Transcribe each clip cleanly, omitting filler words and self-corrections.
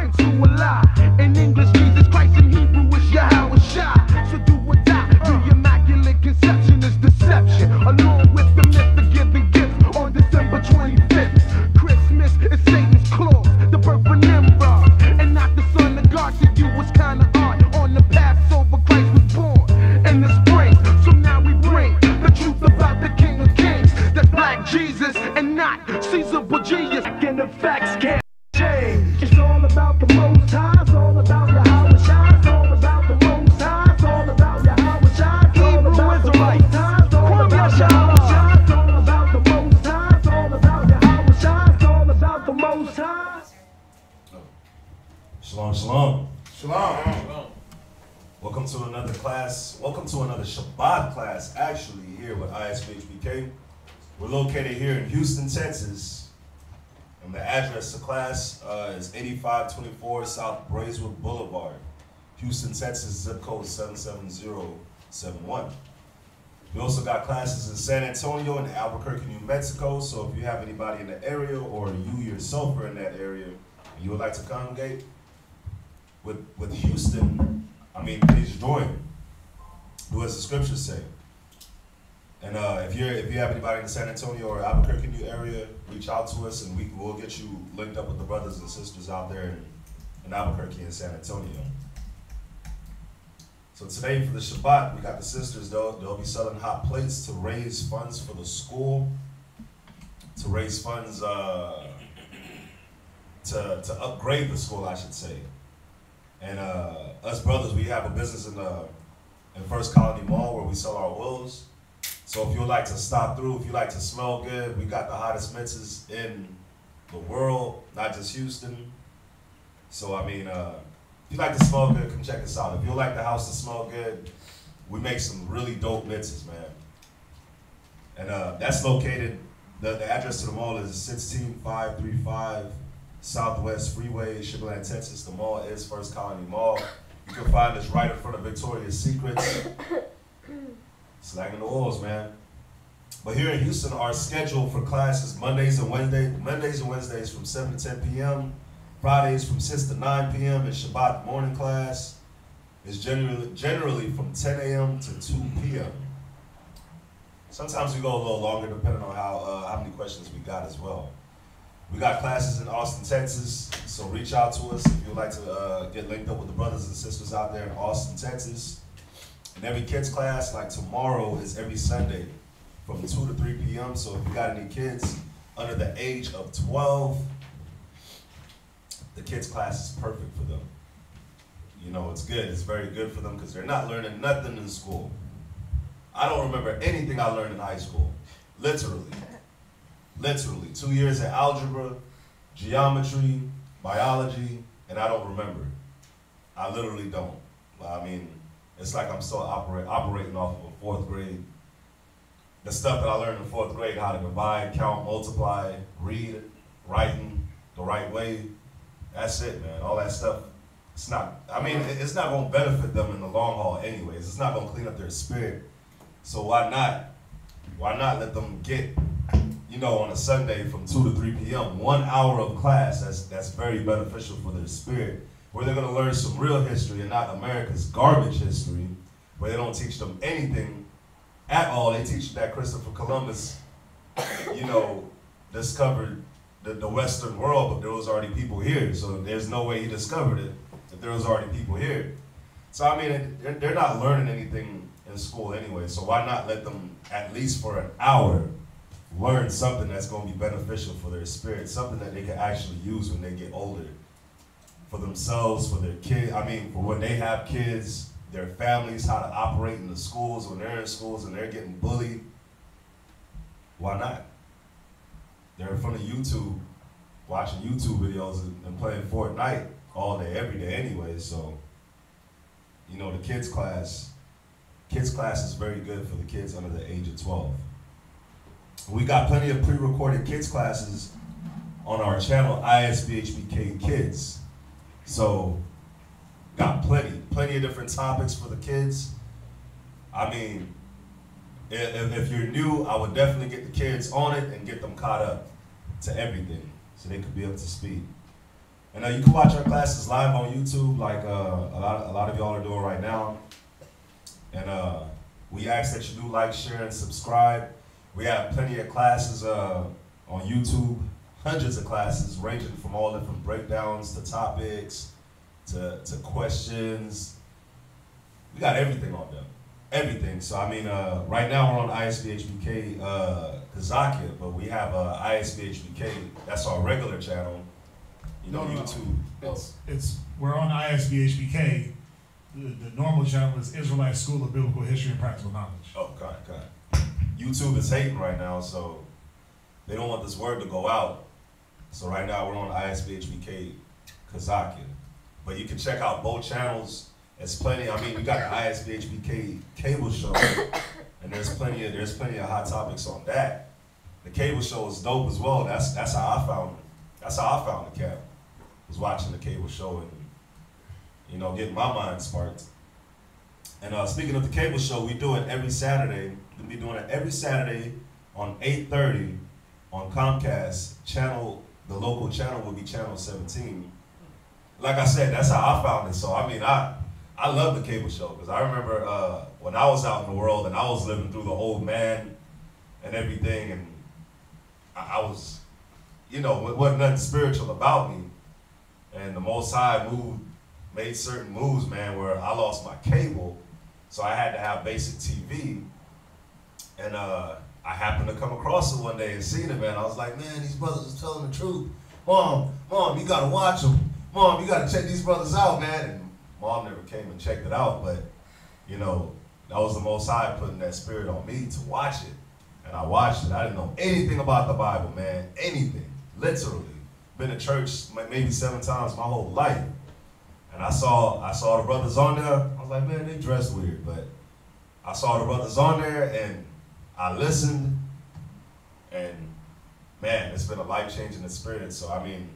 into a lie. In English, Jesus Christ, in Hebrew is Yahweh Shai. So do or die. The immaculate conception is deception, along with the myth of giving gifts on December 25th. Christmas is Satan's claws, the birth of Nimrod, and not the son of God. To you was kinda odd. On the Passover, Christ was born in the spring. So now we bring the truth about the King of Kings. That's Black Jesus and not Caesar Borgias. And the facts can't change. It's all about the Most High. It's all about Yahweh Shai. It's all about the Most High. It's all about Yahweh Shai. It's all about the Most High. It's all about Yahweh Shai. It's all about the Most High. It's all about Yahweh Shai. It's all about the Most High. Shalom, shalom. Shalom. Welcome to another class. Welcome to another Shabbat class, actually, here with ISBHBK. We're located here in Houston, Texas. And the address of class is 8524 South Braeswood Boulevard, Houston, Texas, zip code 77071. We also got classes in San Antonio and Albuquerque, New Mexico. So if you have anybody in the area or you yourself are in that area and you would like to congregate with Houston, please join. Do as the scriptures say. And if you have anybody in the San Antonio or Albuquerque New area, reach out to us and we'll get you linked up with the brothers and sisters out there in Albuquerque and San Antonio. So today for the Shabbat, we got the sisters. They'll be selling hot plates to raise funds for the school, to raise funds to upgrade the school, I should say. And us brothers, we have a business in First Colony Mall where we sell our oils. So if you like to stop through, if you like to smell good, we got the hottest mitzvahs in the world, not just Houston. So if you like to smell good, come check us out. If you like the house to smell good, we make some really dope mitzvahs, man. And that's located, the address to the mall is 16535 Southwest Freeway, Sugar Land, Texas. The mall is First Colony Mall. You can find us right in front of Victoria's Secrets. Slagging the oils, man. But here in Houston, our schedule for class is Mondays and Wednesdays from 7 to 10 p.m. Fridays from 6 to 9 p.m. and Shabbat morning class is generally from 10 a.m. to 2 p.m. Sometimes we go a little longer depending on how many questions we got as well. We got classes in Austin, Texas, so reach out to us if you'd like to get linked up with the brothers and sisters out there in Austin, Texas. And every kids class, like tomorrow, is every Sunday from 2 to 3 p.m. So if you got any kids under the age of 12, the kids class is perfect for them. You know, it's good. It's very good for them because they're not learning nothing in school. I don't remember anything I learned in high school. Literally. 2 years of algebra, geometry, biology, and I don't remember. I literally don't. It's like I'm still operating off of a 4th grade. The stuff that I learned in 4th grade, how to divide, count, multiply, read, writing the right way. That's it, man. All that stuff, it's not going to benefit them in the long haul anyways. It's not going to clean up their spirit. So why not? Why not let them get, on a Sunday from 2 to 3 p.m., 1 hour of class that's very beneficial for their spirit, where they're going to learn some real history and not America's garbage history, where they don't teach them anything at all. They teach that Christopher Columbus, discovered the Western world, but there was already people here. So there's no way he discovered it if there was already people here. So they're not learning anything in school anyway. So why not let them, at least for an hour, learn something that's going to be beneficial for their spirit, something that they can actually use when they get older, for themselves, for their kids, for when they have kids, their families, how to operate in the schools, when they're in schools and they're getting bullied. Why not? They're in front of YouTube, watching YouTube videos and playing Fortnite all day, every day anyway. So, the kids class is very good for the kids under the age of 12. We got plenty of pre-recorded kids classes on our channel, ISBHBK Kids. So, got plenty of different topics for the kids. If you're new, I would definitely get the kids on it and get them caught up to everything so they could be up to speed. And you can watch our classes live on YouTube, like a lot of y'all are doing right now. And we ask that you do like, share, and subscribe. We have plenty of classes on YouTube, hundreds of classes ranging from all different breakdowns to topics to questions. We got everything on them, everything. So I mean, right now we're on ISBHBK Kazakia, but we have ISBHBK. That's our regular channel. You know, YouTube. We're on ISBHBK. The normal channel is Israelite School of Biblical History and Practical Knowledge. Oh, God. YouTube is hating right now, so they don't want this word to go out. So right now we're on ISBHBK Kazakia. But you can check out both channels. There's plenty. I mean, we got the ISBHBK cable show, and there's plenty of hot topics on that. The cable show is dope as well. That's how I found it. That's how I found the camp. Was watching the cable show and, you know, getting my mind sparked. And speaking of the cable show, we do it every Saturday. We'll be doing it every Saturday on 8:30 on Comcast channel. The local channel will be channel 17. Like I said, that's how I found it. So I mean, I love the cable show because I remember when I was out in the world and I was living through the old man and everything, and I was, you know, it wasn't nothing spiritual about me. And the Most High made certain moves, man, where I lost my cable, so I had to have basic TV. And I happened to come across it one day and seen it, man. I was like, man, these brothers are telling the truth. Mom, you gotta watch them. Mom, you gotta check these brothers out, man. And Mom never came and checked it out, but, you know, that was the Most High putting that spirit on me to watch it. And I watched it. I didn't know anything about the Bible, man. Anything. Literally. Been to church maybe 7 times my whole life. And I saw the brothers on there. I was like, man, they dress weird. But I saw the brothers on there and I listened. And man, it's been a life-changing experience. So I mean,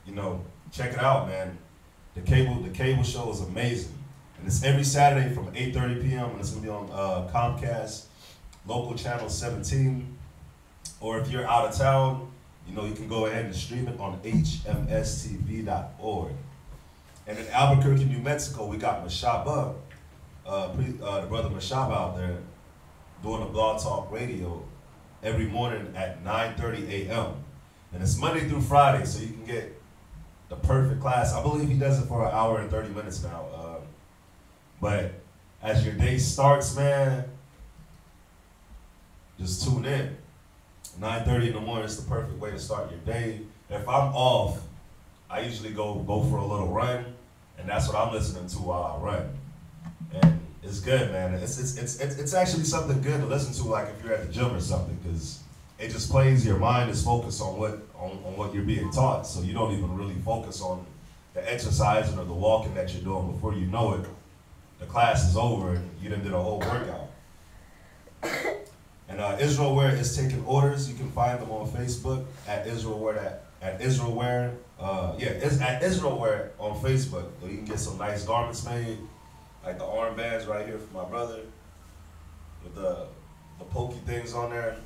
you know, check it out, man. The cable show is amazing. And it's every Saturday from 8:30 p.m. and it's gonna be on Comcast, local channel 17. Or if you're out of town, you know, you can go ahead and stream it on hmstv.org. And in Albuquerque, New Mexico, we got Mashaba, the brother Mashaba out there, doing a Blog Talk Radio every morning at 9:30 a.m. And it's Monday through Friday, so you can get the perfect class. I believe he does it for 1 hour and 30 minutes now. But as your day starts, man, just tune in. 9:30 in the morning is the perfect way to start your day. If I'm off, I usually go for a little run, and that's what I'm listening to while I run. And it's good, man. It's actually something good to listen to, like if you're at the gym or something, because it just plays your mind is focused on what you're being taught, so you don't even really focus on the exercising or the walking that you're doing. Before you know it, the class is over and you done did a whole workout. And Israelware is taking orders. You can find them on Facebook at Israelware. It's at Israelware on Facebook. So you can get some nice garments made, like the armbands right here for my brother, with the pokey things on there,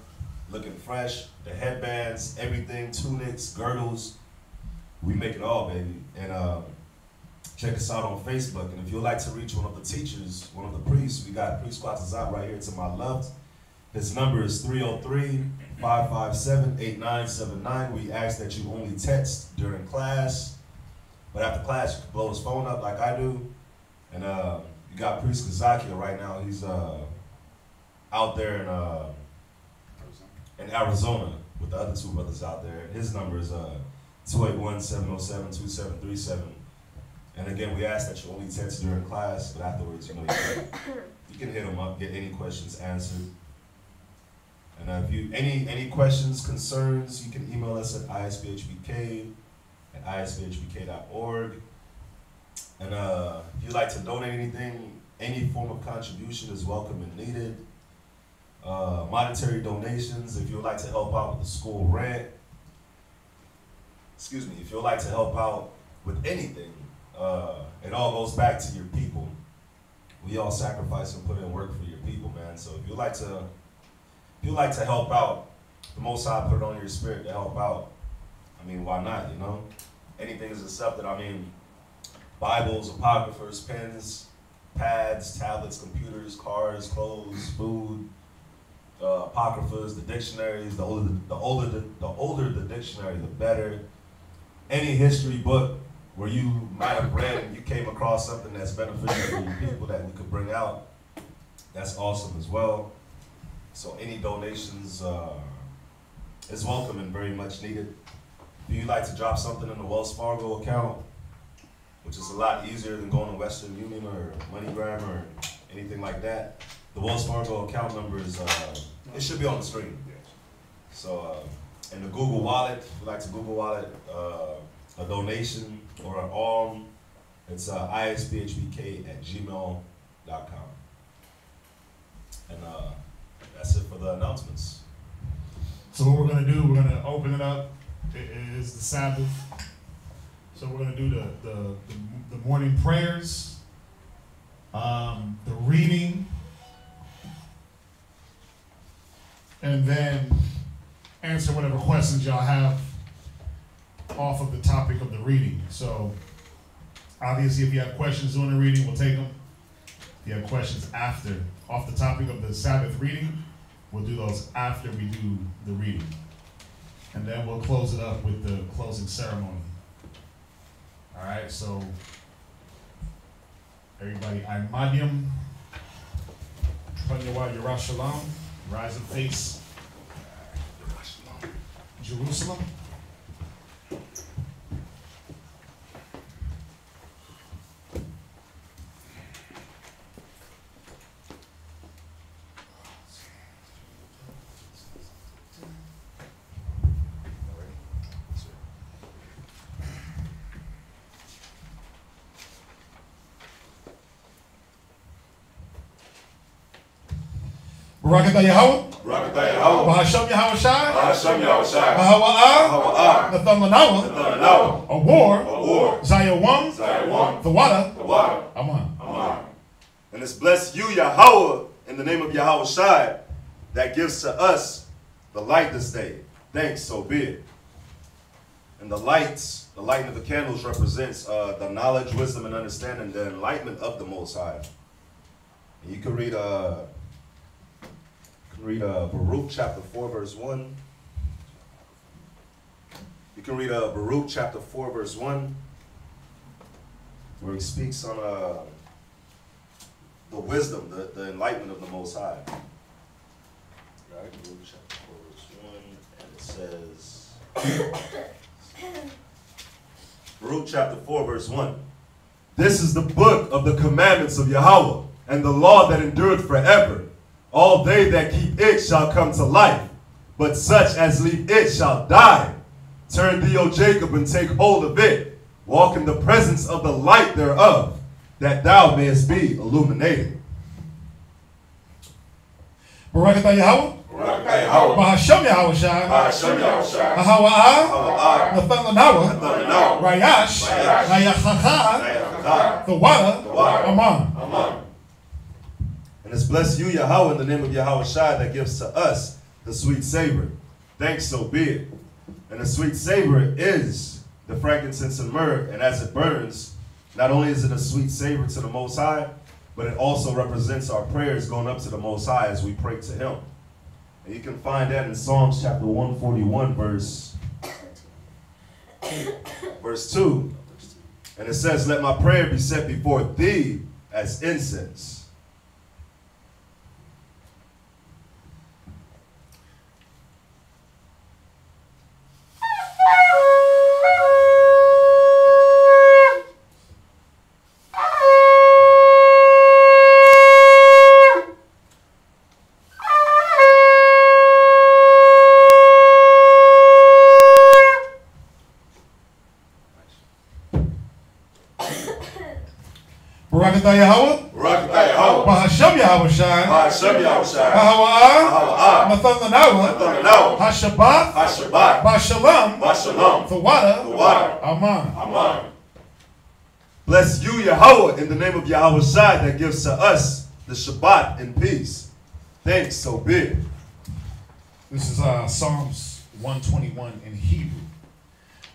looking fresh. The headbands, everything, tunics, girdles. We make it all, baby. And check us out on Facebook. And if you'd like to reach one of the teachers, one of the priests, we got Priest Quatzazat right here to my left. His number is 303-557-8979. We ask that you only text during class, but after class you can blow his phone up like I do. And you got Priest Kazakia right now. He's out there in Arizona with the other 2 brothers out there. His number is 281-707-2737. And again, we ask that you only text during class, but afterwards, you know, you can hit them up, get any questions answered. And if you any questions, concerns, you can email us at isbhbk@isbhbk.org. And if you'd like to donate anything, any form of contribution is welcome and needed. Monetary donations, if you'd like to help out with the school rent, if you'd like to help out with anything, it all goes back to your people. We all sacrifice and put in work for your people, man. So if you'd like to help out, the Most High put it on your spirit to help out. I I mean, why not, you know? Anything is accepted. I mean, Bibles, apocryphers, pens, pads, tablets, computers, cars, clothes, food, apocryphers, the dictionaries. The older the dictionary, the better. Any history book where you might have read and you came across something that's beneficial for you people that we could bring out, that's awesome as well. So any donations is welcome and very much needed. If you'd like to drop something in the Wells Fargo account, which is a lot easier than going to Western Union or MoneyGram or anything like that, the Wells Fargo account number is, it should be on the screen. So, and the Google Wallet, if you'd like to Google Wallet, a donation or an arm, it's isbhbk@gmail.com. And that's it for the announcements. So what we're going to do, we're going to open it up. It is the Sabbath. So we're going to do the morning prayers, the reading, and then answer whatever questions y'all have off of the topic of the reading. So obviously if you have questions during the reading, we'll take them. If you have questions after, off the topic of the Sabbath reading, we'll do those after we do the reading. And then we'll close it up with the closing ceremony. All right, so everybody, Imadium, Panyawa Yerushalayim, rise and face Jerusalem. Barakatah Yahweh. Barakatah Yahweh. Bahasham Yahweh Shai. Bahasham Yahweh Shai. Bahawa'ah. Bahawa'ah. Natham Lanawa. Natham A war. Zayawam. Zayawam. Thawada. Aman. Aman. And it's bless you, Yahweh, in the name of Yahweh Shai, that gives to us the light this day. Thanks, so be it. And the lights, the lighting of the candles represents the knowledge, wisdom, and understanding, the enlightenment of the Most High. And you can read Baruch chapter 4, verse 1. You can read Baruch chapter 4, verse 1, where he speaks on the wisdom, the enlightenment of the Most High. Right? Baruch chapter 4, verse 1, and it says, Baruch chapter 4, verse 1. This is the book of the commandments of Yahweh, and the law that endureth forever. All they that keep it shall come to life, but such as leave it shall die. Turn thee, O Jacob, and take hold of it. Walk in the presence of the light thereof, that thou mayest be illuminated. Barakatah Yahweh. Barakatah Yahweh. Bahasham Yahweh Shai. Bahasham Yahweh Shai. Bahawa'ah. Natham Lanawa. Rayash. Nayachacha. Thawada. Aman. Aman. And it's bless you, Yahweh, in the name of Yahweh Shai, that gives to us the sweet savor. Thanks, so be it. And the sweet savor is the frankincense and myrrh, and as it burns, not only is it a sweet savor to the Most High, but it also represents our prayers going up to the Most High as we pray to Him. And you can find that in Psalms chapter 141, verse 2. And it says, let my prayer be set before thee as incense. Barakatah Yahweh. Barakatah Yahweh. Bahasham Yahweh Shai. Bahasham Yahweh Shai. Bahawa'ah. Natham Lanawa. Hashabbat. Bashalom. Thawada. Aman. Bless you, Yahweh, in the name of Yahweh Shai, that gives to us the Shabbat in peace. Thanks, so be it. This is Psalms 121 in Hebrew.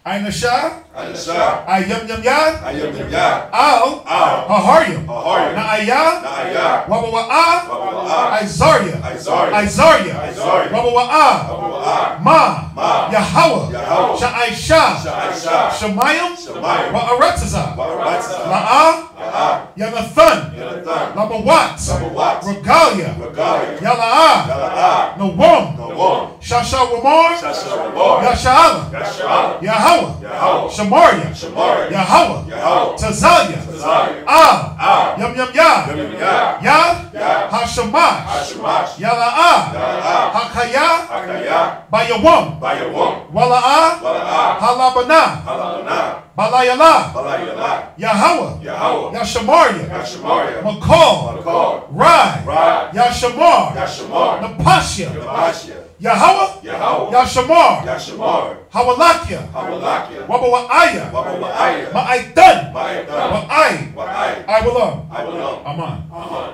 Ayn Shah, Anashah, Ayam Yam Yad, Ayam Yam Yad, Al, Al, Haharyam, Haharyam, Na'aya, Na'aya, Wabawa'a, Wabawa'a, Izarya, Izarya, Izarya, Izarya, Wabawa'a, Wabawa'a, Ma, Ma, Yahweh, Yahweh, Sha'aisha, Sha'aisha, Shemayim, Shemayim, Wa'aratazah, Wa'aratazah, La'ah, La'ah, Yanathan, Yanathan, Labawat, Labawat, Regalia, Regalia, Yala'ah, Yala'ah, Nawam, Nawam, Shasha Ramar, Shasharamor, Yasha'ala, Yasha'ala, Yahweh, Yahweh, Shamaria, Shamaria, Yahweh, Yahweh, Tazalia, Tazalia, Ah, Yam Yam Yah, Yam Yam Yah, Yah, Yah, Hashamash, Hashamash, Yala'ah, Yala'ah, Hakaya, Hakaya, Bayawam, Bayawam, Wala'ah, Wala'ah, Halabana, Halabana, Balayala, Balayala, Yahweh, Yahweh, Yashamaria, Yashamaria, Makal, Makal, Rai, Rai, Yashamar, Yashamar, Napashia, Yabashia, Yahweh, Yahweh, Yashamar, Yashamar, Hawalakia, Hawalakia, Wabawa'aya, Wabawa'aya, Ma'aitan, Ma'aitan, Wa'ai, Wa'ai, I will Abalam. Aman. Aman.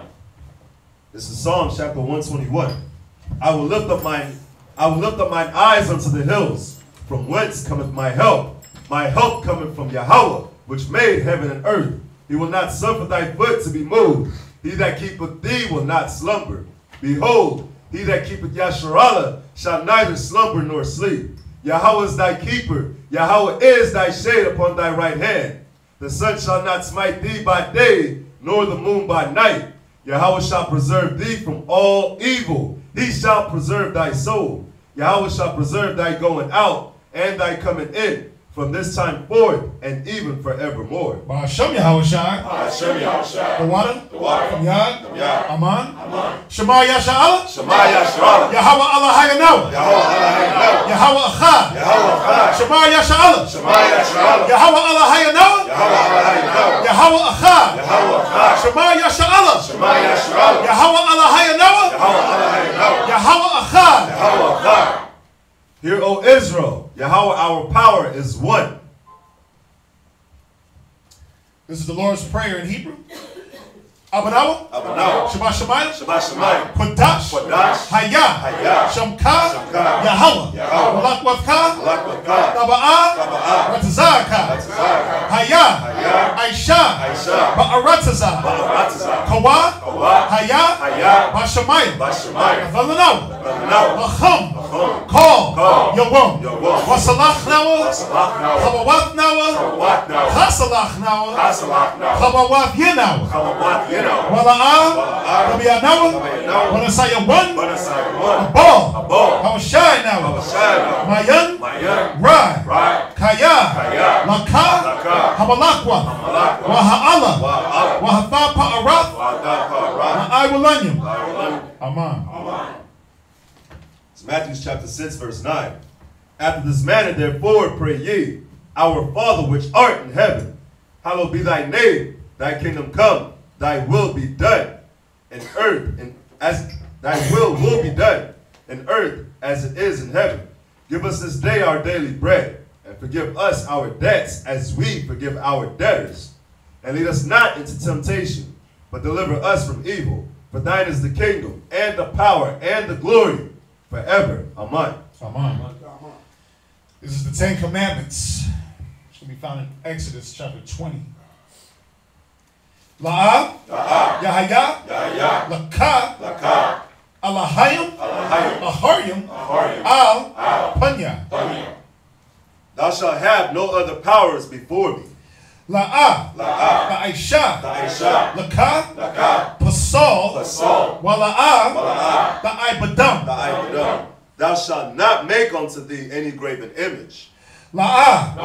This is Psalm chapter 121. I will lift up mine eyes unto the hills, from whence cometh my help. My help cometh from Yahweh, which made heaven and earth. He will not suffer thy foot to be moved. He that keepeth thee will not slumber. Behold, he that keepeth Yasharallah shall neither slumber nor sleep. Yahweh is thy keeper. Yahweh is thy shade upon thy right hand. The sun shall not smite thee by day, nor the moon by night. Yahweh shall preserve thee from all evil. He shall preserve thy soul. Yahweh shall preserve thy going out and thy coming in, from this time forth and even forevermore. Ba'ashem Yahushai, Hashem Yahushua, the water, from Yad, Yad, Aman, Aman, Shema Yasha'ala, Shema Yasharallah, Yahweh Allah Hayanawa, Yahweh Allah, Yahweh Achad, Yahweh Achad, Shema Yasha'ala, Shema Yasharallah, Yahweh Allah Hayanawa, Yahweh Allah, Yahweh Achad, Yahweh Achad, Shema Yasha'ala, Shema Yasharallah, Yahweh Allah Hayanawa, Yahweh Allah, Yahweh Achad. Yahweh Achad. Hear, O Israel, Yahweh our power is one. This is the Lord's Prayer in Hebrew. Abanawa, Abanawa, Shema Shemayim, Shema Shemayim, Kodash, Kodash, Haya, Haya, Shamka, Shamka, Yahweh, Yahweh, Malakwavka, Malakwavka, Taba'ah, Taba'ah, Ratazaka, Ratazaka, Haya, Haya, Aisha, Aisha, Ba'aratazah, Ba'aratazah, Kawa, Kawa, Haya, Haya, Bashamayim, Bashamayim, Navalanaw, Navalanaw, Lacham, Lacham, Call, Call, Yawam, Yawam, Wasalach Nawa, Wasalach Nawa, Chabawat Nawa, Chawat Nawa, Chasalach Nawa, Chasalach Nawa, Chabawat Yenawa, Chawat Yenawa, Wala'ah, Wala'ah, Tabianawa, Tabianawa, Wanasaya one, Banasai one, Abal, Abal, Hawashai Nawa, Hawashai Nawa, Mayan, Mayan, Rai, Rai, Kaya, Kaya, Laka, Laka, Hamalakwa, Hamalakwa, Waha'ala, Wa'ala, Wahatha Pa'arath, Wa'ada Pa'ara, Ma'ai Walanyam. Wa'alam. Aman. Amen. It's Matthew chapter 6, verse 9. After this manner, therefore, pray ye, Our Father which art in heaven, hallowed be thy name, thy kingdom come, thy will be done in earth, and as thy will be done in earth as it is in heaven. Give us this day our daily bread, and forgive us our debts as we forgive our debtors. And lead us not into temptation, but deliver us from evil. For thine is the kingdom, and the power, and the glory, forever. Amen. Amen. This is the Ten Commandments. It's going to be found in Exodus chapter 20. La'ah, Yahaya, Laka, Alahayim, Aharyim, Al, Panya. Thou shalt have no other powers before me. La'ah, La'aisha, Laka, Pasal, Wala'ah, La'ibadam. Thou shalt not make unto thee any graven image. La'ah,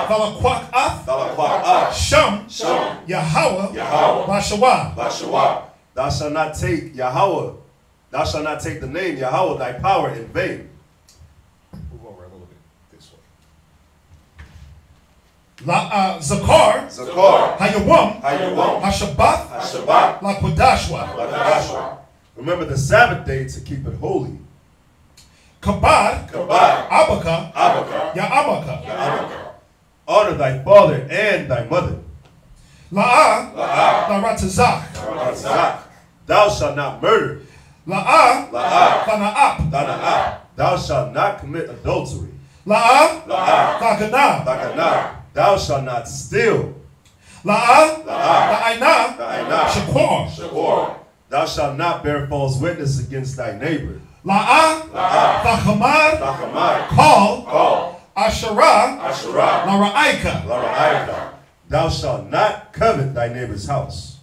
Valakwak'ath, Sham, Yahweh, Bashawah. Thou shalt not take Yahweh, thou shalt not take the name Yahweh thy power in vain. Move over a little bit this way. Zakar, Hayawam, Hashabbath, Lakodashwa. Remember the Sabbath day to keep it holy. Kabad, Abaka, Ya'abaka. Honor thy father and thy mother. La'ah, Laratazak. Thou shalt not murder. La'ah, Tana'ap. Thou shalt not commit adultery. La'a. La'a. Thakana. Thakana. Thou shalt not steal. La'a. La'a. Ta'ina. Ta'ina. Shakur. Shakur. Thou shalt not bear false witness against thy neighbor. La'a. La'a. Thakamad. Thakamad. Call. Ashara. Ashara. Lara'aika. Lara'aika. Thou shalt not covet thy neighbor's house.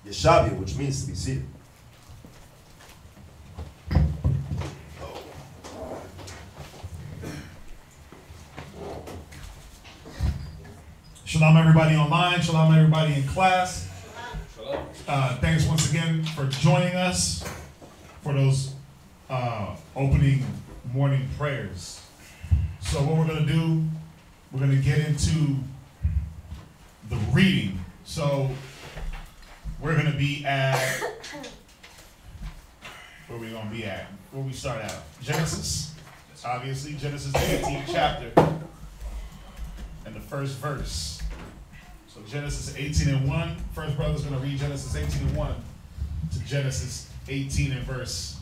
Yeshabia, which means to be seated. Shalom everybody online, shalom everybody in class. Thanks once again for joining us for those opening morning prayers. So what we're going to do, we're going to get into the reading. So we're going to be at, where are we going to be at? Where we start out? Genesis, obviously, Genesis 18th chapter and the first verse. So Genesis 18:1. First brother's going to read Genesis 18:1 to Genesis 18 and verse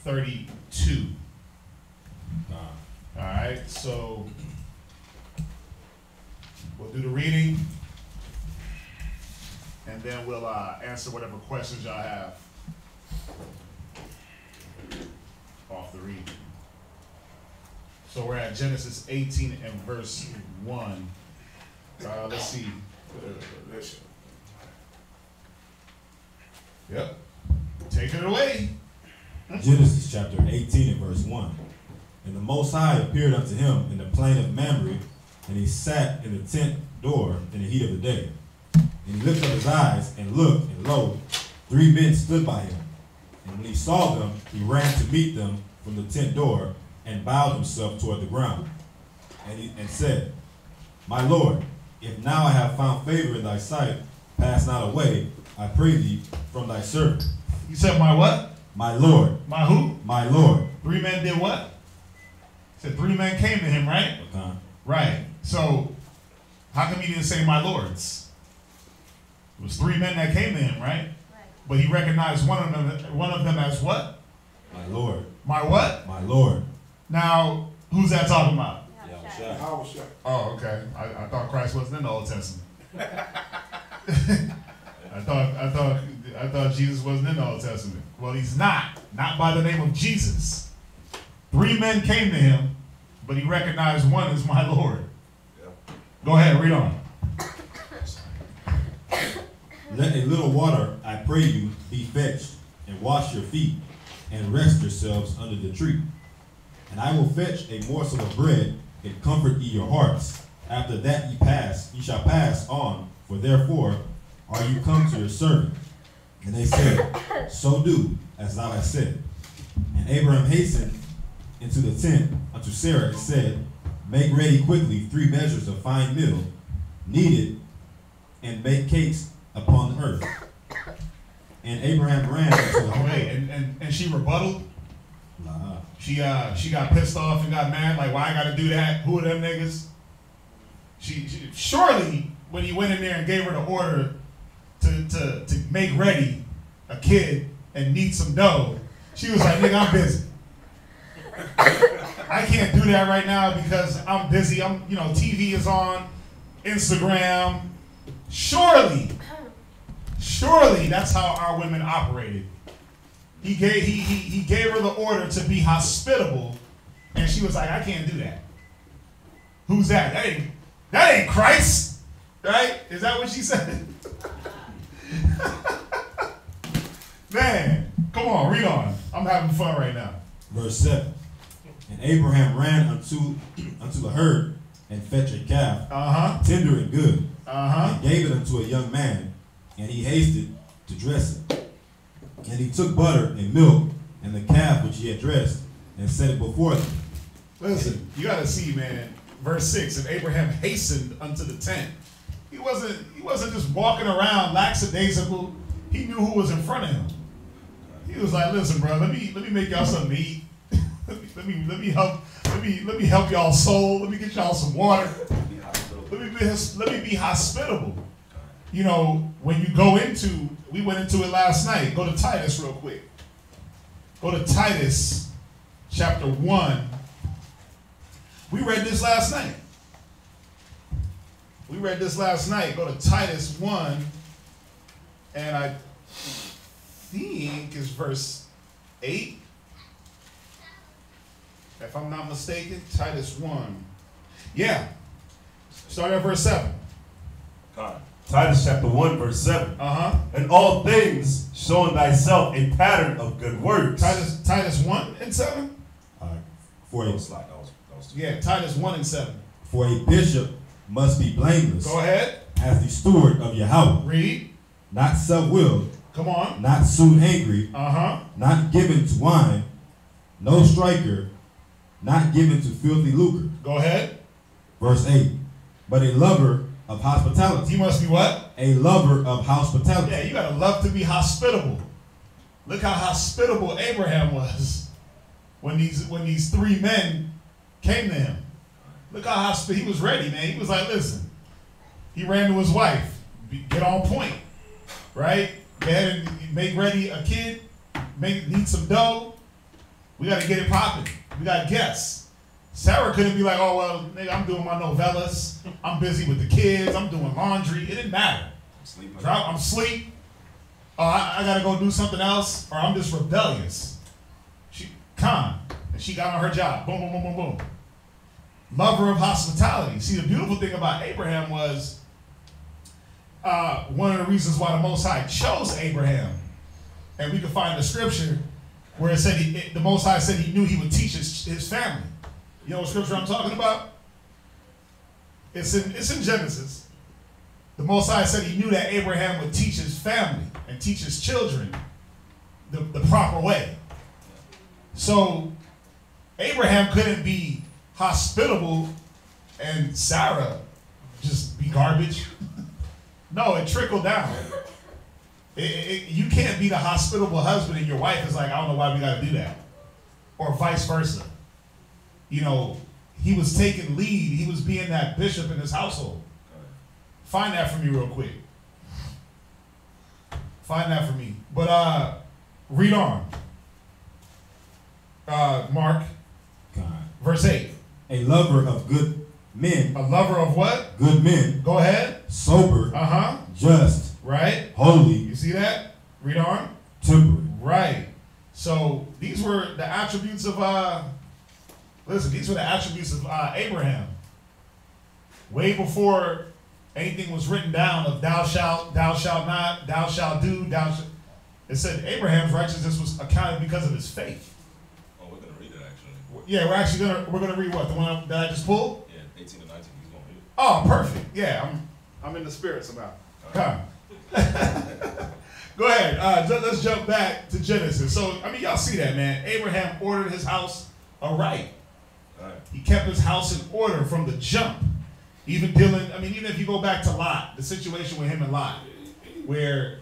32. All right, so we'll do the reading, and then we'll answer whatever questions y'all have off the reading. So we're at Genesis 18 and verse 1. Let's see. Yep. Take it away. Genesis chapter 18 and verse 1. And the Most High appeared unto him in the plain of Mamre, and he sat in the tent door in the heat of the day. And he lifted up his eyes and looked, and lo, 3 men stood by him. And when he saw them, he ran to meet them from the tent door, and bowed himself toward the ground. And said, My Lord, if now I have found favor in thy sight, pass not away, I pray thee, from thy servant. You said my what? My Lord. My who? My Lord. 3 men did what? Said 3 men came to him, right? Okay. Right. So how come he didn't say my lords? It was 3 men that came to him, right? But he recognized one of them as what? My Lord. My what? My Lord. Now, who's that talking about? Yahusha. Oh, okay. I thought Christ wasn't in the Old Testament. I thought Jesus wasn't in the Old Testament. Well, he's not. Not by the name of Jesus. 3 men came to him, but he recognized one as my Lord. Yeah. Go ahead, read on. Let a little water, I pray you, be fetched, and wash your feet, and rest yourselves under the tree. And I will fetch a morsel of bread, and comfort ye your hearts. After that ye shall pass on, for therefore are you come to your servant. And they said, So do, as thou hast said. And Abraham hastened into the tent unto Sarah, and said, Make ready quickly 3 measures of fine meal, knead it, and make cakes upon the earth. And Abraham ran into the Wait, and she rebutted? Nah. She got pissed off and got mad, like, why I gotta do that? Who are them niggas? She surely, when he went in there and gave her the order to make ready a kid and knead some dough, she was like, nigga, I'm busy. I can't do that right now because I'm busy. TV is on, Instagram. Surely that's how our women operated. He gave her the order to be hospitable, and she was like, I can't do that. Who's that? That ain't Christ, right? Is that what she said? Man, come on, read on. I'm having fun right now. Verse 7. And Abraham ran unto the herd, and fetched a calf, tender and good, and gave it unto a young man, and he hasted to dress it. And he took butter and milk, and the calf which he had dressed, and set it before them. Listen, you gotta see, man, verse 6, and Abraham hastened unto the tent. He wasn't just walking around lackadaisical. He knew who was in front of him. He was like, listen, bro, let me make y'all something to eat. let me help y'all soul. Let me get y'all some water. Let me be hospitable. You know, when you go into, we went into it last night. Go to Titus real quick. Go to Titus chapter 1. We read this last night. Go to Titus 1, and I think it's verse 8. If I'm not mistaken, Titus 1. Yeah. Start at verse 7. Titus chapter 1, verse 7. And all things showing thyself a pattern of good works. Titus 1 and 7? Titus 1 and 7. For a bishop must be blameless. Go ahead. As the steward of Yahweh. Read. Not self-willed. Come on. Not soon angry. Not given to wine. No striker. Not given to filthy lucre. Go ahead. Verse 8. But a lover of hospitality. He must be what? A lover of hospitality. Yeah, you gotta love to be hospitable. Look how hospitable Abraham was when these three men came to him. Look how hospitable he was ready, man. He was like, listen. He ran to his wife. Get on point, right? Go ahead and make ready a kid. Need some dough. We got to get it popping. We got guests. Sarah couldn't be like, oh, well, nigga, I'm doing my novellas. I'm busy with the kids. I'm doing laundry. It didn't matter. I'm asleep. Oh, I got to go do something else. Or I'm just rebellious. And she got on her job. Boom, boom, boom, boom, boom. Lover of hospitality. See, the beautiful thing about Abraham was one of the reasons why the Most High chose Abraham. And we can find the scripture where it said the Most High said he knew he would teach his family. You know what scripture I'm talking about? It's in Genesis. The Most High said he knew that Abraham would teach his family and teach his children the proper way. So Abraham couldn't be hospitable and Sarah just be garbage. No, it trickled down. You can't be the hospitable husband and your wife is like, I don't know why we got to do that. Or vice versa. You know, he was taking lead. He was being that bishop in his household. Find that for me real quick. Find that for me. But read on. Mark. Verse 8. A lover of good men. A lover of what? Good men. Go ahead. Sober. Just. Right. Holy. You see that? Read on. Temperate. Right. So these were the attributes of these were the attributes of Abraham. Way before anything was written down of thou shalt not, thou shalt do, it said Abraham's righteousness was accounted because of his faith. Oh, we're gonna read it actually. Yeah, we're gonna read what? The one that I just pulled? Yeah, 18 and 19, he's gonna read it. Oh, perfect. Yeah, I'm in the spirit somehow. Come. Go ahead. Let's jump back to Genesis. So, I mean, y'all see that, man. Abraham ordered his house aright. He kept his house in order from the jump. Even if you go back to Lot, the situation with him and Lot, where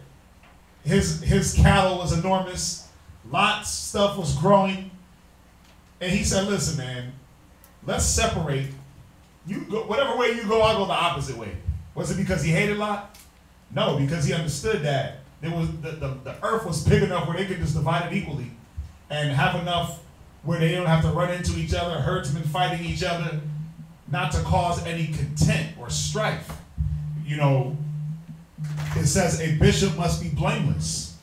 his cattle was enormous, Lot's stuff was growing, and he said, listen, man, let's separate. You go whatever way you go, I'll go the opposite way. Was it because he hated Lot? No, because he understood that there was the earth was big enough where they could just divide it equally and have enough where they don't have to run into each other, herdsmen fighting each other, not to cause any content or strife. You know, it says a bishop must be blameless,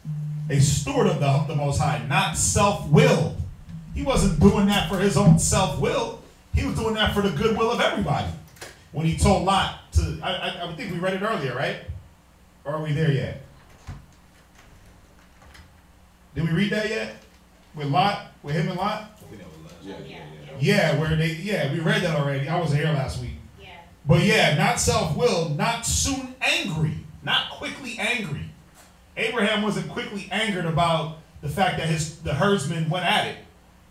a steward of the Most High, not self-willed. He wasn't doing that for his own self-will. He was doing that for the goodwill of everybody. When he told Lot to, I think we read it earlier, right? Or are we there yet? Did we read that yet? With Lot? With him and Lot? Yeah, we read that already. I wasn't here last week. Yeah. But yeah, not self-willed, not soon angry, not quickly angry. Abraham wasn't quickly angered about the fact that the herdsmen went at it.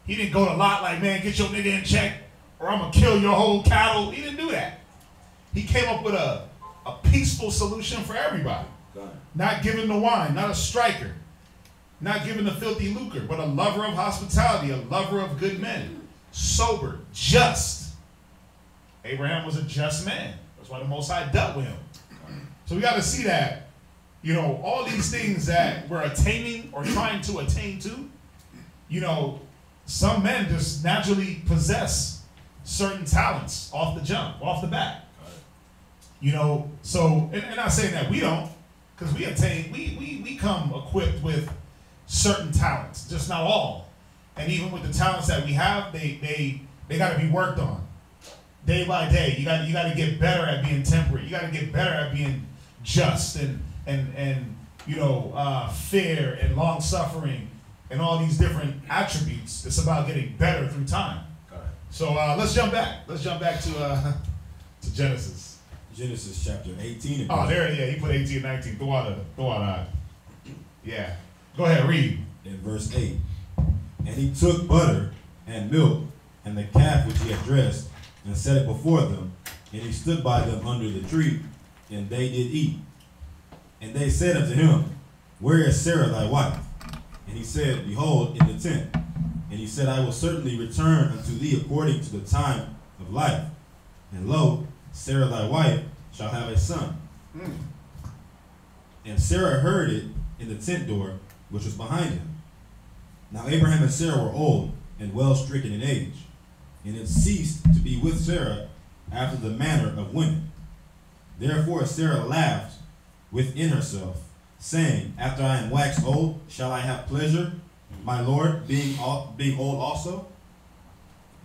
He didn't go to Lot like, man, get your nigga in check or I'm going to kill your whole cattle. He didn't do that. He came up with a peaceful solution for everybody. Not giving the wine, not a striker. Not giving the filthy lucre, but a lover of hospitality, a lover of good men. Sober, just. Abraham was a just man. That's why the Most High dealt with him. So we got to see that, you know, all these things that we're attaining or trying to attain to, you know, some men just naturally possess certain talents off the jump, off the bat. You know, so, and I'm saying that we don't, because we come equipped with certain talents, just not all. And even with the talents that we have, they got to be worked on day by day. You got to get better at being temperate. You got to get better at being just and you know, fair and long suffering and all these different attributes. It's about getting better through time. So let's jump back. Let's jump back to Genesis. Genesis chapter 18. Oh, there, yeah, he put 18 and 19. Throw out. Yeah. Go ahead, read. In verse 8. And he took butter and milk and the calf which he had dressed and set it before them. And he stood by them under the tree, and they did eat. And they said unto him, Where is Sarah thy wife? And he said, Behold, in the tent. And he said, I will certainly return unto thee according to the time of life. And lo, Sarah thy wife shall have a son. And Sarah heard it in the tent door, which was behind him. Now Abraham and Sarah were old and well stricken in age, and it ceased to be with Sarah after the manner of women. Therefore Sarah laughed within herself, saying, After I am waxed old, shall I have pleasure, my Lord, being old also?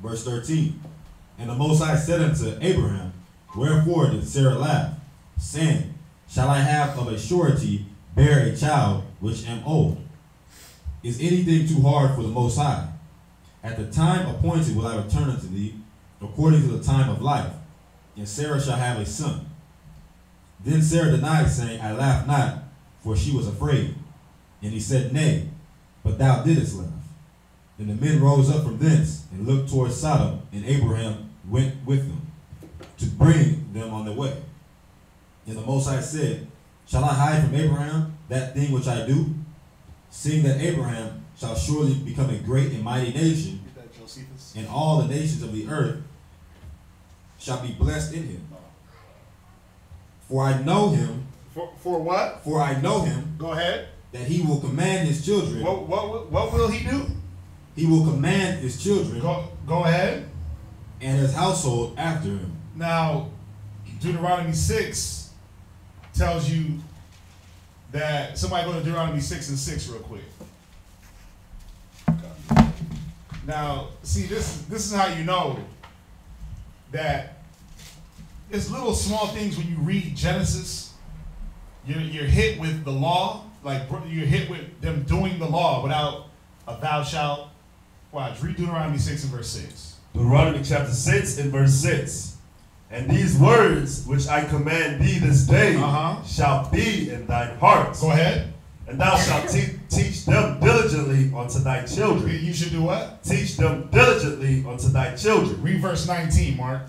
Verse 13. And the Most High said unto Abraham, Wherefore did Sarah laugh, saying, Shall I have of a surety bear a child which am old? Is anything too hard for the Most High? At the time appointed will I return unto thee, according to the time of life, and Sarah shall have a son. Then Sarah denied, saying, I laugh not, for she was afraid. And he said, Nay, but thou didst laugh. Then the men rose up from thence, and looked toward Sodom, and Abraham went with them, to bring them on their way. And the Most High said, Shall I hide from Abraham that thing which I do? Seeing that Abraham shall surely become a great and mighty nation, and all the nations of the earth shall be blessed in him. For I know him. For what? For I know him. Go ahead. That he will command his children. What will he do? He will command his children. Go ahead. And his household after him. Now, Deuteronomy 6 tells you that, somebody go to Deuteronomy 6 and 6 real quick. Now, see, this is how you know that it's little small things when you read Genesis. You're hit with the law, like you're hit with them doing the law without a thou shalt. Watch, read Deuteronomy 6 and verse 6. Deuteronomy chapter 6 and verse 6. And these words which I command thee this day shall be in thine heart. Go ahead. And thou shalt teach them diligently unto thy children. You should do what? Teach them diligently unto thy children. Read verse 19, Mark.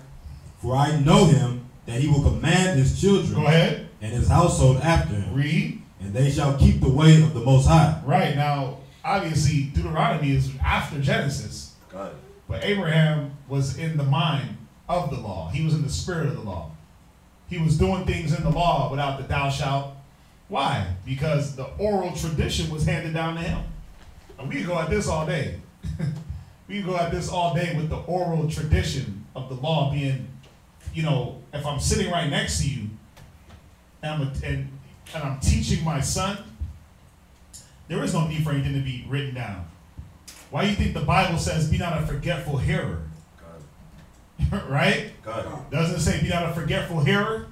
For I know him that he will command his children. Go ahead. And his household after him. Read. And they shall keep the way of the Most High. Right. Now, obviously, Deuteronomy is after Genesis. Got it. But Abraham was in the mind of the law. He was in the spirit of the law. He was doing things in the law without the thou shalt. Why? Because the oral tradition was handed down to him. And we can go at this all day. We can go at this all day with the oral tradition of the law being, you know, if I'm sitting right next to you and I'm teaching my son, there is no need for anything to be written down. Why do you think the Bible says, be not a forgetful hearer? Right? Doesn't it say be not a forgetful hearer?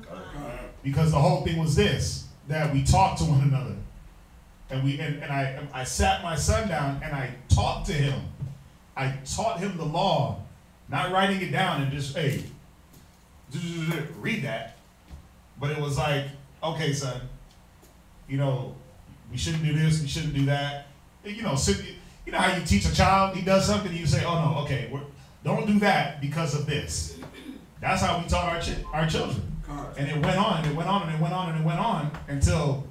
Because the whole thing was this, that we talked to one another. And I sat my son down and I talked to him. I taught him the law, not writing it down and just, hey, read that. But it was like, okay, son, you know, we shouldn't do this, we shouldn't do that. You know, so, you know how you teach a child, he does something, you say, oh no, okay, don't do that because of this. That's how we taught our children. And it went on, and it went on, and it went on, and it went on until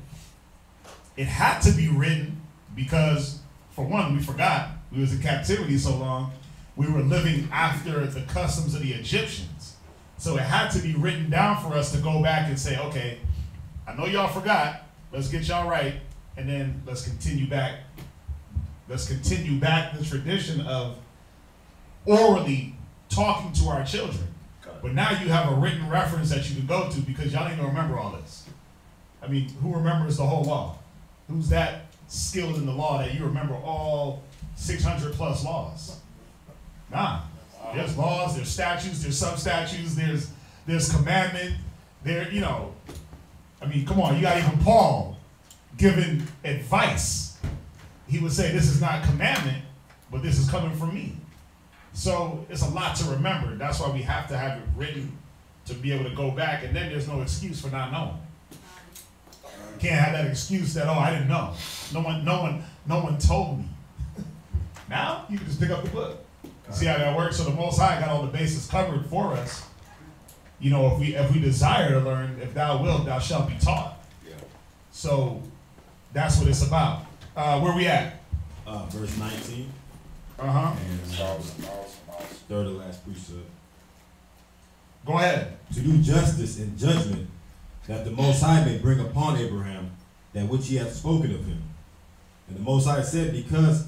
it had to be written because, for one, we forgot. We was in captivity so long. We were living after the customs of the Egyptians. So it had to be written down for us to go back and say, okay, I know y'all forgot. Let's get y'all right, and then let's continue back Let's continue back the tradition of orally talking to our children. But now you have a written reference that you can go to because y'all ain't gonna remember all this. I mean, who remembers the whole law? Who's that skilled in the law that you remember all 600 plus laws? Nah. There's laws, there's statutes, there's sub-statutes, there's commandment, I mean, come on, you got even Paul giving advice. He would say, this is not commandment, but this is coming from me. So it's a lot to remember. That's why we have to have it written to be able to go back, and then there's no excuse for not knowing. You can't have that excuse that, I didn't know. No one told me. Now you can just pick up the book. See how that works? So the Most High got all the bases covered for us. If we desire to learn, if thou wilt, thou shalt be taught. Yeah. So that's what it's about. Where we at? Verse 19. Uh-huh. And Awesome. third to last precept. Go ahead. To do justice and judgment, that the Most High may bring upon Abraham that which he hath spoken of him. And the Most High said, because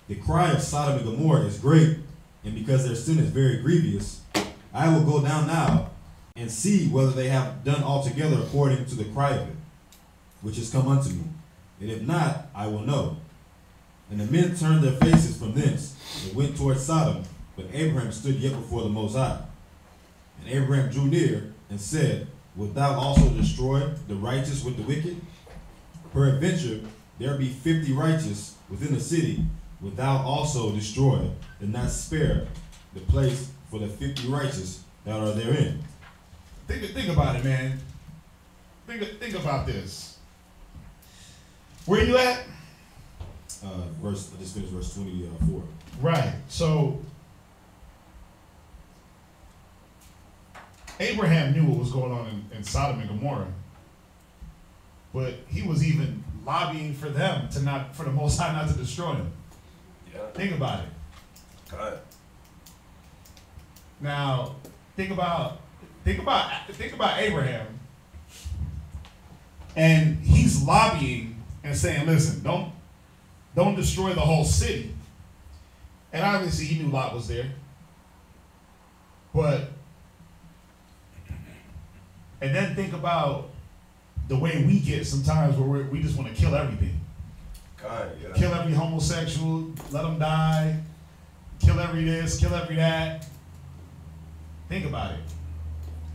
the cry of Sodom and Gomorrah is great, and because their sin is very grievous, I will go down now and see whether they have done altogether according to the cry of it, which is come unto me. And if not, I will know. And the men turned their faces from thence, and went toward Sodom, but Abraham stood yet before the Most High. And Abraham drew near, and said, wilt thou also destroy the righteous with the wicked? Peradventure, there be 50 righteous within the city, wilt thou also destroy, and not spare the place for the 50 righteous that are therein? Think about it, man. Think about this. Where you at? I just finished verse 24. Right. So Abraham knew what was going on in Sodom and Gomorrah, but he was even lobbying for them for the Most High not to destroy them. Yeah. Think about it. Go ahead. Now, think about Abraham, and he's lobbying and saying, "Listen, don't destroy the whole city." And obviously, he knew Lot was there, and then think about the way we get sometimes, where we just want to kill everything. God, yeah. Kill every homosexual, let them die. Kill every this, kill every that. Think about it.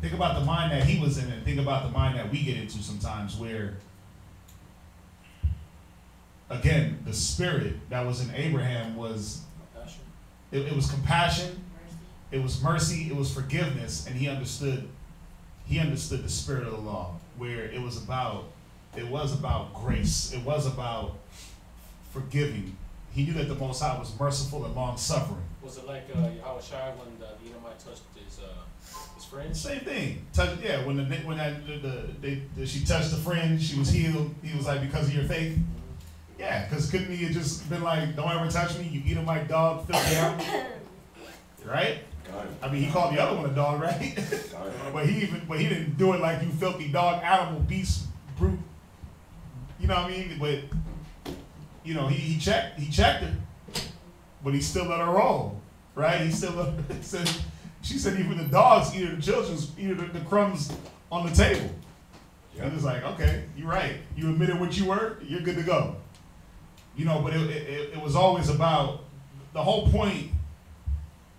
Think about the mind that he was in, and think about the mind that we get into sometimes, where, again, the spirit that was in Abraham was, it was compassion, it was mercy, it was forgiveness, and he understood the spirit of the law, where it was about grace, it was about forgiving. He knew that the Most High was merciful and long-suffering. Was it like Yahweh Shai when the Edomite touched his friend? Same thing. She touched the friend, she was healed. He was like, because of your faith. Yeah, because couldn't he have just been like, don't ever touch me, you Edomite dog, filthy animal? Right? I mean, he called the other one a dog, right? but he didn't do it like, you filthy dog, animal, beast, brute. You know what I mean? But he checked her, but he still let her roll, right? He still let her, she said even the dogs eat the crumbs on the table. Yeah. He was like, okay, you're right. You admitted what you were, you're good to go. But it was always about, the whole point,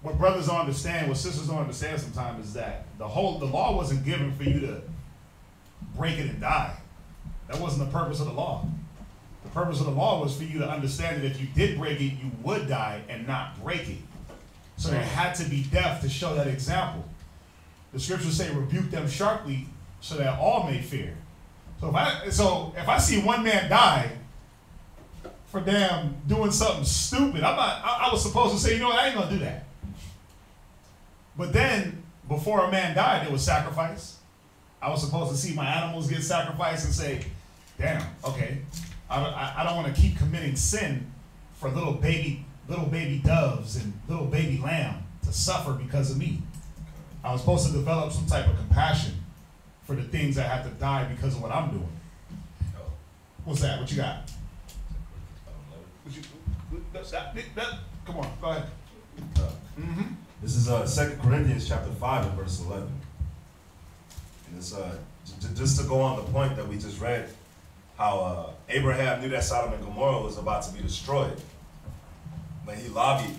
what brothers don't understand, what sisters don't understand sometimes, is that the law wasn't given for you to break it and die. That wasn't the purpose of the law. The purpose of the law was for you to understand that if you did break it, you would die and not break it. So there had to be death to show that example. The scriptures say, rebuke them sharply so that all may fear. So if I see one man die for damn doing something stupid, I was supposed to say, I ain't gonna do that. But then, before a man died, there was sacrifice. I was supposed to see my animals get sacrificed and say, damn, okay, I don't want to keep committing sin for little baby doves and little baby lamb to suffer because of me. I was supposed to develop some type of compassion for the things that have to die because of what I'm doing. What's that? What you got? Come on, go ahead. This is 2 Corinthians chapter 5 and verse 11. And it's just to go on the point that we just read, how Abraham knew that Sodom and Gomorrah was about to be destroyed. But he lobbied.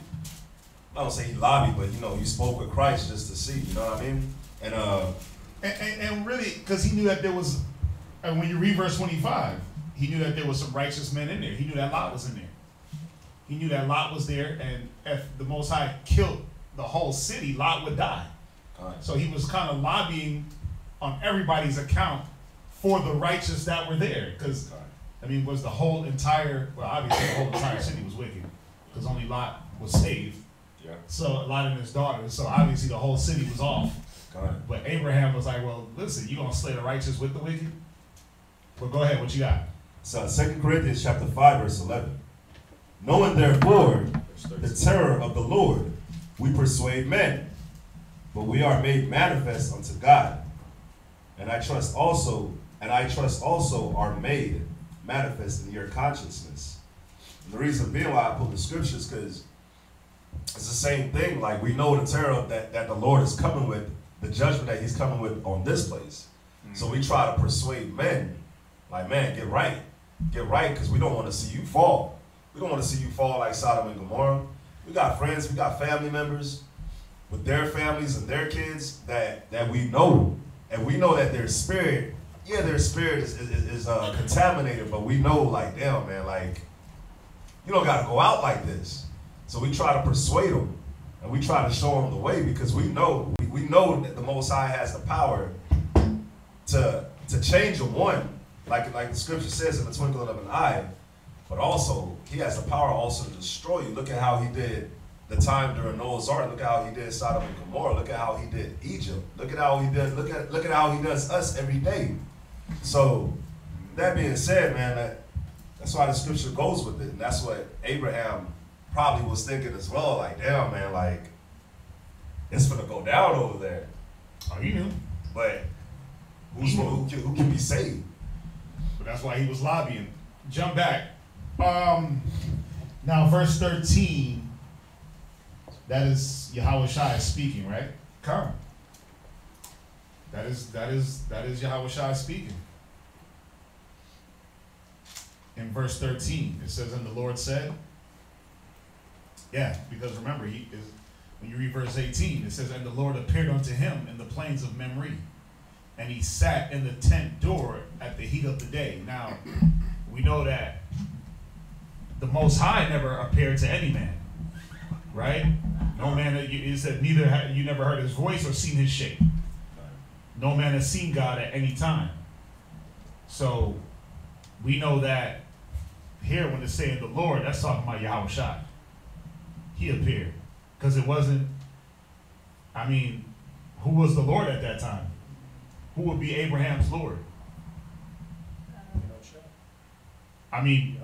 I don't say he lobbied, but he spoke with Christ just to see. You know what I mean? And really, because he knew that there was, and when you read verse 25, he knew that there was some righteous men in there. He knew that Lot was in there. He knew that Lot was there, and if the Most High killed the whole city, Lot would die. So he was kind of lobbying on everybody's account for the righteous that were there. Because, was the whole entire, well, obviously the whole entire city was wicked, because only Lot was saved. Yeah. So Lot and his daughters, so obviously the whole city was off. But Abraham was like, well, listen, you going to slay the righteous with the wicked? Well, go ahead, what you got? So 2 Corinthians chapter 5, verse 11. Knowing therefore the terror of the Lord, we persuade men, but we are made manifest unto God. And I trust also are made manifest in your consciousness. And the reason being why I put the scriptures, because it's the same thing. Like, we know the terror that the Lord is coming with, the judgment that he's coming with on this place. So we try to persuade men, like, man, get right, because we don't want to see you fall. We don't want to see you fall like Sodom and Gomorrah. We got friends, we got family members with their families and their kids that we know. And we know that their spirit is contaminated, but we know, like, damn, man, like, you don't got to go out like this. So we try to persuade them, and we try to show them the way, because we know that the Most High has the power to change them, one, like the scripture says, in the twinkling of an eye, but also he has the power also to destroy you. Look at how he did the time during Noah's Ark. Look at how he did Sodom and Gomorrah. Look at how he did Egypt. Look at how he does us every day. So that being said, man, that's why the scripture goes with it, and that's what Abraham probably was thinking as well. Like, damn, man, like, it's gonna go down over there. Oh, he knew. But who can be saved? But that's why he was lobbying. Jump back. Now, verse 13. That is Yahushua speaking, right? Come. That is Yahushua speaking. In verse 13, it says, "And the Lord said," yeah, because remember, when you read verse 18, it says, "And the Lord appeared unto him in the plains of Mamre, and he sat in the tent door at the heat of the day." Now, we know that the Most High never appeared to any man, right? No man, it said, neither you never heard his voice or seen his shape. No man has seen God at any time. So we know that here when it's saying the Lord, that's talking about Yahushua. He appeared. Because it wasn't, who was the Lord at that time? Who would be Abraham's Lord?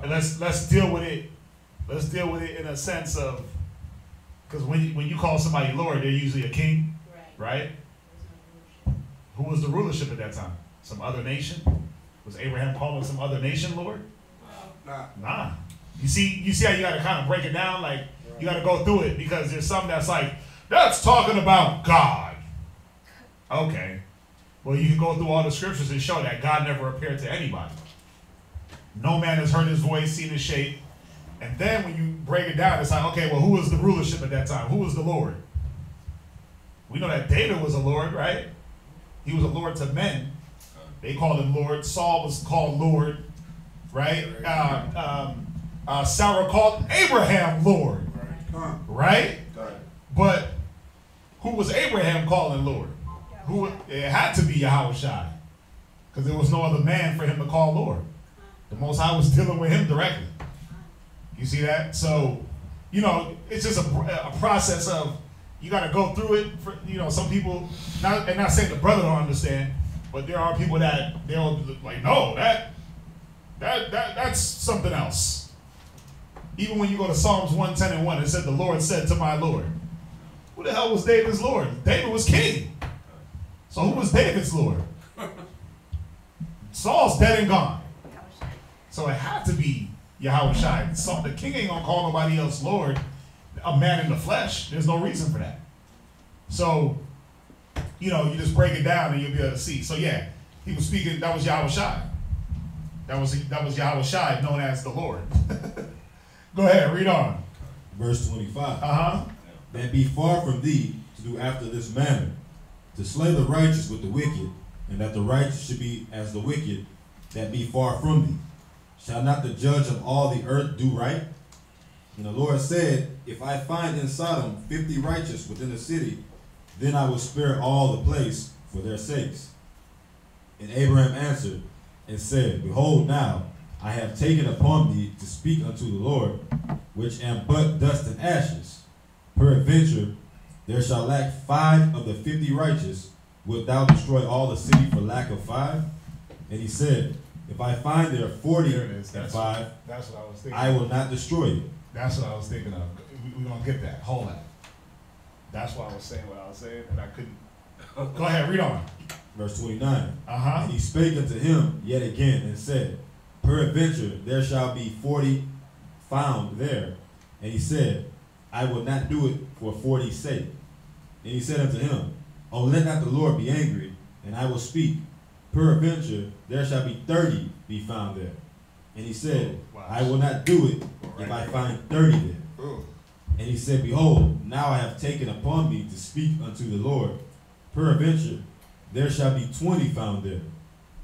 Let's deal with it. Let's deal with it in a sense of, because when you call somebody Lord, they're usually a king, right? Who was the rulership at that time? Some other nation? Was Abraham calling some other nation Lord? Nah. You see how you got to kind of break it down? Like, you got to go through it, because there's something that's like, that's talking about God. Okay. Well, you can go through all the scriptures and show that God never appeared to anybody. No man has heard his voice, seen his shape. And then when you break it down, it's like, okay, well, who was the rulership at that time? Who was the Lord? We know that David was a Lord, right? He was a Lord to men. They called him Lord. Saul was called Lord, right? Sarah called Abraham Lord, right? But who was Abraham calling Lord? It had to be Yahushua, because there was no other man for him to call Lord. The Most High was dealing with him directly. You see that? So, it's just a process of, you got to go through it. For, some people, not saying the brother don't understand, but there are people that they'll like, no, that's something else. Even when you go to Psalms 110:1, it said, "The Lord said to my Lord." Who the hell was David's Lord? David was king. So who was David's Lord? Saul's dead and gone. So it had to be Yahweh Shai. So the king ain't gonna call nobody else Lord, a man in the flesh. There's no reason for that. So, you know, you just break it down and you'll be able to see. So yeah, he was speaking, that was Yahweh Shai. That was Yahweh Shai, known as the Lord. Go ahead, read on. Verse 25. Uh-huh. That be far from thee to do after this manner, to slay the righteous with the wicked, and that the righteous should be as the wicked, that be far from thee. Shall not the judge of all the earth do right? And the Lord said, if I find in Sodom 50 righteous within the city, then I will spare all the place for their sakes. And Abraham answered and said, behold, now I have taken upon me to speak unto the Lord, which am but dust and ashes. Peradventure, there shall lack 5 of the 50 righteous. Wilt thou destroy all the city for lack of 5? And he said, if I find there 40 and 5, that's what I was thinking. I will not destroy it. That's what I was thinking of. We're going to get that. Hold on. That's why I was saying what I was saying, and I couldn't. Go ahead, read on. Verse 29. Uh-huh. And he spake unto him yet again and said, peradventure there shall be 40 found there. And he said, I will not do it for 40's sake. And he said unto him, oh, let not the Lord be angry, and I will speak. Peradventure there shall be 30 be found there. And he said, wow. I will not do it if I find 30 there. Ooh. And he said, behold, now I have taken upon me to speak unto the Lord. Peradventure there shall be 20 found there.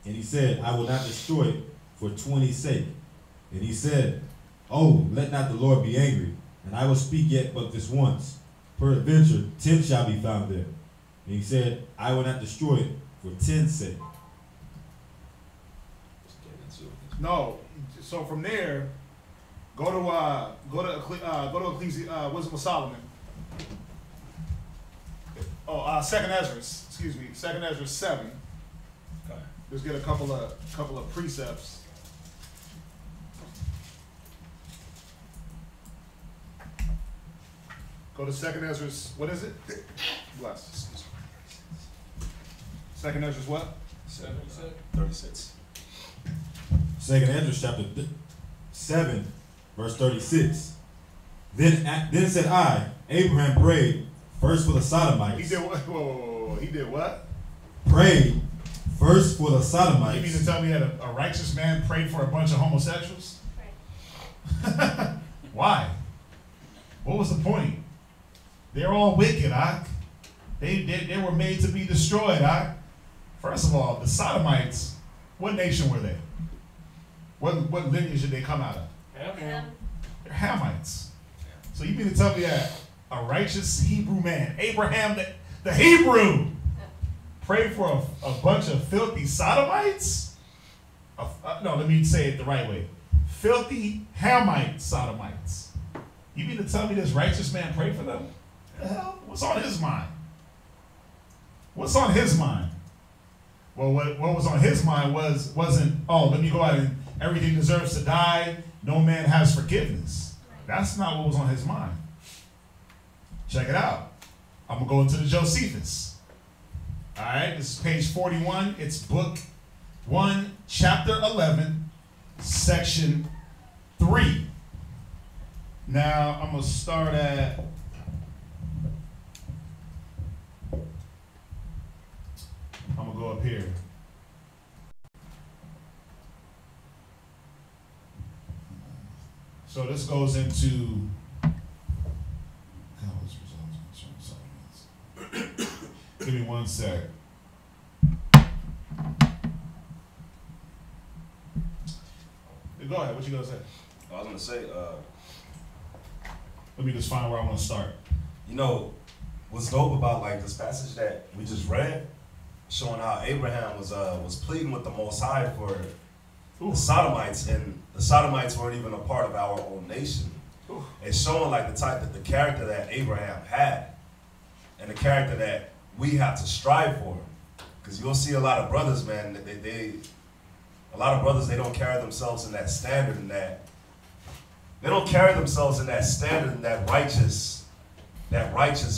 And he said, I will not destroy it for 20's sake. And he said, oh, let not the Lord be angry, and I will speak yet but this once. Peradventure 10 shall be found there. And he said, I will not destroy it for 10's sake. No, so from there, go to Ecclesiastes, Wisdom of Solomon. Oh, Second Ezra, excuse me, Second Ezra 7. Okay. Just get a couple of precepts. Go to Second Ezra. What is it? Bless. Second Ezra what? 36. Second Ezra chapter 7, verse 36. Then said I, Abraham prayed first for the Sodomites. He did what? Whoa. He did what? Prayed first for the Sodomites. You mean to tell me that a righteous man prayed for a bunch of homosexuals? Right. Why? What was the point? They're all wicked, They were made to be destroyed, First of all, the Sodomites, what nation were they? What lineage did they come out of? Ham. They're Hamites. So you mean to tell me that a righteous Hebrew man, Abraham the Hebrew, prayed for a bunch of filthy Sodomites? No, let me say it the right way. Filthy Hamite Sodomites. You mean to tell me this righteous man prayed for them? The hell? What's on his mind? What's on his mind? Well, what was on his mind wasn't, oh, let me go out and everything deserves to die. No man has forgiveness. That's not what was on his mind. Check it out. I'm going to go into the Josephus. All right, this is page 41. It's book 1, chapter 11, section 3. Now, I'm going to start at... I'm going to go up here. So this goes into give me one sec. Go ahead, what you gonna say? I was gonna say, let me just find where I want to start. You know, what's dope about like this passage that we just read, showing how Abraham was pleading with the Most High for the Sodomites, and the Sodomites weren't even a part of our own nation. It's showing like the character that Abraham had, and the character that we have to strive for. Because you'll see a lot of brothers, man, a lot of brothers, they don't carry themselves in that standard, and that they don't carry themselves in that standard and that righteous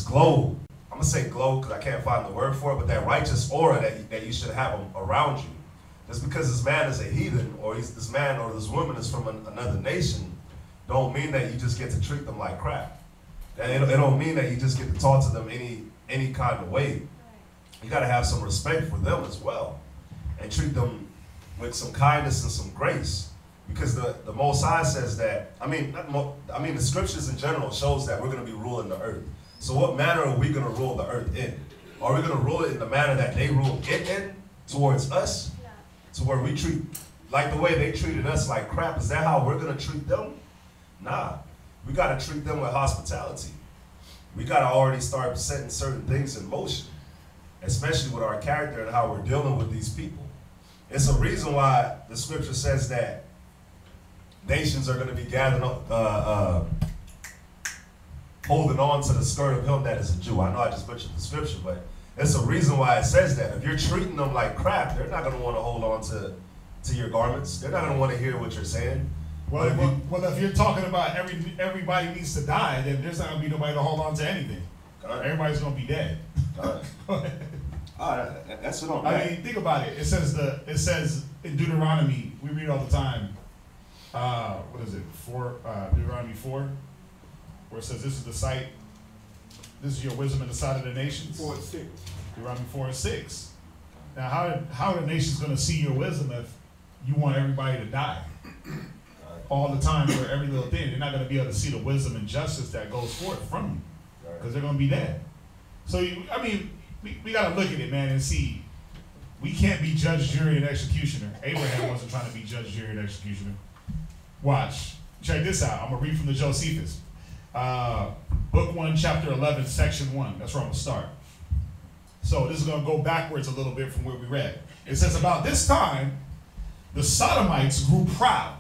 glow. I'm gonna say glow because I can't find the word for it, but that righteous aura that you should have around you. Just because this man is a heathen, or this man or this woman is from another nation, don't mean that you just get to treat them like crap. It don't mean that you just get to talk to them any kind of way. You got to have some respect for them as well, and treat them with some kindness and some grace. Because the Most High says that, the scriptures in general shows that we're going to be ruling the earth. So what manner are we going to rule the earth in? Are we going to rule it in the manner that they rule it in towards us? To where we treat, like the way they treated us like crap, is that how we're going to treat them? Nah, we got to treat them with hospitality. We got to already start setting certain things in motion, especially with our character and how we're dealing with these people. It's a reason why the scripture says that nations are going to be gathering up, holding on to the skirt of him that is a Jew. I know I just butchered the scripture, but it's a reason why it says that. If you're treating them like crap, they're not going to want to hold on to your garments. They're not going to want to hear what you're saying. Well, if you're talking about everybody needs to die, then there's not going to be nobody to hold on to anything. Everybody's going to be dead. That's what I mean, think about it. It says in Deuteronomy, we read all the time. What is it? Deuteronomy 4, where it says, "This is the sight. This is your wisdom in the sight of the nations." 4:6. Deuteronomy 4:6. Now, how are the nations going to see your wisdom if you want everybody to die all the time for every little thing? They're not going to be able to see the wisdom and justice that goes forth from you, because they're going to be dead. So, we got to look at it, man, and see. We can't be judge, jury, and executioner. Abraham wasn't trying to be judge, jury, and executioner. Watch. Check this out. I'm going to read from the Josephus. Book 1, chapter 11, section 1. That's where I'm going to start. So this is going to go backwards a little bit from where we read. It says, "About this time, the Sodomites grew proud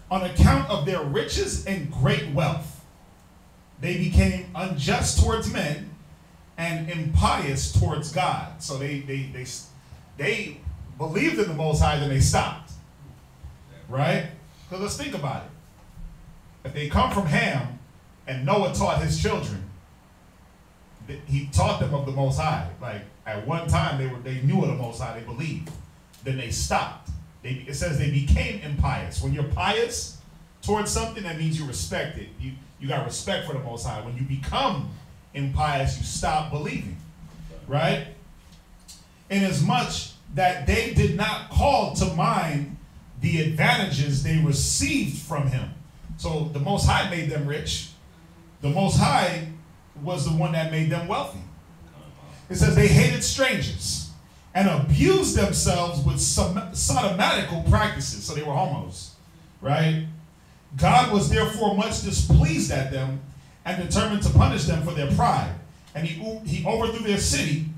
on account of their riches and great wealth. They became unjust towards men and impious towards God." So they believed in the Most High, then they stopped. Right? Because let's think about it. If they come from Ham, and Noah taught his children, he taught them of the Most High. Like, at one time they knew of the Most High, they believed. Then they stopped. It says they became impious. When you're pious towards something, that means you respect it. You got respect for the Most High. When you become impious, you stop believing. Right? Inasmuch that they did not call to mind the advantages they received from him. So the Most High made them rich. The Most High was the one that made them wealthy. It says they hated strangers and abused themselves with sodomitical practices. So they were homos, right? God was therefore much displeased at them and determined to punish them for their pride. And he overthrew their city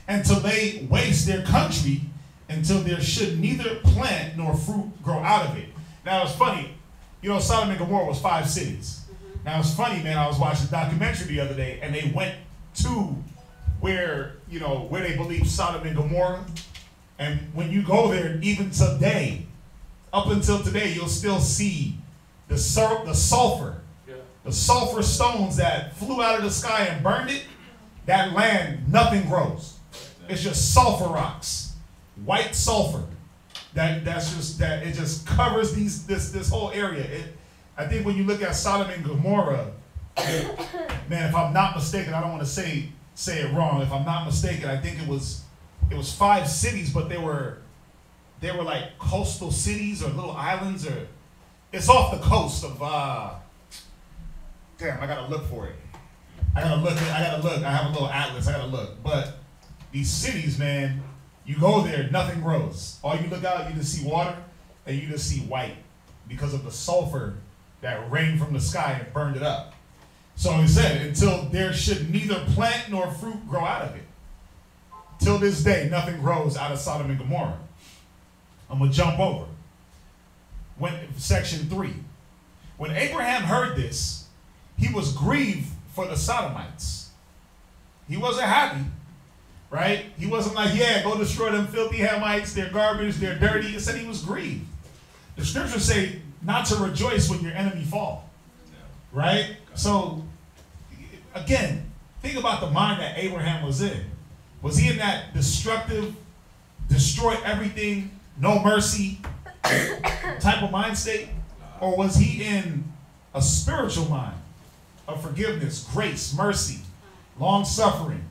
and to lay waste their country until there should neither plant nor fruit grow out of it. Now it's funny, Sodom and Gomorrah was 5 cities. Now it's funny, man, I was watching a documentary the other day, and they went to where they believe Sodom and Gomorrah. And when you go there, even today, up until today, you'll still see the sulfur. Yeah. The sulfur stones that flew out of the sky and burned it. That land, nothing grows. It's just sulfur rocks, white sulfur. It just covers this whole area. I think when you look at Sodom and Gomorrah, man, if I'm not mistaken, I don't want to say it wrong. If I'm not mistaken, I think it was 5 cities, but they were like coastal cities or little islands, or it's off the coast of damn, I gotta look for it. I gotta look. I have a little atlas. I gotta look. But these cities, man, you go there, nothing grows. All you look out, you just see water, and you just see white because of the sulfur that rained from the sky and burned it up. So he said, until there should neither plant nor fruit grow out of it. Till this day, nothing grows out of Sodom and Gomorrah. I'm going to jump over. Section 3. When Abraham heard this, he was grieved for the Sodomites. He wasn't happy, right? He wasn't like, yeah, go destroy them filthy Hamites, they're garbage, they're dirty. He said he was grieved. The scriptures say not to rejoice when your enemy fall, right? So, again, think about the mind that Abraham was in. Was he in that destructive destroy everything, no mercy type of mind state? Or was he in a spiritual mind of forgiveness, grace, mercy, long suffering?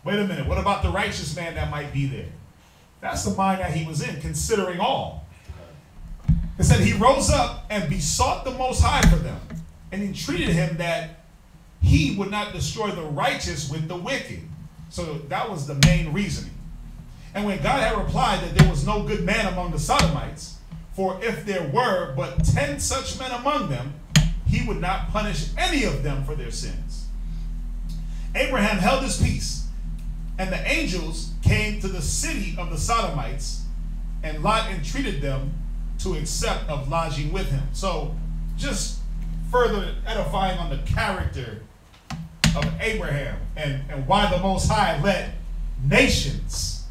Wait a minute, what about the righteous man that might be there? That's the mind that he was in, considering all. It said he rose up and besought the Most High for them, and entreated him that he would not destroy the righteous with the wicked. So that was the main reasoning. And when God had replied that there was no good man among the Sodomites, for if there were but 10 such men among them, he would not punish any of them for their sins. Abraham held his peace, and the angels came to the city of the Sodomites, and Lot entreated them to accept of lodging with him. So just further edifying on the character of Abraham and why the Most High let nations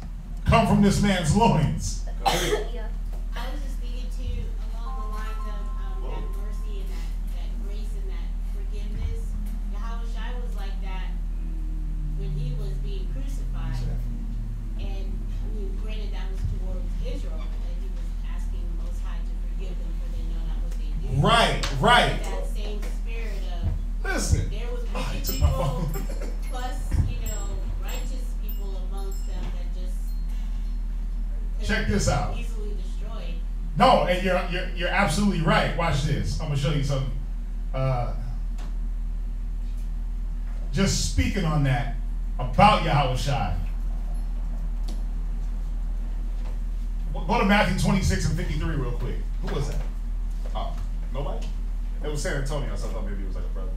come from this man's loins. Yeah. I was just thinking too, along the lines of that mercy and that grace and that forgiveness. Yahweh Shai was like that when he was being crucified. And I mean, granted, that was towards Israel, that he was asking the Most High to forgive them for they know not what they do. Right. That same spirit of, Listen. there was wicked took my people, phone. plus, righteous people amongst them that just Check this out. easily destroyed. No, and you're absolutely right. Watch this. I'm gonna show you something. Just speaking on that about Yahweh Shai. Go to Matthew 26 and 53 real quick. Who was that? Oh, nobody? It was San Antonio, so I thought maybe it was like a brother.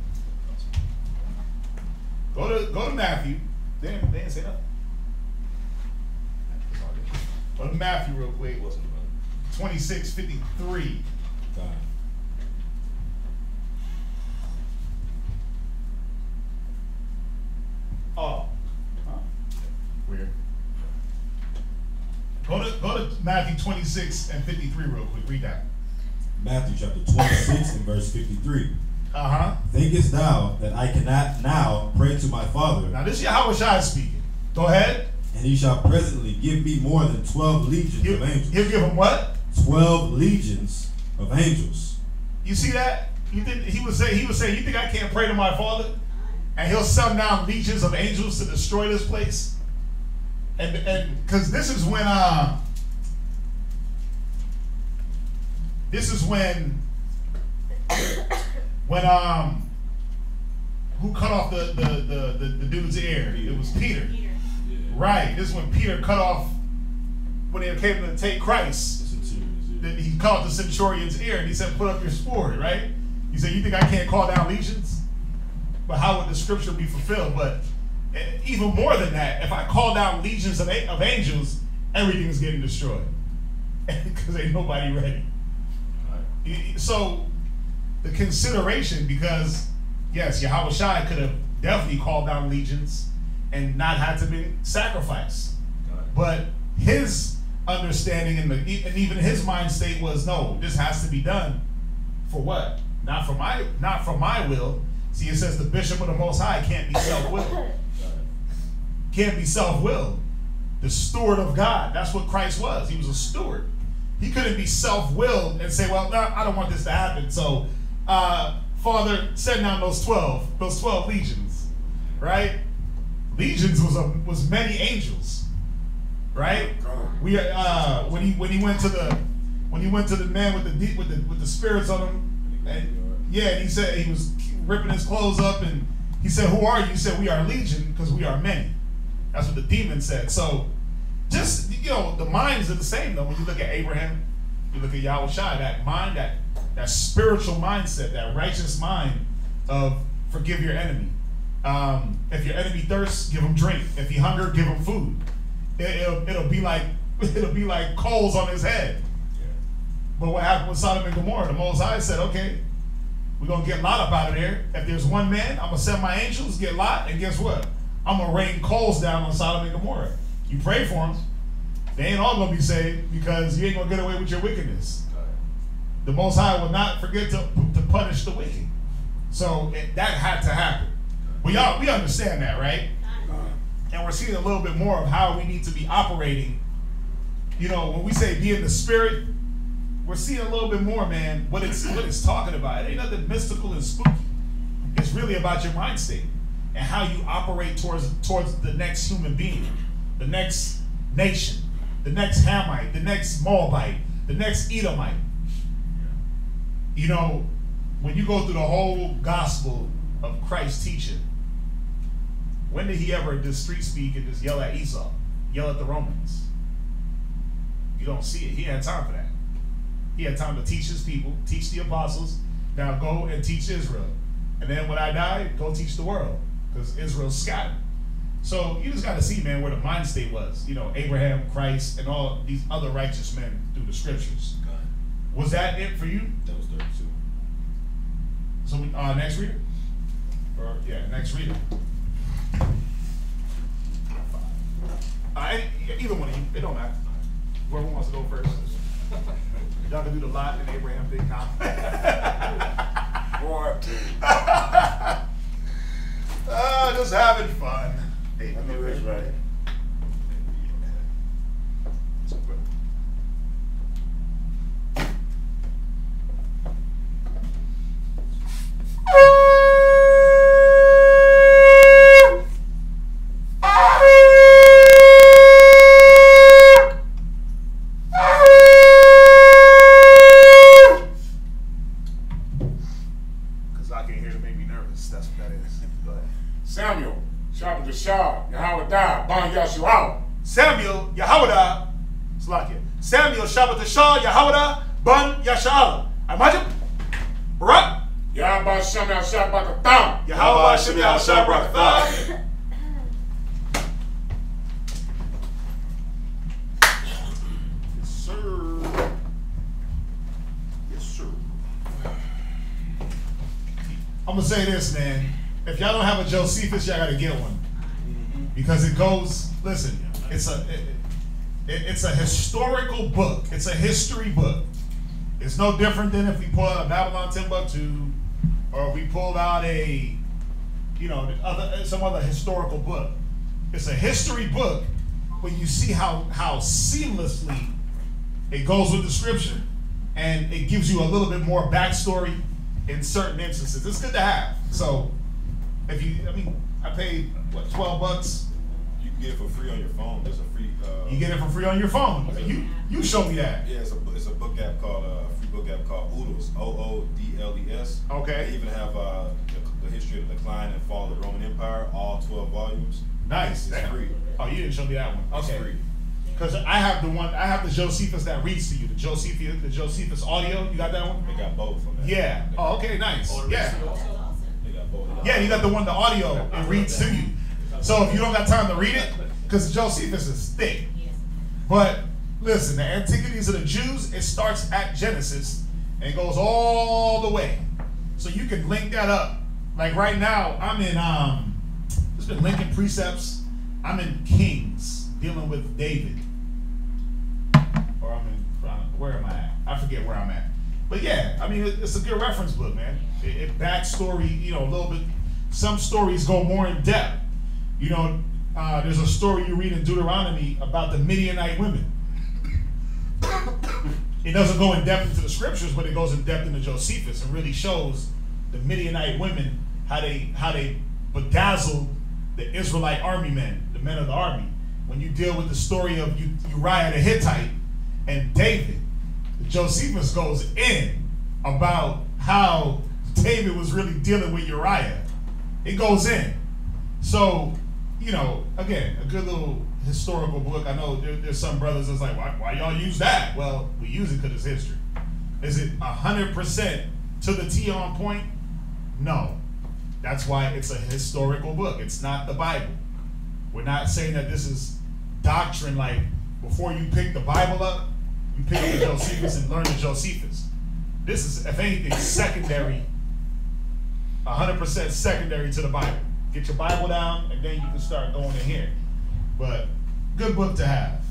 Go to Matthew. They didn't say nothing. Go to Matthew real quick. 26:53. Oh. Huh. Weird. Go to Matthew 26 and 53 real quick. Read that. Matthew chapter 26 and verse 53. Uh-huh. Thinkest thou that I cannot now pray to my Father, Now this is Yahweh Shai speaking. Go ahead. and he shall presently give me more than 12 legions of angels? He'll give him what? 12 legions of angels. You see that? He was saying, you think I can't pray to my Father? And he'll send down legions of angels to destroy this place? And because this is when who cut off the dude's ear? It was Peter. Right. This is when Peter cut off, when they came to take Christ. He cut off the centurion's ear and he said, put up your sword, right? He said, you think I can't call down legions? But how would the scripture be fulfilled? But even more than that, if I call down legions of angels, everything's getting destroyed. Because ain't nobody ready. So the consideration, because yes, Yahweh Shai could have definitely called down legions and not had to be sacrificed. But his understanding and even his mind state was, no, this has to be done for what? Not for my will. See, it says the bishop of the Most High can't be self-willed. Can't be self-willed. The steward of God. That's what Christ was. He was a steward. He couldn't be self-willed and say, well, no, I don't want this to happen. So, Father, send down those 12 legions, right? Legions was many angels, right? We when he went to the man with the spirits on him, and he said he was ripping his clothes up, and he said, "Who are you?" He said, "We are legion because we are many." That's what the demon said. So, just the minds are the same though. When you look at Abraham, you look at Yahweh Shai, that mind, that spiritual mindset, that righteous mind of forgive your enemy. If your enemy thirsts, give him drink. If he hunger, give him food. It'll be like coals on his head. But what happened with Sodom and Gomorrah? The Most High said, okay, we're going to get Lot up out of there. If there's one man, I'm going to send my angels, get Lot, and guess what? I'm going to rain coals down on Sodom and Gomorrah. You pray for them. They ain't all going to be saved because you ain't going to get away with your wickedness. The Most High will not forget to punish the wicked. So that had to happen. We understand that, right? And we're seeing a little bit more of how we need to be operating You know, when we say be in the spirit, we're seeing a little bit more, man, what it's talking about. It ain't nothing mystical and spooky. It's really about your mind state and how you operate towards the next human being, the next nation, the next Hamite, the next Moabite, the next Edomite. You know, when you go through the whole gospel of Christ's teaching, when did he ever just street speak and just yell at Esau, yell at the Romans? You don't see it. He had time for that. He had time to teach his people, teach the apostles. Now go and teach Israel. And then when I die, go teach the world, because Israel's scattered. So you just got to see, man, where the mind state was. You know, Abraham, Christ, and all these other righteous men through the scriptures. Was that it for you? That was 32. So next reader? Or yeah, next reader. Either one of you, it don't matter. Whoever wants to go first. Y'all can do the Lot and Abraham thing now. Just having fun. Hey, I know that's right. Samuel, Shabbat Shah, Yahweh Da, Ban Yashuah. Samuel, Yahweh, Slakia. Samuel, Shabbat Shah, Yahweh, Ban Yasha'ala. Imagine. Barak. Yahweh Shem Shabbat Tam. Yahweh Shem Shabbat Tam. Yes, sir. Yes, sir. I'm going to say this, man. If y'all don't have a Josephus, y'all got to get one. Because it goes, listen, it's a historical book. It's a history book. It's no different than if we pull out a Babylon Timbuktu, or if we pulled out a, some other historical book. It's a history book, but you see how seamlessly it goes with the scripture, and it gives you a little bit more backstory in certain instances. It's good to have. So, I paid what, $12? You can get it for free on your phone. There's a free. You get it for free on your phone. You show me that. Yeah, it's a book app called free book app called Oodles, OODLES. Okay. They even have the history of the decline and fall of the Roman Empire, all 12 volumes. Nice. It's free. Oh, you didn't show me that one. It's Okay. free. Because I have the Josephus that reads to you, the Josephus audio. You got that one? They got both on that. Yeah. Oh, okay, nice. Yeah. They got both. Yeah, you got the one, the audio, it reads to you. So if you don't got time to read it, because Josephus is thick. But listen, the Antiquities of the Jews, it starts at Genesis and goes all the way. So you can link that up. Like right now, I'm in just been linking precepts. I'm in Kings, dealing with David. Or I'm in, where am I at? I forget where I'm at. But yeah, I mean, it's a good reference book, man. It backstory, a little bit. Some stories go more in depth. There's a story you read in Deuteronomy about the Midianite women. It doesn't go in depth into the scriptures, but it goes in depth into Josephus and really shows the Midianite women how they bedazzled the Israelite army men, the men of the army. When you deal with the story of Uriah the Hittite and David, Josephus goes in about how David was really dealing with Uriah. It goes in. So, again, a good little historical book. I know there's some brothers that's like, why y'all use that? Well, we use it because it's history. Is it 100% to the T on point? No. That's why it's a historical book. It's not the Bible. We're not saying that this is doctrine like before you pick the Bible up, you pick up the Josephus and learn the Josephus. This is, if anything, secondary, 100% secondary to the Bible. Get your Bible down, and then you can start going in here. But good book to have.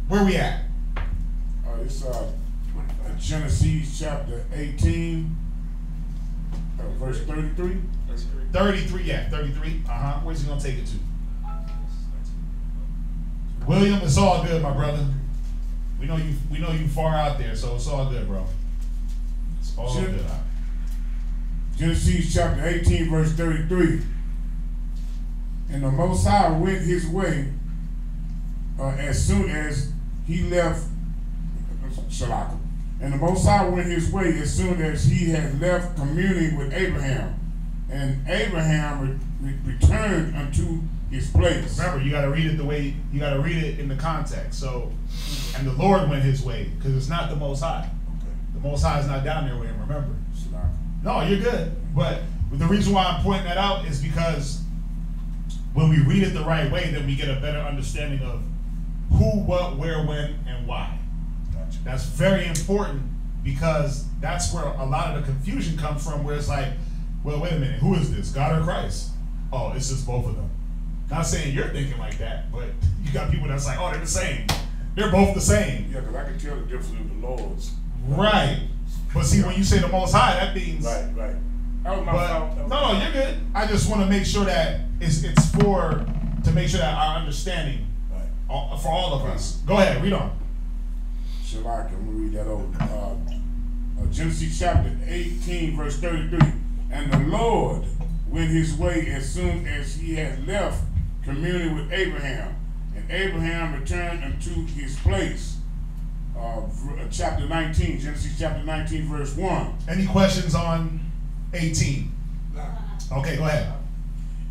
Where we at? It's Genesis chapter 18, verse 33. 33, yeah, 33. Where's he gonna take it to? William, it's all good, my brother. We know you far out there, so it's all good, bro. It's all good. Genesis chapter 18, verse 33. And the Most High went his way as soon as he left Shalaka. And the Most High went his way as soon as he had left communing with Abraham. And Abraham returned unto his place. Remember, you got to read it the way, you got to read it in the context. So, and the Lord went his way, because it's not the Most High. Okay. The Most High is not down there with him, remember. Shalaka. No, you're good. But the reason why I'm pointing that out is because when we read it the right way, then we get a better understanding of who, what, where, when, and why. Gotcha. That's very important, because that's where a lot of the confusion comes from, where it's like, well, wait a minute, who is this, God or Christ? Oh, it's just both of them. Not saying you're thinking like that, but you got people that's like, oh, they're the same. They're both the same. Yeah, because I can tell the difference in the Lords. Right. But see, when you say the Most High, that means... Right. That was my fault. No, you're good. I just want to make sure that it's to make sure that our understanding for all of us. Go ahead, read on. Shalaka, I'm going to read that over. Genesis chapter 18, verse 33. And the Lord went his way as soon as he had left communing with Abraham. And Abraham returned unto his place. Chapter 19, Genesis chapter 19, verse 1. Any questions on 18? Okay, go ahead.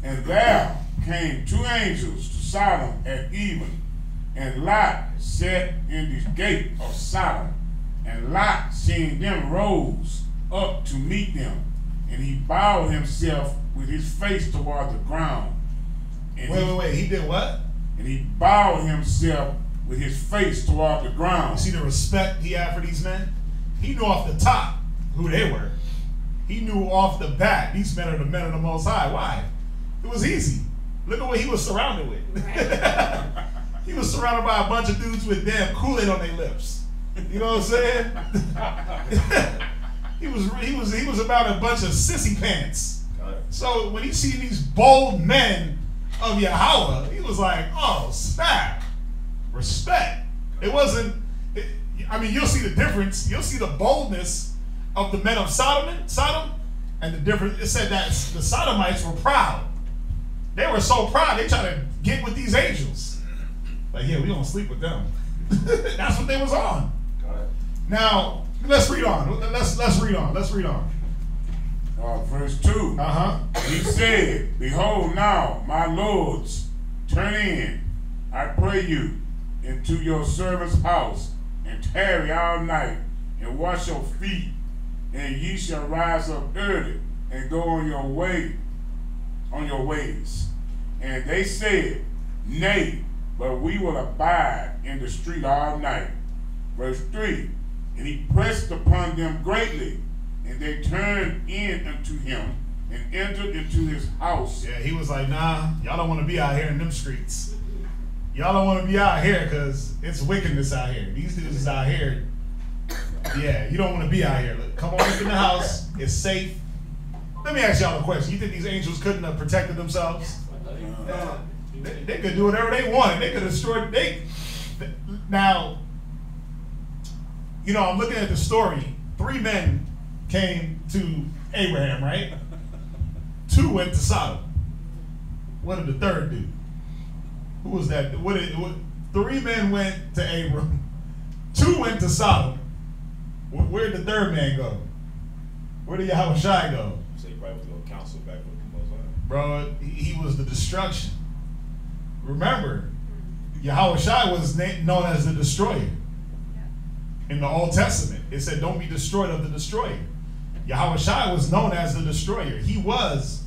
And there came two angels to Sodom at even, and Lot sat in the gate of Sodom. And Lot, seeing them, rose up to meet them, and he bowed himself with his face toward the ground. And Wait, he did what? And he bowed himself with his face toward the ground. You see the respect he had for these men? He knew off the top who they were. He knew off the bat, these men are the men of the Most High. Why? It was easy. Look at what he was surrounded with. He was surrounded by a bunch of dudes with damn Kool-Aid on their lips. You know what I'm saying? He was about a bunch of sissy pants. So when he seen these bold men of Yahweh, he was like, oh, snap. Respect. It wasn't, I mean, you'll see the difference. You'll see the boldness of the men of Sodom, and the difference. It said that the Sodomites were proud. They were so proud, they tried to get with these angels. Like, yeah, we don't sleep with them. That's what they was on. Now, let's read on. Let's read on. Verse 2. He said, behold now, my lords, turn in, I pray you, into your servant's house, and tarry all night, and wash your feet, and ye shall rise up early, and go on your ways. And they said, nay, but we will abide in the street all night. Verse 3. And he pressed upon them greatly, and they turned in unto him, and entered into his house. Yeah, he was like, nah, y'all don't want to be out here in them streets. Y'all don't want to be out here because it's wickedness out here. These dudes is out here. Yeah, you don't want to be out here. Look, come on up in the house. It's safe. Let me ask y'all a question. You think these angels couldn't have protected themselves? They could do whatever they wanted. They could have destroyed. Now, you know, I'm looking at the story. 3 men came to Abraham, right? 2 went to Sodom. What did the 3rd do? Who was that? 3 men went to Abram. 2 went to Sodom. Where did the 3rd man go? Where did Yahweh Shai go? So he probably was going to counsel back with the Most High. Bro, he was the destruction. Remember, Yahweh Shai was known as the destroyer. In the Old Testament, it said, don't be destroyed of the destroyer. Yahweh Shai was known as the destroyer. He was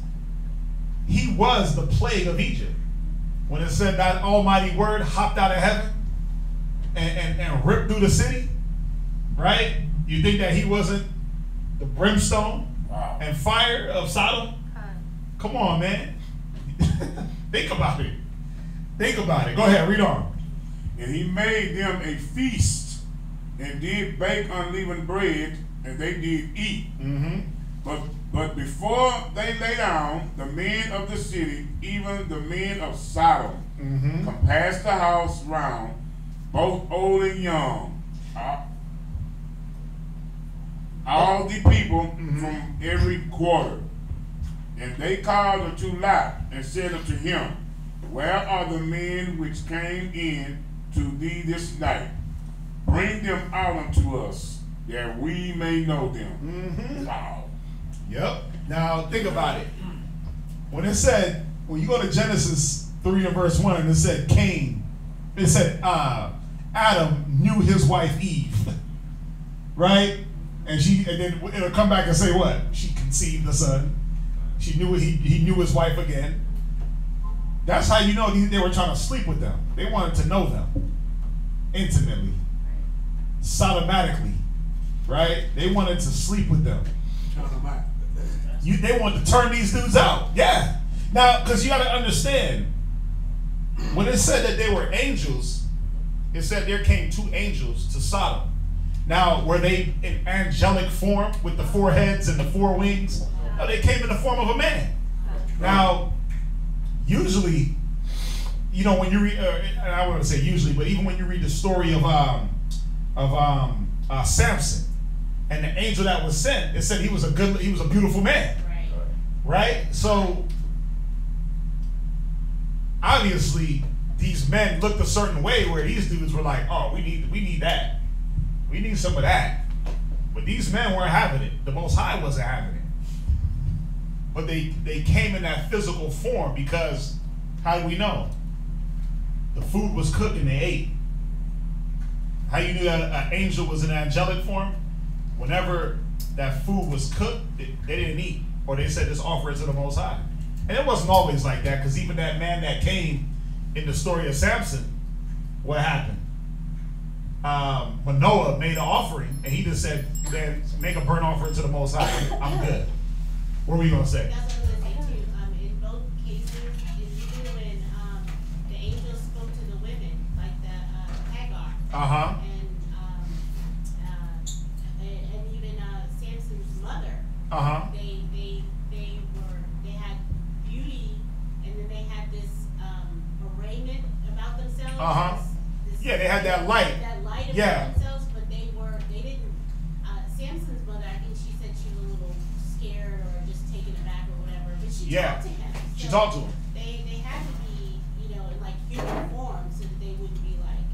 the plague of Egypt. When it said that almighty word hopped out of heaven and ripped through the city, right? You think that he wasn't the brimstone and fire of Sodom? Come on, man. Think about it. Go ahead, read on. And he made them a feast, and did bake unleavened bread, and they did eat. But before they lay down, the men of the city, even the men of Sodom, compassed the house round, both old and young, all the people from every quarter. And they called unto Lot and said unto him, Where are the men which came in to thee this night? Bring them out unto us, that we may know them. Wow. Yep. Now think about it. When it said, when you go to Genesis 3 and verse 1, and it said Cain, it said Adam knew his wife Eve, right? And then it'll come back and say what? She conceived the son. She knew he knew his wife again. That's how you know they were trying to sleep with them. They wanted to know them intimately, sodomatically, right? They wanted to sleep with them. They wanted to turn these dudes out. Yeah. Now, because you got to understand, when it said that they were angels, it said there came 2 angels to Sodom. Now, were they in angelic form with the 4 heads and the 4 wings? No, they came in the form of a man. Now, usually, you know, when you read, I wouldn't say usually, but even when you read the story of Samson, and the angel that was sent, it said he was a beautiful man, right? So obviously, these men looked a certain way where these dudes were like, oh, we need that, we need some of that. But these men weren't having it. The Most High wasn't having it. But they came in that physical form because how do we know? The food was cooked and they ate. How you knew that an angel was in angelic form? Whenever that food was cooked, they didn't eat. Or they said, just offer it to the Most High. And it wasn't always like that, because even that man that came in the story of Samson, what happened? Manoah made an offering, and he just said, then make a burnt offering to the Most High. I'm good. What were you going to say? That's what I was going to say too. In both cases, even when the angels spoke to the women, like the Hagar, and even Samson's mother, they had beauty, and then they had this arraignment about themselves. Yeah, they had that light. That light about themselves, but they didn't. Samson's mother, I think she said she was a little scared or just taken aback or whatever, but she talked to him. She talked to him. They had to be, in like human form so that they wouldn't be like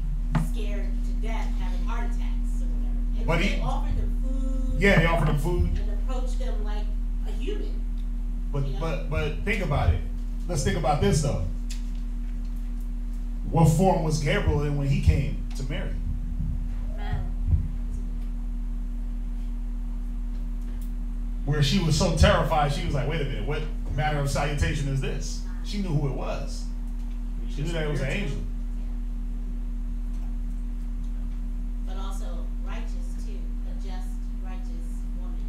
scared to death, having heart attacks or whatever. And But they offered them food. Yeah, they offered them food. And approached them like a human. But think about it. Let's think about this though. What form was Gabriel in when he came to Mary? Where she was so terrified, she was like, wait a minute, what manner of salutation is this? She knew who it was. She knew that it was an angel. But also righteous too, a just, righteous woman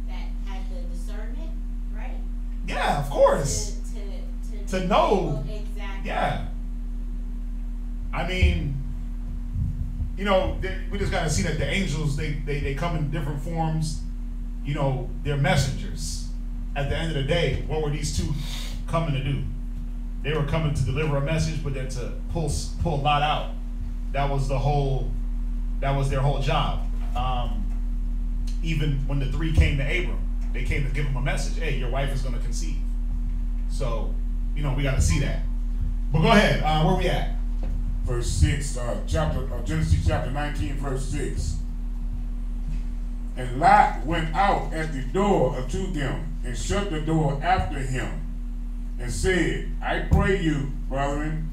that had the discernment, right? Yeah, of course. To know. Exactly. Yeah. I mean, we just got to see that the angels, they come in different forms. They're messengers. At the end of the day, what were these 2 coming to do? They were coming to deliver a message, but then to pull Lot out. That was their whole job. Even when the 3 came to Abram, they came to give him a message. Hey, your wife is going to conceive. So, we got to see that. But go ahead. Where we at? Verse 6, Genesis chapter 19, verse 6. And Lot went out at the door unto them, and shut the door after him, and said, I pray you, brethren,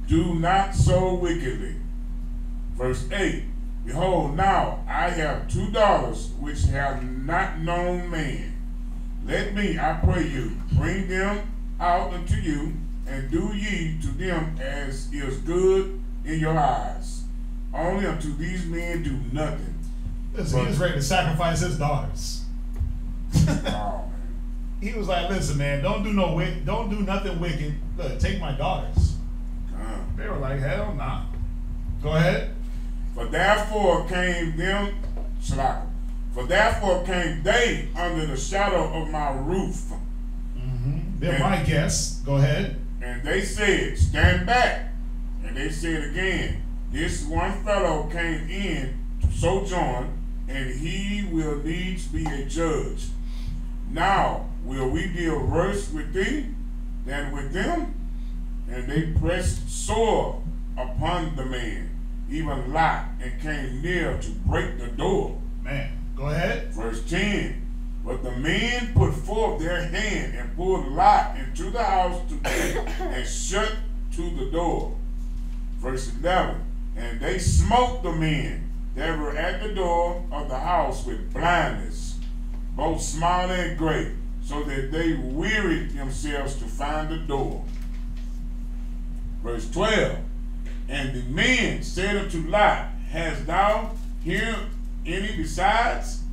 do not so wickedly. Verse 8, Behold, now I have 2 daughters which have not known man. Let me, I pray you, bring them out unto you, and do ye to them as is good in your eyes. Only unto these men do nothing. Listen, he was ready to sacrifice his daughters. Oh, man. He was like, listen, man, don't do nothing wicked. Look, take my daughters. They were like, hell nah. Go ahead. For therefore came them For therefore came they under the shadow of my roof. They're my guests. Go ahead. And they said, stand back. And they said again, this one fellow came in to sojourn, and he will needs be a judge. Now will we deal worse with thee than with them? And they pressed sore upon the man, even Lot, and came near to break the door. Man, go ahead. Verse 10. But the men put forth their hand and pulled Lot into the house together and shut to the door. Verse 11. And they smote the men that were at the door of the house with blindness, both small and great, so that they wearied themselves to find the door. Verse 12. And the men said unto Lot, hast thou here any besides?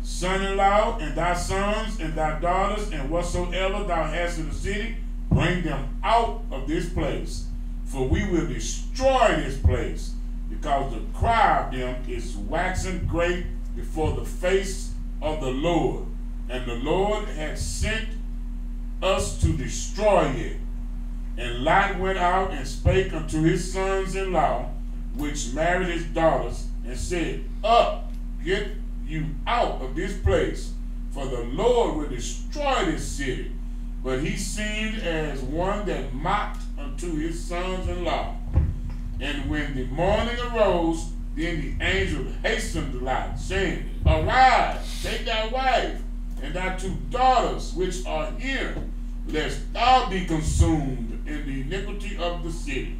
Son-in-law, and thy sons, and thy daughters, and whatsoever thou hast in the city, bring them out of this place. For we will destroy this place, because the cry of them is waxing great before the face of the Lord. And the Lord had sent us to destroy it. And Lot went out and spake unto his sons-in-law, which married his daughters, and said, up, get you out of this place, for the Lord will destroy this city. But he seemed as one that mocked unto his sons-in-law. And when the morning arose, then the angel hastened Lot, saying, arise, take thy wife, and thy 2 daughters which are here, lest thou be consumed in the iniquity of the city.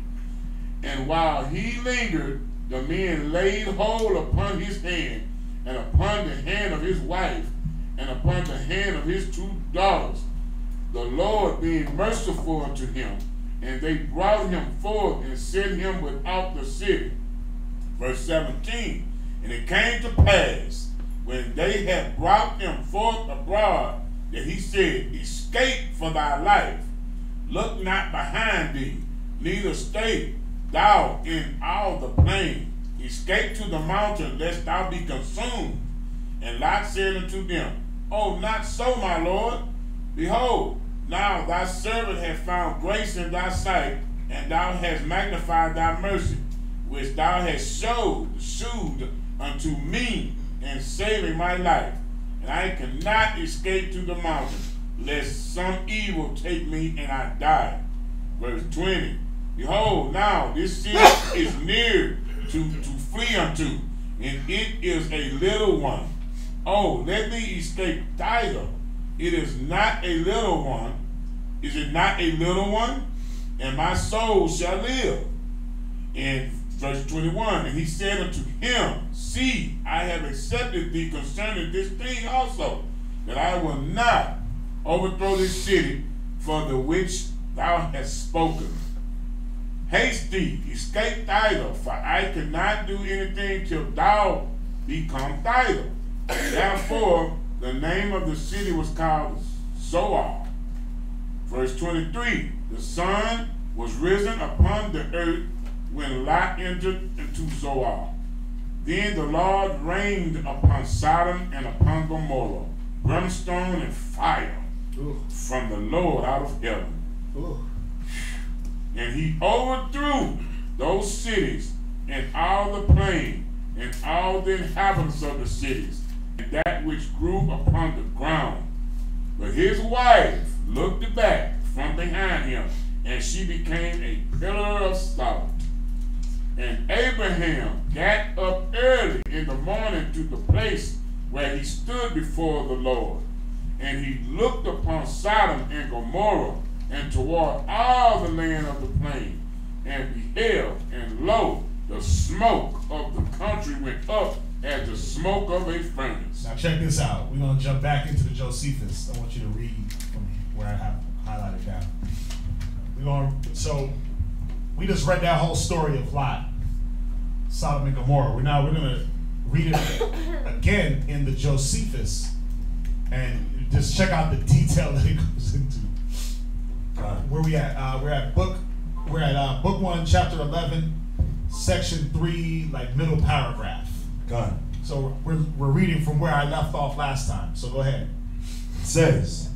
And while he lingered, the men laid hold upon his hand, and upon the hand of his wife, and upon the hand of his 2 daughters, the Lord being merciful unto him. And they brought him forth and set him without the city. Verse 17. And it came to pass, when they had brought him forth abroad, that he said, escape for thy life. Look not behind thee, neither stay thou in all the plain. Escape to the mountain, lest thou be consumed. And Lot said unto them, oh, not so, my Lord. Behold, now thy servant hath found grace in thy sight, and thou hast magnified thy mercy, which thou hast shewed unto me in saving my life. And I cannot escape to the mountain, lest some evil take me and I die. Verse 20. Behold, now this city is near to flee unto, and it is a little one. Oh, let me escape thither. It is not a little one. Is it not a little one? And my soul shall live. In verse 21, and he said unto him, see, I have accepted thee concerning this thing also, that I will not overthrow this city for the which thou hast spoken. Haste thee, escape thither, for I cannot do anything till thou become thither. Therefore, the name of the city was called S.O.W. Verse 23, the sun was risen upon the earth when Lot entered into S.O.W. Then the Lord rained upon Sodom and upon Gomorrah brimstone and fire from the Lord out of heaven. And he overthrew those cities and all the plain and all the inhabitants of the cities and that which grew upon the ground. But his wife looked back from behind him, and she became a pillar of salt. And Abraham got up early in the morning to the place where he stood before the Lord. And he looked upon Sodom and Gomorrah, and toward all the land of the plain, and beheld, and lo, the smoke of the country went up as the smoke of a furnace. Now check this out. We're going to jump back into the Josephus. I want you to read from where I have highlighted down. So we just read that whole story of Lot, Sodom and Gomorrah. We're going to read it again in the Josephus, and just check out the detail that it goes into. Where we at? We're at book 1, chapter 11, section 3, like middle paragraph. Gun. So we're reading from where I left off last time. So go ahead. It says,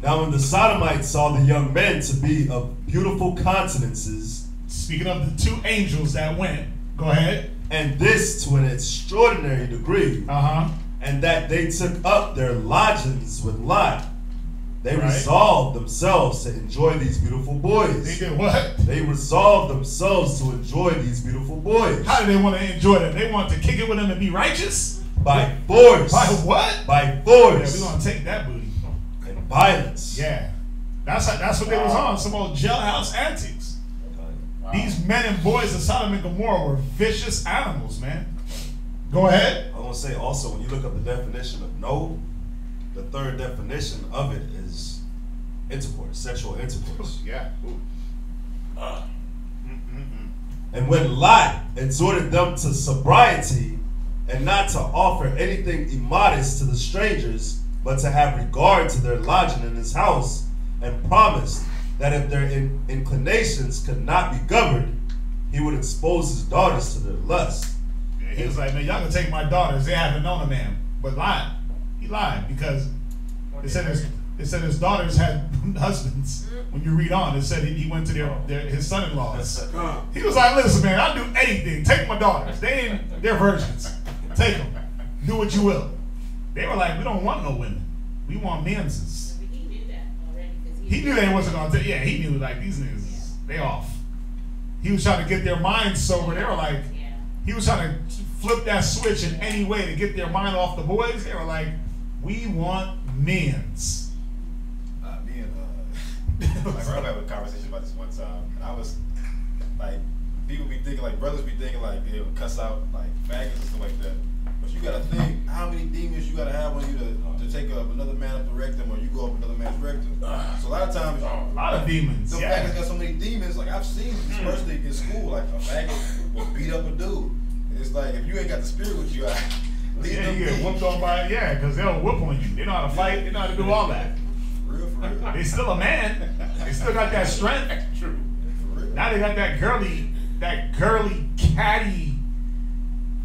now when the Sodomites saw the young men to be of beautiful countenances, speaking of the two angels that went, go ahead. And this to an extraordinary degree, and that they took up their lodgings with Lot, they resolved themselves to enjoy these beautiful boys. They did what? They resolved themselves to enjoy these beautiful boys. How do they want to enjoy them? They want to kick it with them and be righteous? By force. By what? By force. Yeah, we're going to take that booty. And violence. Yeah. That's what they was on, some old jailhouse antics. Wow. These men and boys of Sodom and Gomorrah were vicious animals, man. Go ahead. I want to say also, when you look up the definition of no, the third definition of it is intercourse, sexual intercourse. Yeah. And when Lot exhorted them to sobriety and not to offer anything immodest to the strangers, but to have regard to their lodging in his house, and promised that if their inclinations could not be governed, he would expose his daughters to their lust. Yeah, he was like, man, y'all can take my daughters. They haven't known a man. But lied. He lied because it said his daughters had husbands. When you read on, it said he went to his son-in-laws. He was like, listen, man, I'll do anything. Take my daughters. They're virgins. Take them. Do what you will. They were like, we don't want no women. We want men's. He knew that already. He knew they wasn't going to take. Yeah, he knew, like, these niggas, they off. He was trying to get their minds sober. They were like, he was trying to flip that switch in any way to get their mind off the boys. They were like, we want men's. Like, I had a conversation about this one time, and I was like, people be thinking, like, brothers be thinking, like, they would cuss out, like, faggots and stuff like that. But you gotta think how many demons you gotta have on you to take up another man up the rectum, or you go up another man's rectum. So a lot of times, a lot of demons. Some faggots got so many demons. Like, I've seen, especially in school, like, a faggot will beat up a dude. It's like, if you ain't got the spirit with you, leave them you get be. whooped on by because they'll whoop on you. They know how to fight. They know how to do all that. For real. They still a man. They still got that strength. True. For real. Now they got that girly catty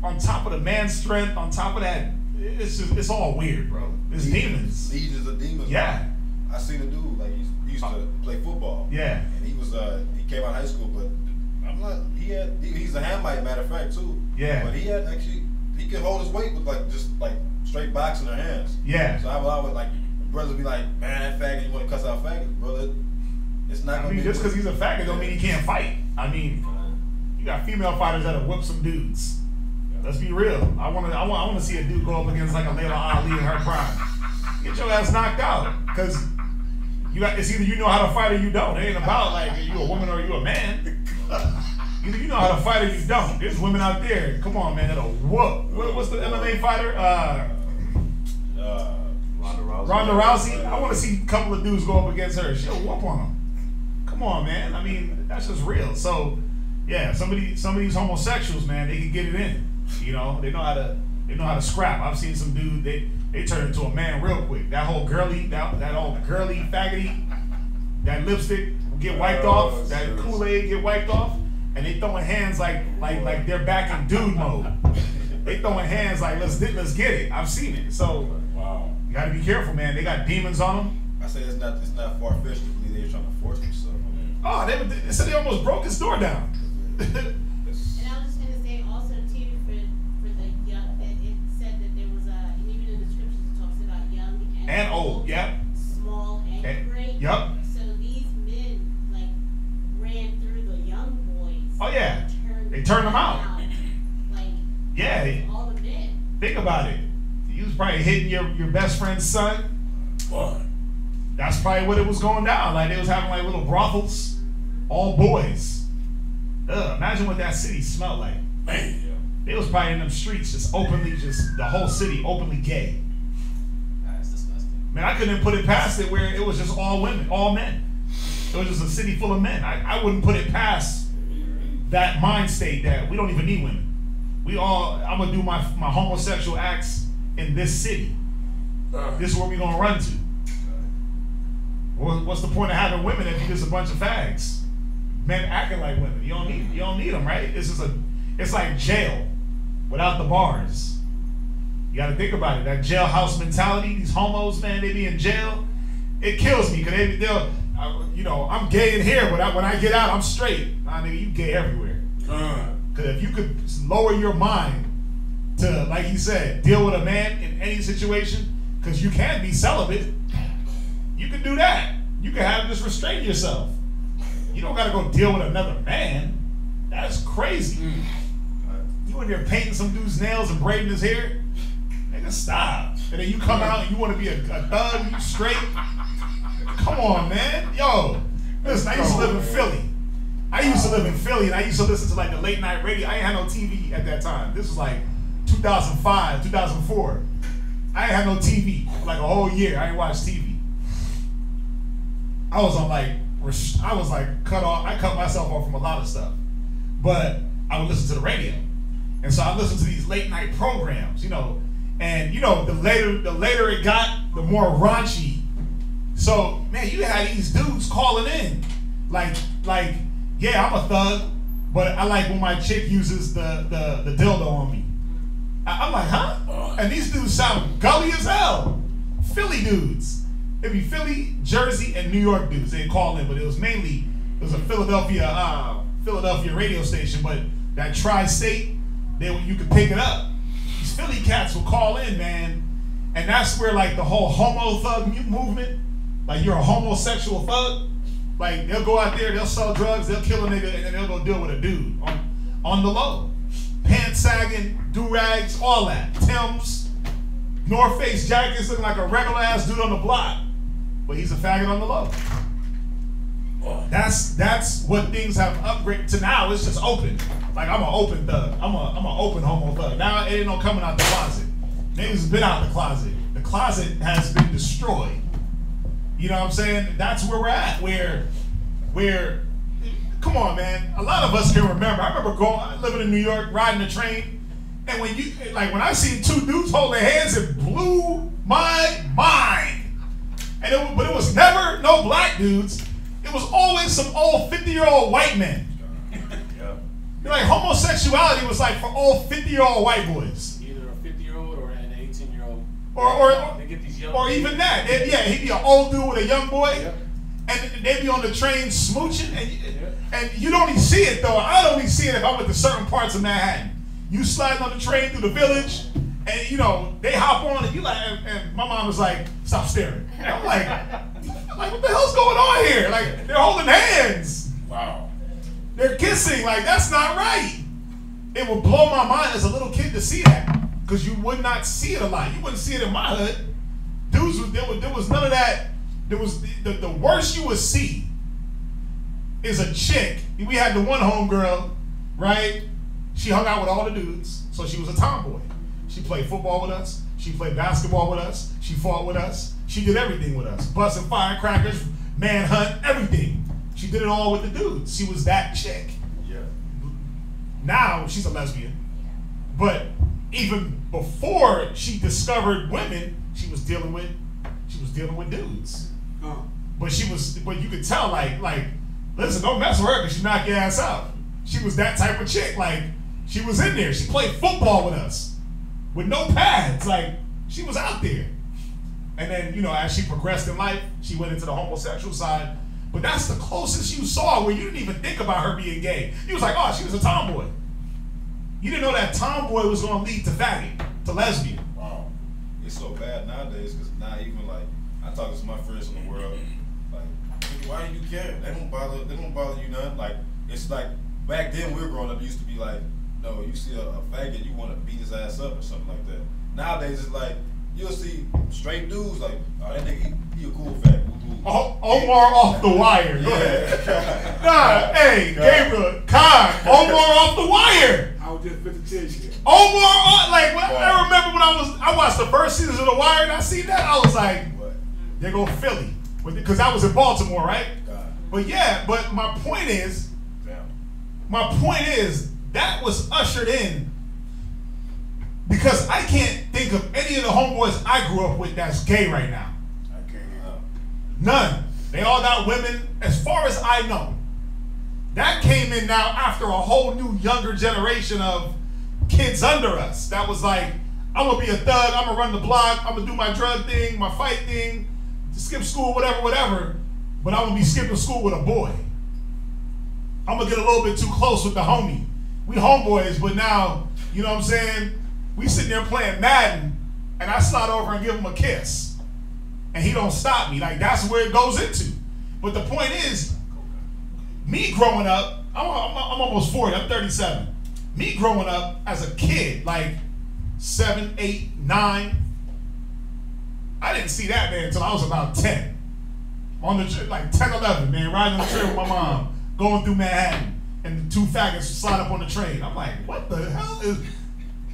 on top of the man's strength, on top of that. It's all weird, bro. It's demons. Legions of demons. Yeah. Bro. I seen a dude, like, he used to play football. Yeah. And he came out of high school, but I'm not, he's a Hamite, matter of fact, too. Yeah. But he could hold his weight with, like, just, like, straight boxing their hands. Yeah. So I would, like, brothers be like, man, that faggot, you want to cuss out faggots, brother? It's not going to be. Just because he's a faggot don't mean he can't fight. I mean, you got female fighters that'll whip some dudes. Let's be real. I want to see a dude go up against like a Layla Ali in her prime. Get your ass knocked out, because it's either you know how to fight or you don't. It ain't about like are you a woman or are you a man. Either you know how to fight or you don't. There's women out there. Come on, man, that'll whoop. What's the MMA fighter? Ronda Rousey. I want to see a couple of dudes go up against her. She'll whoop on them. Come on, man. I mean, that's just real. So, yeah, some of these homosexuals, man, they can get it in. You know, they know how to scrap. I've seen some dude they turn into a man real quick. That whole girly, that old girly faggoty, that lipstick get wiped off, that Kool-Aid get wiped off, and they throwing hands like they're back in dude mode. They throwing hands like let's get it. I've seen it. So you got to be careful, man. They got demons on them. I say it's not far fetched to believe they're trying to force themselves. Oh, they said they almost broke his door down. And I was just gonna say also too for the young that it said that there was and even in the scriptures it talks about young and old. Yep. Small and great. Yep. So these men like ran through the young boys. Oh yeah. They turned them out. Like all the men. Think about it. You was probably hitting your best friend's son. What? That's probably what it was going down. Like they was having like little brothels, all boys. Imagine what that city smelled like. Man, they was probably in them streets just openly, just the whole city openly gay. That's disgusting. Man, I couldn't put it past it where it was just all women, all men. It was just a city full of men. I wouldn't put it past that mind state that we don't even need women. I'm gonna do my homosexual acts in this city. This is where we gonna run to. What's the point of having women if you're just a bunch of fags? Men acting like women. You don't need them, right? It's like jail without the bars. You got to think about it. That jailhouse mentality, these homos, man, they be in jail. It kills me because they'll, you know, I'm gay in here, but when I get out, I'm straight. Nah, nigga, you gay everywhere. Because if you could lower your mind to, like he said, deal with a man in any situation, because you can be celibate, you can do that. You can have just restrain yourself. You don't got to go deal with another man. That's crazy. You in there painting some dude's nails and braiding his hair? Nigga, stop. And then you come out and you want to be a thug, you straight? Come on, man. Yo, listen, I used to live in Philly. And I used to listen to like the late night radio. I ain't had no TV at that time. This was like 2005, 2004. I ain't had no TV for like a whole year. I ain't watched TV. I was cut off. I cut myself off from a lot of stuff. But I would listen to the radio. And so I listened to these late night programs, you know, and you know, the later it got, the more raunchy. So man, you had these dudes calling in, like, yeah, I'm a thug, but I like when my chick uses the dildo on me. I'm like, huh? And these dudes sound gully as hell. Philly dudes. It'd be Philly, Jersey, and New York dudes. They'd call in, but it was a Philadelphia radio station, but that tri-state, you could pick it up. These Philly cats will call in, man, and that's where like the whole homo thug movement, like you're a homosexual thug, like they'll go out there, they'll sell drugs, they'll kill a nigga, and then they'll go deal with a dude on the low. Pants sagging, do-rags, all that. Timbs, North Face jackets, looking like a regular ass dude on the block, but he's a faggot on the low. That's what things have upgraded to now. It's just open. Like I'm an open thug. I'm an open homo thug. Now it ain't no coming out the closet. Niggas has been out the closet. The closet has been destroyed. You know what I'm saying? That's where we're at. Where come on, man. A lot of us can remember. I remember living in New York, riding the train, and when I seen two dudes hold their hands, it blew my mind. But it was never no black dudes. It was always some old 50-year-old white men. Like homosexuality was like for old 50-year-old white boys. Either a 50-year-old or an 18-year-old. Or even that. He'd be an old dude with a young boy. Yep. And they'd be on the train smooching. And you'd only see it though. I'd only see it if I went to certain parts of Manhattan. You sliding on the train through the village, and you know, they hop on and you like, and my mom was like, stop staring. And I'm like, what the hell's going on here? Like, they're holding hands. Wow. They're kissing. Like, that's not right. It would blow my mind as a little kid to see that, because you would not see it a lot. You wouldn't see it in my hood. Dudes, there was none of that. There was the worst you would see is a chick. We had the one homegirl, right? She hung out with all the dudes, so she was a tomboy. She played football with us. She played basketball with us. She fought with us. She did everything with us. Busting firecrackers, manhunt, everything. She did it all with the dudes. She was that chick. Yeah. Now she's a lesbian. But even before she discovered women, she was dealing with dudes. But you could tell, like, listen, don't mess with her because she knock your ass out. She was that type of chick. Like, she was in there. She played football with us with no pads. Like, she was out there. And then, you know, as she progressed in life, she went into the homosexual side. But that's the closest you saw where you didn't even think about her being gay. You was like, oh, she was a tomboy. You didn't know that tomboy was going to lead to faggot, to lesbian. Wow. It's so bad nowadays because not even like, I talk to some of my friends in the world, like, why do you care? They don't bother you none. Like, it's like, back then we were growing up, it used to be like, no, you see a faggot, you want to beat his ass up or something like that. Nowadays it's like, you'll see straight dudes like, oh, that nigga, he a cool faggot. Omar off the wire. Yeah. Nah, hey, Gabriel, Omar off the wire. I was just 50 Omar, like, I remember when I watched the first season of The Wire and I seen that, I was like, there go Philly. Because I was in Baltimore, right? But yeah, but my point is, that was ushered in because I can't think of any of the homeboys I grew up with that's gay right now. I can't. None. They all got women, as far as I know. That came in now after a whole new younger generation of kids under us. That was like, I'm gonna be a thug. I'm gonna run the block. I'm gonna do my drug thing, my fight thing, skip school, whatever. But I'm gonna be skipping school with a boy. I'm gonna get a little bit too close with the homie. We homeboys, but now, you know what I'm saying? We sitting there playing Madden, and I slide over and give him a kiss, and he don't stop me. Like, that's where it goes into. But the point is, me growing up, I'm almost 40. I'm 37. Me growing up as a kid, like 7, 8, 9, I didn't see that, man, until I was about 10. On the trip, like 10, 11, man, riding on the train with my mom, going through Manhattan, and the two faggots slide up on the train. I'm like, what the hell is...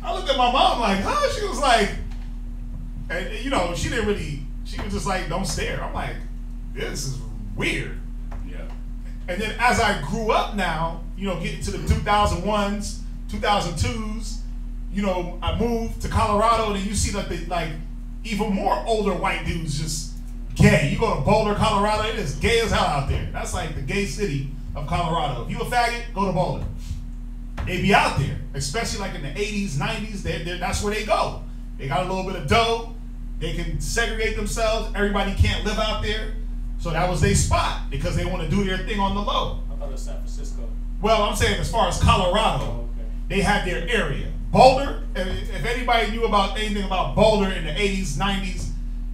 I looked at my mom like, huh? She was like, and you know, she didn't really, she was just like, don't stare. I'm like, this is weird. Yeah. And then as I grew up now, you know, getting to the 2001s, 2002s, you know, I moved to Colorado, and then you see like even more older white dudes just gay. You go to Boulder, Colorado, it is gay as hell out there. That's like the gay city of Colorado. If you a faggot, go to Boulder. They be out there, especially like in the 80s, 90s, that's where they go. They got a little bit of dough. They can segregate themselves. Everybody can't live out there. So that was their spot because they want to do their thing on the low. I thought it was San Francisco. Well, I'm saying as far as Colorado, Oh, okay. they had their area. Boulder, if anybody knew about anything about Boulder in the 80s, 90s,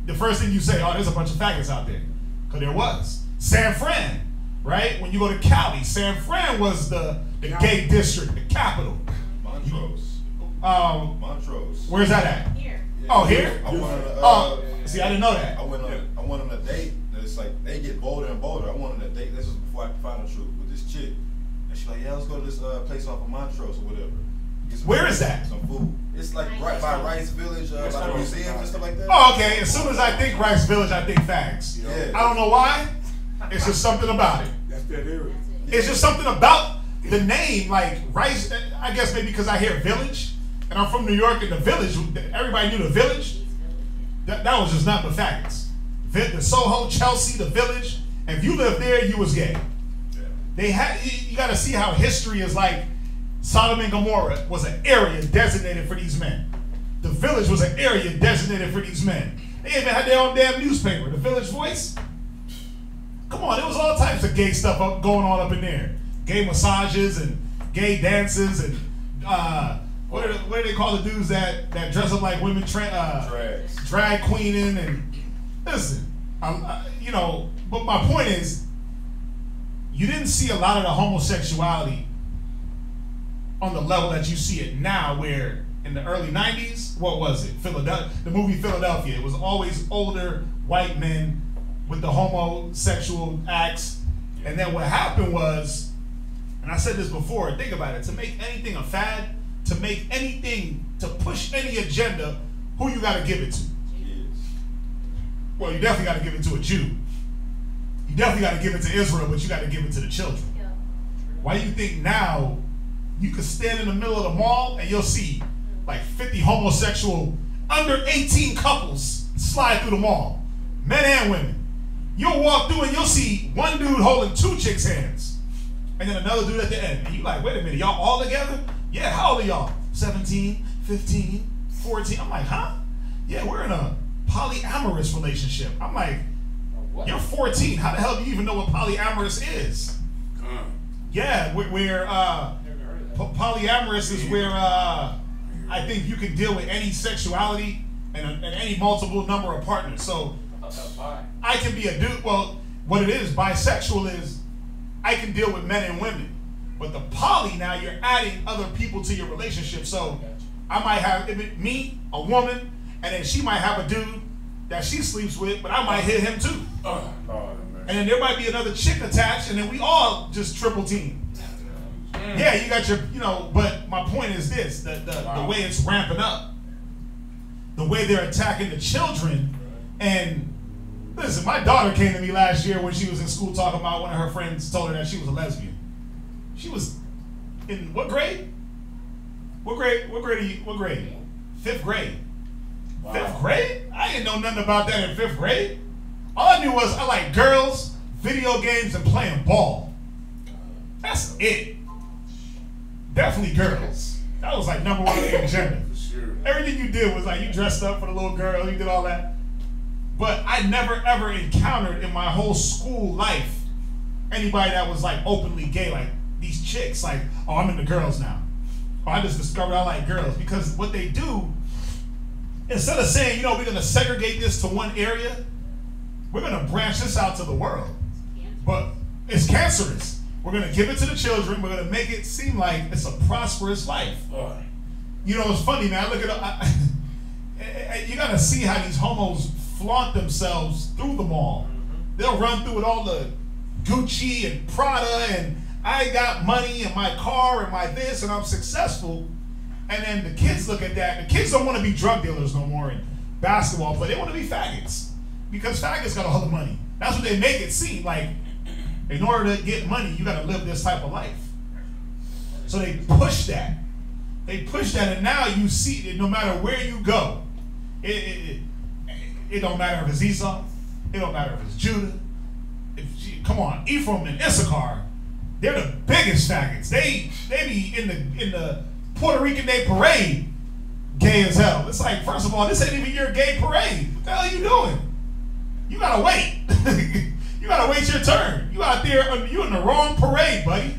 the first thing you say, oh, there's a bunch of faggots out there. Because there was. San Fran, right? When you go to Cali, San Fran was the gay district, the capital. Montrose. Montrose. Where's that at? Here. Oh, here? I went See, I didn't know that. I went on a date. It's like they get bolder and bolder. I went on a date. This was before I could find the truth with this chick, and she's like, "Yeah, let's go to this place off of Montrose or whatever." Where is that? Some food. It's like right by Rice Village, by the museums and stuff like that. Oh, okay. As soon as I think Rice Village, I think fags. Yeah. I don't know why. It's just something about it. That's that area. It's just something about the name, like Rice. I guess maybe because I hear village, and I'm from New York, and the village, everybody knew the village. That was just nothing but faggots. The Soho, Chelsea, the village. And if you lived there, you was gay. Yeah. They had. You got to see how history is like. Sodom and Gomorrah was an area designated for these men. The village was an area designated for these men. They even had their own damn newspaper, the Village Voice. Come on, there was all types of gay stuff going on up in there. Gay massages and gay dances and what do they call the dudes that dress up like women? Drag queening and listen, you know. But my point is, you didn't see a lot of the homosexuality on the level that you see it now, where in the early 90s, what was it? Philadelphia, the movie Philadelphia. It was always older white men with the homosexual acts. And then what happened was, and I said this before, think about it, to make anything a fad, to make anything, to push any agenda, who you got to give it to? Well, you definitely got to give it to a Jew. You definitely got to give it to Israel, but you got to give it to the children. Why do you think now you could stand in the middle of the mall and you'll see like 50 homosexual under 18 couples slide through the mall, men and women. You'll walk through and you'll see one dude holding two chicks' hands and then another dude at the end. And you're like, wait a minute, y'all all together? Yeah, how old are y'all? 17, 15, 14. I'm like, huh? Yeah, we're in a polyamorous relationship. I'm like, you're 14. How the hell do you even know what polyamorous is? Yeah, we're polyamorous is where I think you can deal with any sexuality and any multiple number of partners. So I can be a dude. Well, what it is, bisexual is I can deal with men and women. But the poly, now you're adding other people to your relationship. So I might have me, a woman, and then she might have a dude that she sleeps with, but I might hit him too. And then there might be another chick attached, and then we all just triple team. Yeah, you got your, you know, but my point is this, the way it's ramping up, the way they're attacking the children. And listen, my daughter came to me last year when she was in school talking about one of her friends told her that she was a lesbian. She was in what grade? What grade? Fifth grade. Wow. Fifth grade? I didn't know nothing about that in fifth grade. All I knew was I like girls, video games, and playing ball. That's it. Definitely girls. That was like number one on the agenda. Sure. Everything you did was like you dressed up for the little girl, you did all that. But I never ever encountered in my whole school life anybody that was like openly gay, like these chicks, like, oh, I'm into girls now. Or I just discovered I like girls. Because what they do, instead of saying, you know, we're gonna segregate this to one area, we're gonna branch this out to the world. But it's cancerous. We're gonna give it to the children, we're gonna make it seem like it's a prosperous life. You know, it's funny, man. I look at you gotta see how these homos flaunt themselves through the mall. They'll run through with all the Gucci and Prada and I got money and my car and my this and I'm successful. And then the kids look at that. The kids don't want to be drug dealers no more and basketball play. They want to be faggots because faggots got all the money. That's what they make it seem like. In order to get money, you got to live this type of life. So they push that. They push that, and now you see that no matter where you go, it don't matter if it's Esau, it don't matter if it's Judah. Come on, Ephraim and Issachar, they're the biggest faggots. They be in the Puerto Rican Day parade, gay as hell. It's like, first of all, this ain't even your gay parade. What the hell are you doing? You gotta wait. You gotta wait your turn. You out there, you in the wrong parade, buddy.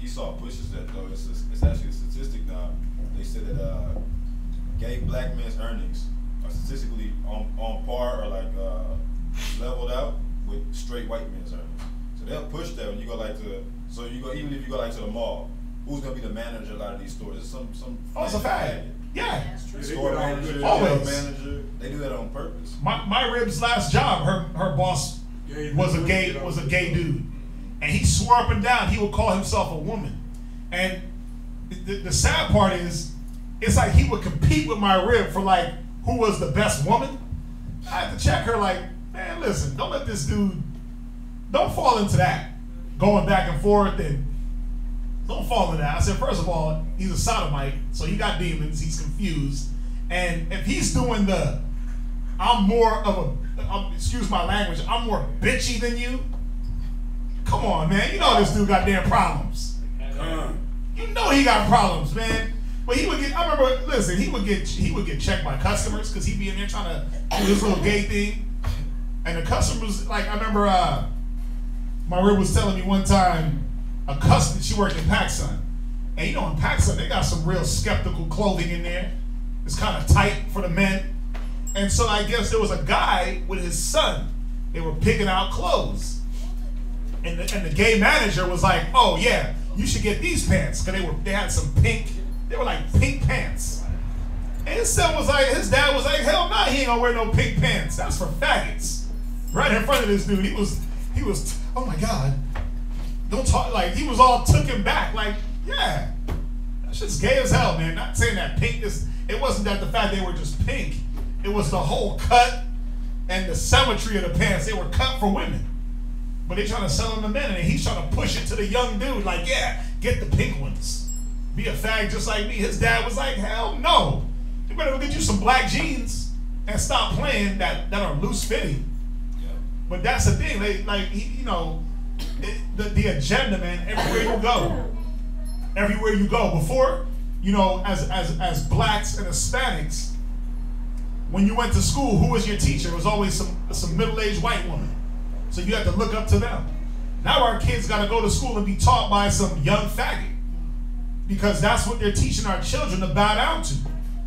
Esau pushes that though. It's actually a statistic now. They said that gay black men's earnings are statistically on par or like leveled out with straight white men's earnings. So they'll push that when you go like to. So you go even if you go like to the mall. Who's gonna be the manager of a lot of these stores? It's some. Oh, it's a fact. Yeah. Store manager, always. manager. They do that on purpose. My rib's last job, her boss was a gay dude, and he swore up and down he would call himself a woman. And the sad part is, it's like he would compete with my rib for like who was the best woman. I had to check her like, man, listen, don't let this dude, don't fall into that, going back and forth and. Don't fall into that. I said, first of all, he's a sodomite, so he got demons, he's confused. And if he's doing I'm more of excuse my language, I'm more bitchy than you. Come on, man. You know this dude got damn problems. You know he got problems, man. But he would get, I remember, listen, he would get checked by customers because he'd be in there trying to do this little gay thing. And the customers, like, I remember my rib was telling me one time, a customer, she worked in PacSun. And you know in PacSun, they got some real skeptical clothing in there. It's kind of tight for the men. And so I guess there was a guy with his son. They were picking out clothes. And the gay manager was like, oh yeah, you should get these pants. Because they had some pink, they were like pink pants. And his dad was like, hell no, he ain't gonna wear no pink pants. That's for faggots. Right in front of this dude, he was, oh my God. Don't talk, like, he was all taken back, like, yeah, that shit's gay as hell, man. Not saying that pink is, it wasn't that the fact they were just pink, it was the whole cut and the symmetry of the pants. They were cut for women, but they trying to sell them to men, and he's trying to push it to the young dude, like, yeah, get the pink ones, be a fag just like me. His dad was like, hell no, you better go get you some black jeans and stop playing that are loose fitting. Yeah. But that's the thing, they like, you know. The agenda, man, everywhere you go. Before, you know, as blacks and Hispanics, when you went to school, who was your teacher? It was always some middle-aged white woman. So you had to look up to them. Now our kids got to go to school and be taught by some young faggot, because that's what they're teaching our children to bow down to.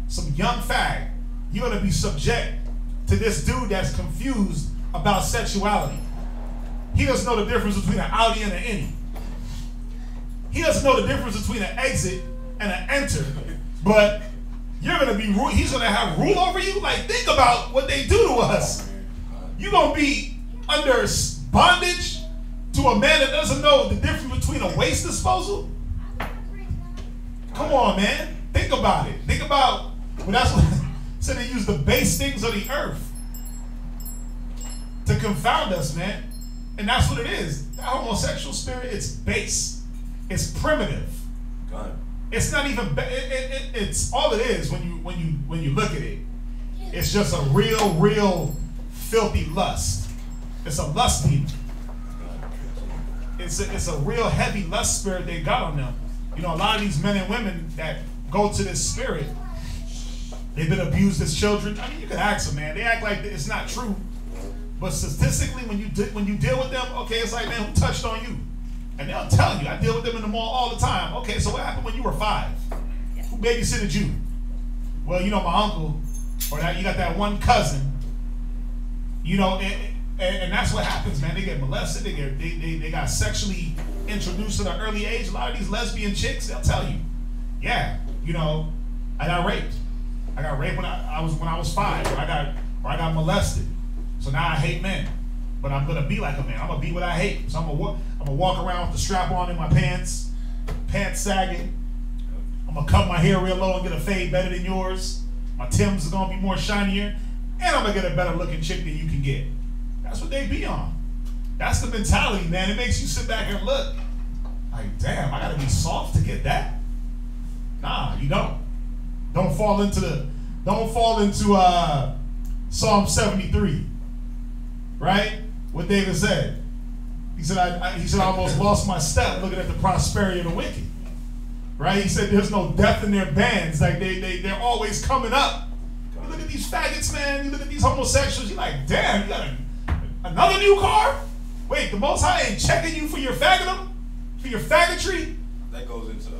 Some young fag. You're going to be subject to this dude that's confused about sexuality. He doesn't know the difference between an outie and an innie. He doesn't know the difference between an exit and an enter. But you're gonna be, he's gonna have rule over you. Like, think about what they do to us. You're gonna be under bondage to a man that doesn't know the difference between a waste disposal. Come on, man. Think about it. Think about, well, that's what so they use the base things of the earth to confound us, man. And that's what it is. The homosexual spirit, it's base. It's primitive. God. It's not even, it's all it is when you look at it. It's just a real filthy lust. It's a lust demon. It's a real heavy lust spirit they got on them. You know, a lot of these men and women that go to this spirit. They've been abused as children. I mean, you can ask them, man. They act like it's not true. But statistically, when you deal with them, okay, it's like, man, who touched on you? And they'll tell you. I deal with them in the mall all the time. Okay, so what happened when you were 5? Who babysitted you? Well, you know, my uncle, or that you got that one cousin. You know, and that's what happens, man. They get molested. They got sexually introduced at an early age. A lot of these lesbian chicks, they'll tell you, yeah, you know, I got raped. I got raped when I was 5, or I got molested. So now I hate men, but I'm gonna be like a man. I'm gonna be what I hate. So I'm gonna walk around with the strap on in my pants sagging. I'm gonna cut my hair real low and get a fade better than yours. My Timbs is gonna be more shinier, and I'm gonna get a better looking chick than you can get. That's what they be on. That's the mentality, man. It makes you sit back and look like, damn, I gotta be soft to get that. Nah, you don't. Don't fall into Psalm 73, right? What David said. He said, I almost lost my step looking at the prosperity of the wicked. Right? He said there's no death in their bands. Like they're always coming up. You look at these faggots, man. You look at these homosexuals. You're like, damn, you got another new car? Wait, the Most High ain't checking you for your faggotry? That goes into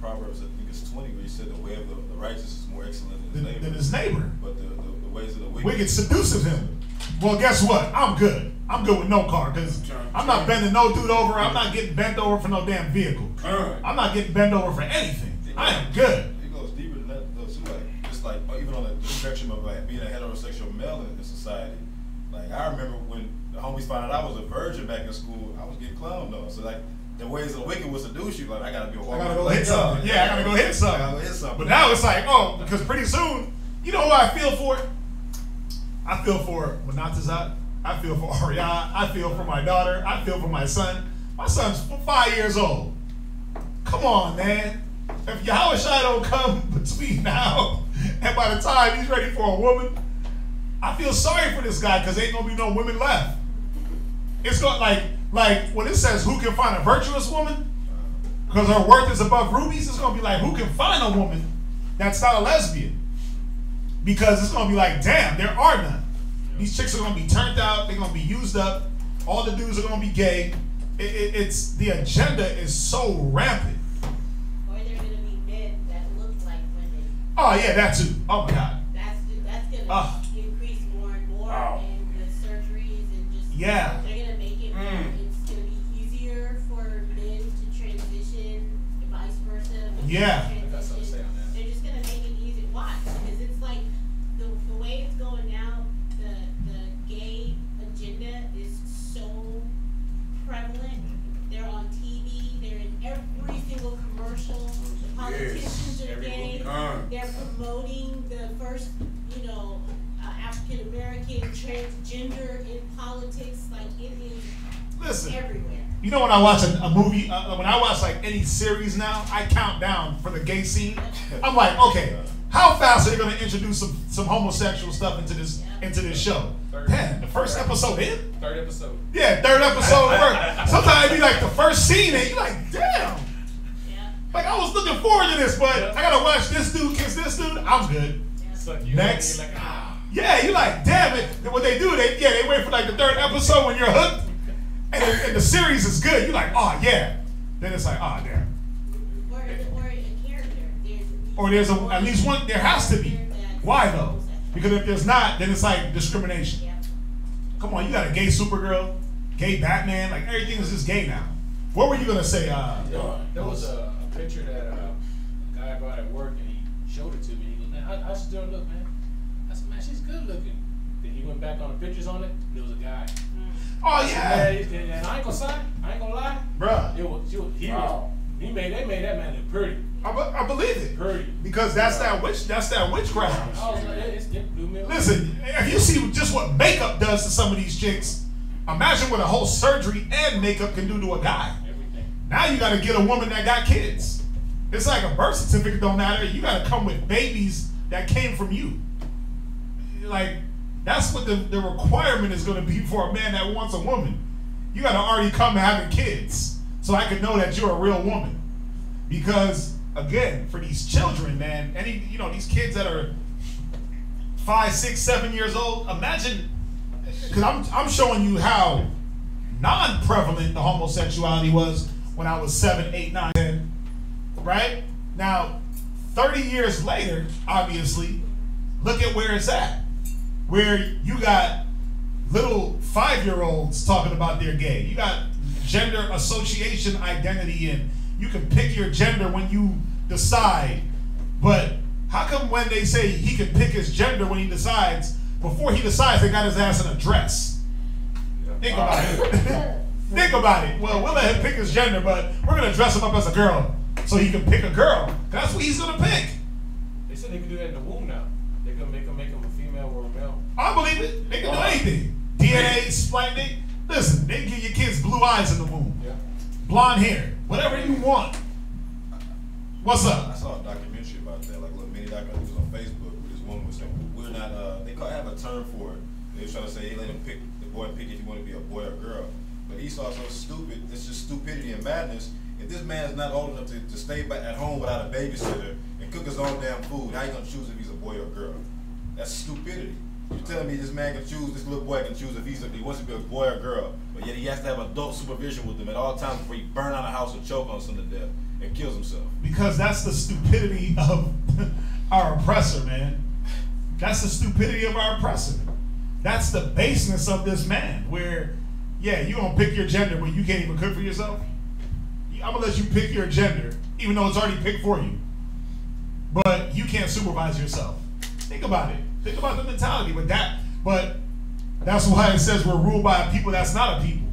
Proverbs, I think it's 20, where he said the way of the righteous is more excellent than his neighbor. But the ways of the wicked seduces him. Well, guess what? I'm good. I'm good with no car because I'm not bending no dude over. I'm not getting bent over for no damn vehicle. I'm not getting bent over for anything. I am good. It goes deeper than that, though, too. Like, just like even on the spectrum of like being a heterosexual male in society. Like, I remember when the homies found out I was a virgin back in school, I was getting clowned on. So like, the ways of the wicked will seduce you. Like, I gotta be a walk. I gotta go hit something. Yeah, I gotta go hit something. But now it's like, oh, because pretty soon, you know who I feel for? I feel for Monatazat. I feel for Ariana. I feel for my daughter. I feel for my son. My son's 5 years old. Come on, man. If Yahushua don't come between now and by the time he's ready for a woman, I feel sorry for this guy because ain't gonna be no women left. It's going like when it says who can find a virtuous woman because her worth is above rubies, it's gonna be like who can find a woman that's not a lesbian, because it's gonna be like, damn, there are none. These chicks are gonna be turned out, they're gonna be used up, all the dudes are gonna be gay. It's the agenda is so rampant. Or they're gonna be men that look like women. Oh yeah, that too. Oh my God. That's gonna increase more and more, and the surgeries and just they're gonna make it. It's gonna be easier for men to transition, and vice versa. Yeah. That's what I'm saying. They're just gonna make it easy. Why? Because it's like the way it's going now. The gay agenda is so prevalent. They're on TV. They're in every single commercial. The politicians are gay. They're promoting the first, African American transgender in politics. Like it is everywhere. You know when I watch a movie, when I watch like any series now, I count down for the gay scene. I'm like, okay, how fast are they going to introduce some homosexual stuff into this show? Damn, the first episode in? Third episode. Yeah, third episode. Sometimes it'd be like the first scene and you're like, damn. Yeah. Like I was looking forward to this, but I gotta watch this dude kiss this dude. I'm good. Yeah. Next. Yeah, you're like, damn it. What they do, they wait for like the third episode when you're hooked. And the series is good. You're like, oh yeah. Then it's like, oh damn. Or a character. Or there's at least one, there has to be. Why though? Because if there's not, then it's like discrimination. Yeah. Come on, you got a gay Supergirl, gay Batman, like everything is just gay now. What were you gonna say? There was a picture that a guy brought at work and he showed it to me. He goes, man, how's she doing look, man? I said, man, she's good looking. Then he went back on the pictures on it, and there was a guy. Oh yeah. And I ain't gonna lie, bruh. They made that man look pretty. I believe it. Pretty. Because that's that witchcraft. I was like, it blew me away. Listen, if you see just what makeup does to some of these chicks, imagine what a whole surgery and makeup can do to a guy. Everything. Now you gotta get a woman that got kids. It's like a birth certificate don't matter. You gotta come with babies that came from you. Like, that's what the requirement is gonna be for a man that wants a woman. You gotta already come having kids so I can know that you're a real woman. Because again, for these children, man, these kids that are 5, 6, 7 years old, imagine, because I'm showing you how non-prevalent the homosexuality was when I was 7, 8, 9, 10, right? Now, 30 years later, obviously, look at where it's at. Where you got little 5-year-olds talking about they're gay. You got gender association identity, and you can pick your gender when you decide. But how come when they say he can pick his gender when he decides, before he decides they got his ass in a dress? Think about it. Think about it. Well, we'll let him pick his gender, but we're going to dress him up as a girl so he can pick a girl. That's what he's going to pick. They said they can do that in the womb now. They can make him a female or a male. I believe it. They can do anything. DNA, splicing. Listen, they can give your kids blue eyes in the womb. Yeah. Blonde hair. Whatever you want. What's up? I saw a documentary about that, like a little mini documentary. It was on Facebook. Where this woman was saying, we're not, have a term for it. They were trying to say, hey, let him pick, the boy pick if you want to be a boy or girl. But Esau's so stupid, it's just stupidity and madness. If this man is not old enough to stay at home without a babysitter and cook his own damn food, how you going to choose if he's a boy or a girl? That's stupidity. You're telling me this man can choose, this little boy can choose if he wants to be a boy or a girl, but yet he has to have adult supervision with him at all times before he burn out a house or choke on someone to death and kills himself. Because that's the stupidity of our oppressor, man. That's the stupidity of our oppressor. That's the baseness of this man, where, yeah, you gonna pick your gender, but you can't even cook for yourself? I'm gonna let you pick your gender, even though it's already picked for you. But you can't supervise yourself. Think about it. Think about the mentality. But that's why it says we're ruled by a people that's not a people.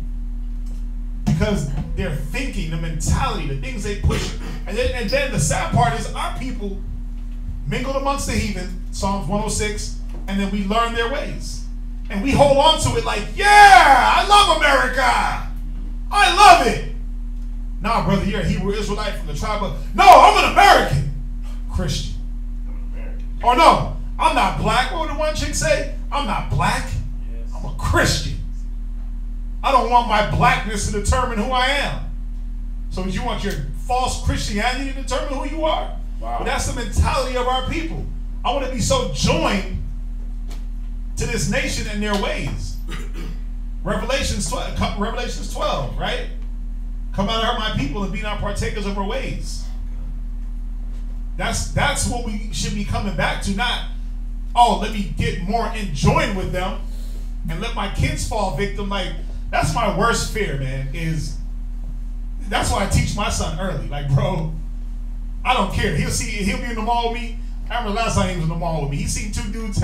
Because their thinking, the mentality, the things they push. And then the sad part is our people mingled amongst the heathen, Psalms 106, and then we learn their ways. And we hold on to it like, yeah, I love America. I love it. Nah, brother, you're a Hebrew Israelite from the tribe of, no, I'm an American Christian. Or no, I'm not black. What would the one chick say? I'm not black. Yes. I'm a Christian. I don't want my blackness to determine who I am. So you want your false Christianity to determine who you are? Wow. But that's the mentality of our people. I want to be so joined to this nation and their ways. Revelations 12, right? Come out of her, my people, and be not partakers of her ways. That's what we should be coming back to. Not, oh, let me get more enjoined with them and let my kids fall victim. Like, that's my worst fear, man, that's why I teach my son early. Like, bro, I don't care. He'll be in the mall with me. I remember last time he was in the mall with me. He seen two dudes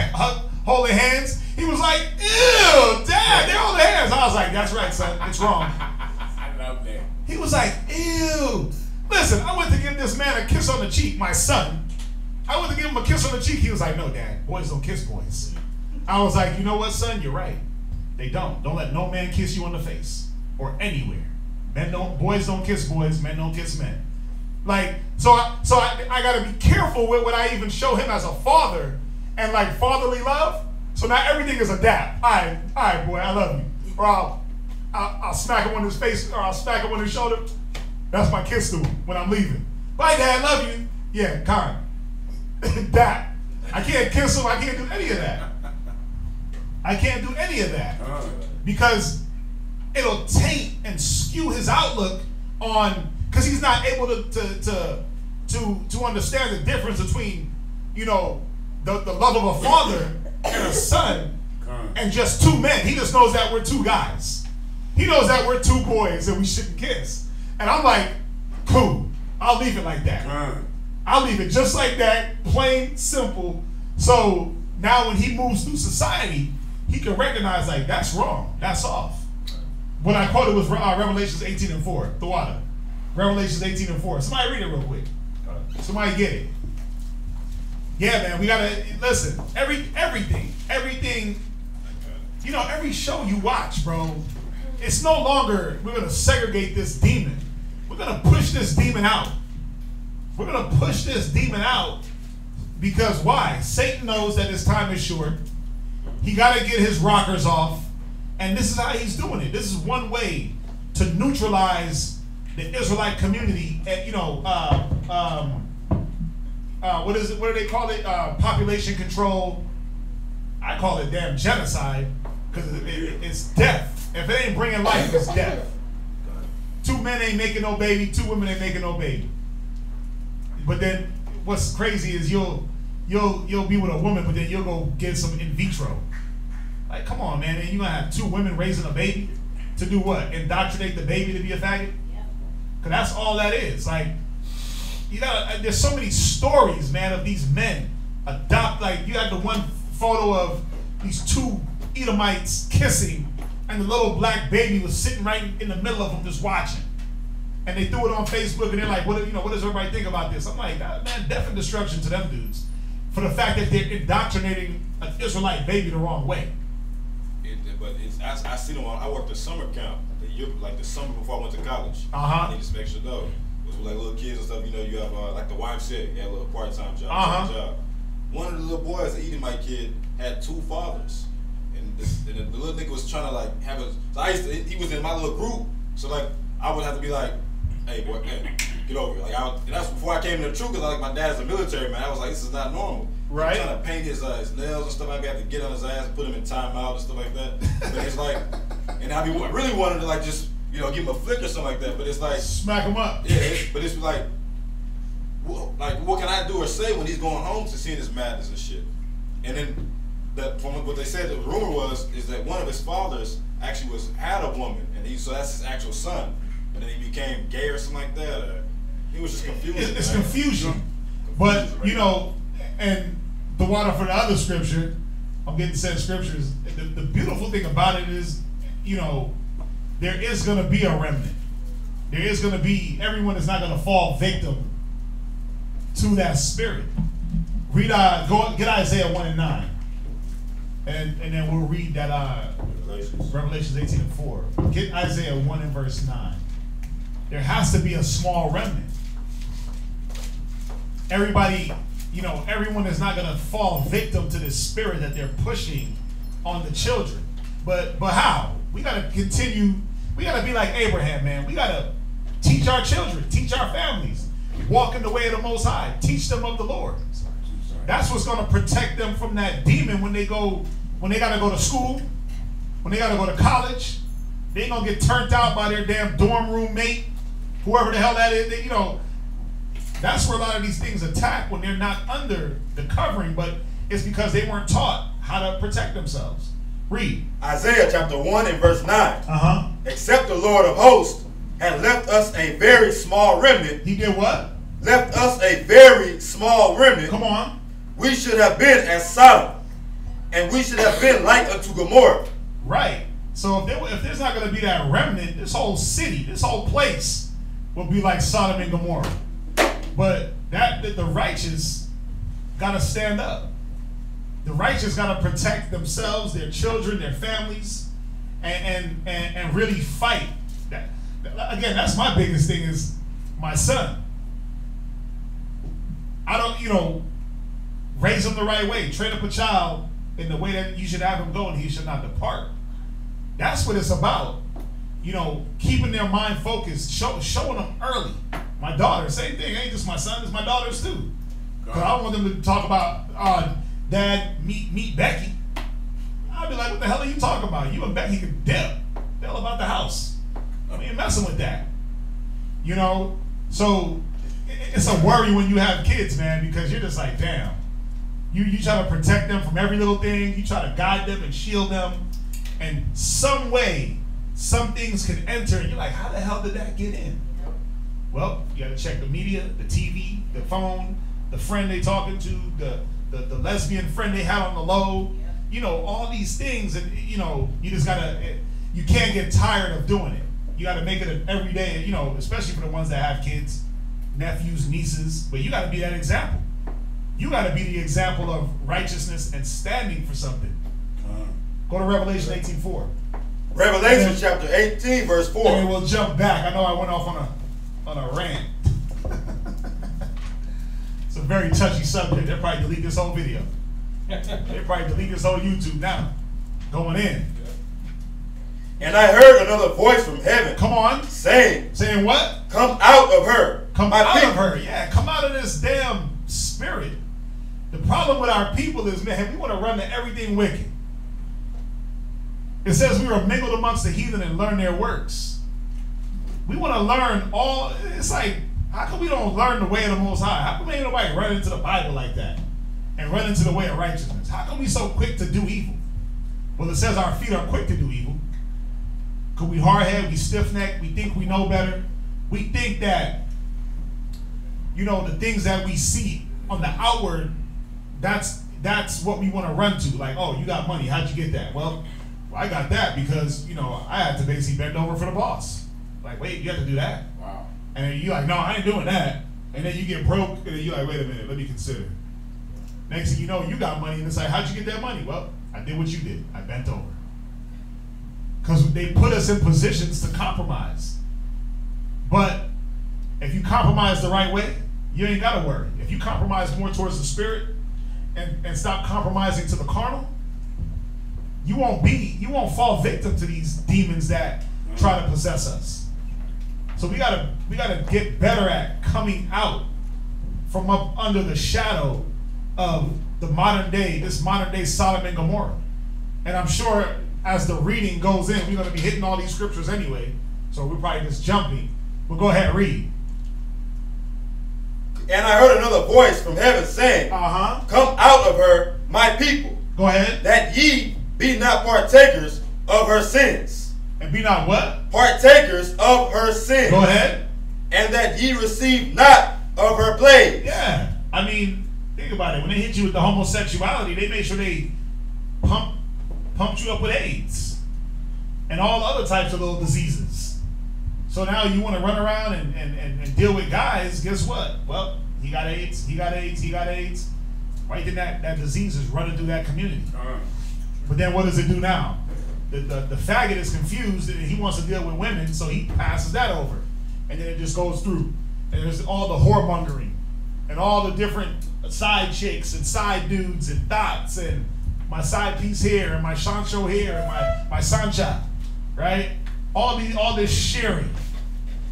holding hands. He was like, ew, Dad, they're holding hands. I was like, that's right, son. It's wrong. I love that. He was like, ew. Listen, I went to give this man a kiss on the cheek, my son. I went to give him a kiss on the cheek. He was like, no, Dad, boys don't kiss boys. I was like, you know what, son? You're right. They don't. Don't let no man kiss you on the face or anywhere. Boys don't kiss boys. Men don't kiss men. Like, so I got to be careful with what I even show him as a father and like fatherly love. So now everything is a dap. All right, boy, I love you. Or I'll smack him on his face, or I'll smack him on his shoulder. That's my kiss to him when I'm leaving. Bye, Dad, love you. Yeah, kind. Dap. I can't kiss him. I can't do any of that. I can't do any of that because it'll taint and skew his outlook on, because he's not able to understand the difference between, you know, the love of a father and a son and just two men. He just knows that we're two guys. He knows that we're two boys and we shouldn't kiss. And I'm like, cool, I'll leave it like that. I'll leave it just like that, plain, simple. So now when he moves through society, he can recognize, like, that's wrong, that's off. What I quoted was Revelations 18:4, the water. Revelations 18:4. Somebody read it real quick. Somebody get it. Yeah, man, we gotta, listen, everything, you know, every show you watch, bro, it's no longer, we're gonna segregate this demon. We're gonna push this demon out. We're gonna push this demon out because why? Satan knows that his time is short. He got to get his rockers off, and this is how he's doing it. This is one way to neutralize the Israelite community, and what is it? What do they call it? Population control. I call it damn genocide because it's death. If it ain't bringing life, it's death. 2 men ain't making no baby. 2 women ain't making no baby. But then what's crazy is you'll be with a woman, but then you'll go get some in vitro. Like, come on, man. And you're gonna have 2 women raising a baby to do what? Indoctrinate the baby to be a faggot? Because that's all that is. Like, there's so many stories, man, of these men adopt. Like, you had the one photo of these 2 Edomites kissing, and the little black baby was sitting right in the middle of them just watching. And they threw it on Facebook, and they're like, what does everybody think about this? I'm like, man, death and destruction to them dudes for the fact that they're indoctrinating an Israelite baby the wrong way. I see them I worked a summer camp the summer before I went to college. I need some extra dough. It was with like little kids and stuff. You know, you have like the YMCA, you had a little part-time job. One of the little boys, the Edomite kid, had 2 fathers, and the little nigga was trying to like have a. So he was in my little group, so like I would have to be like, hey boy, man, get over it. Like and that's before I came to the truth, because like my dad's a military man. I was like, this is not normal. Right. Trying to paint his nails and stuff like that, to get on his ass and put him in timeout and stuff like that. But it's like, and I really wanted to like just give him a flick or something like that. But it's like smack him up. Yeah, but it's like what can I do or say when he's going home to seeing his madness and shit? And then from what they said, the rumor is that one of his fathers actually had a woman, and so that's his actual son. But then he became gay or something like that. Or he was just confused. It's confusion. But and the water for the other scripture, I'm getting said scriptures. The beautiful thing about it is, there is going to be a remnant. There is going to be, everyone is not going to fall victim to that spirit. Read, get Isaiah 1 and 9. And then we'll read that Revelations 18:4. Get Isaiah 1 and verse 9. There has to be a small remnant. Everybody, everyone is not going to fall victim to this spirit that they're pushing on the children. But how? We got to continue. We got to be like Abraham, man. We got to teach our children, teach our families, walk in the way of the Most High, teach them of the Lord. That's what's going to protect them from that demon when they got to go to school, when they got to go to college. They ain't going to get turned out by their damn dorm roommate, whoever the hell that is. That's where a lot of these things attack when they're not under the covering, but it's because they weren't taught how to protect themselves. Read. Isaiah chapter 1 and verse 9. Except the Lord of hosts had left us a very small remnant. He did what? Left us a very small remnant. Come on. We should have been as Sodom, and we should have been like unto Gomorrah. Right. So if there's not going to be that remnant, this whole city, this whole place will be like Sodom and Gomorrah. But the righteous got to stand up. The righteous got to protect themselves, their children, their families, and really fight. Again, that's my biggest thing is my son. I don't, raise him the right way. Train up a child in the way that you should have him go, and he should not depart. That's what it's about. Keeping their mind focused, showing them early. My daughter, same thing. It ain't just my son, it's my daughters too. Because I want them to talk about, Dad, meet Becky. I'll be like, what the hell are you talking about? You and Becky can dip. The hell about the house. I ain't messing with that. So it's a worry when you have kids, man, because you're just like, damn. You try to protect them from every little thing. You try to guide them and shield them. And some way, some things can enter, and you're like, how the hell did that get in? Well, you got to check the media, the TV, the phone, the friend they talking to, the lesbian friend they had on the low. All these things, and you just gotta. You can't get tired of doing it. You got to make it an everyday. Especially for the ones that have kids, nephews, nieces. But you got to be that example. You got to be the example of righteousness and standing for something. Go to Revelation 18:4. Revelation chapter 18, verse 4. And we'll jump back. I know I went off on a rant. It's a very touchy subject. They'll probably delete this whole video. They'll probably delete this whole YouTube now. Going in. And I heard another voice from heaven. Come on. Saying what? Come out of her. Come out of her. Yeah, come out of this damn spirit spirit. The problem with our people is, man, we want to run to everything wicked. It says we were mingled amongst the heathen and learn their works. We want to learn all. It's like, how come we don't learn the way of the Most High? How come ain't nobody run into the Bible like that and run into the way of righteousness? How come we so quick to do evil? Well, it says our feet are quick to do evil. Because we hard-headed, we stiff-necked, we think we know better. We think that, you know, the things that we see on the outward, that's what we want to run to. Like, oh, you got money, how'd you get that? Well, I got that because, you know, I had to basically bend over for the boss. Like, wait, you have to do that? Wow. And then you're like, no, I ain't doing that. And then you get broke, and then you're like, wait a minute, let me consider. Next thing you know, you got money, and it's like, how'd you get that money? Well, I did what you did. I bent over. Because they put us in positions to compromise. But if you compromise the right way, you ain't got to worry. If you compromise more towards the spirit and stop compromising to the carnal, you won't fall victim to these demons that try to possess us. So we gotta get better at coming out from up under the shadow of this modern day Sodom and Gomorrah. And I'm sure as the reading goes in, we're gonna be hitting all these scriptures anyway. So we're probably just jumping. But go ahead, read. And I heard another voice from heaven saying, Come out of her, my people. Go ahead. That ye be not partakers of her sins. And be not what? Partakers of her sins. Go ahead. And that ye receive not of her plagues. Yeah. I mean, think about it. When they hit you with the homosexuality, they make sure they pumped you up with AIDS and all other types of little diseases. So now you want to run around and deal with guys, guess what? Well, he got AIDS, he got AIDS, he got AIDS. Right then that disease is running through that community. But then what does it do now? The faggot is confused and he wants to deal with women, so he passes that over. And then it just goes through. And there's all the whoremongering and all the different side chicks and side dudes and thoughts and my side piece here and my Sancho here and my Sancha, right? All this sharing.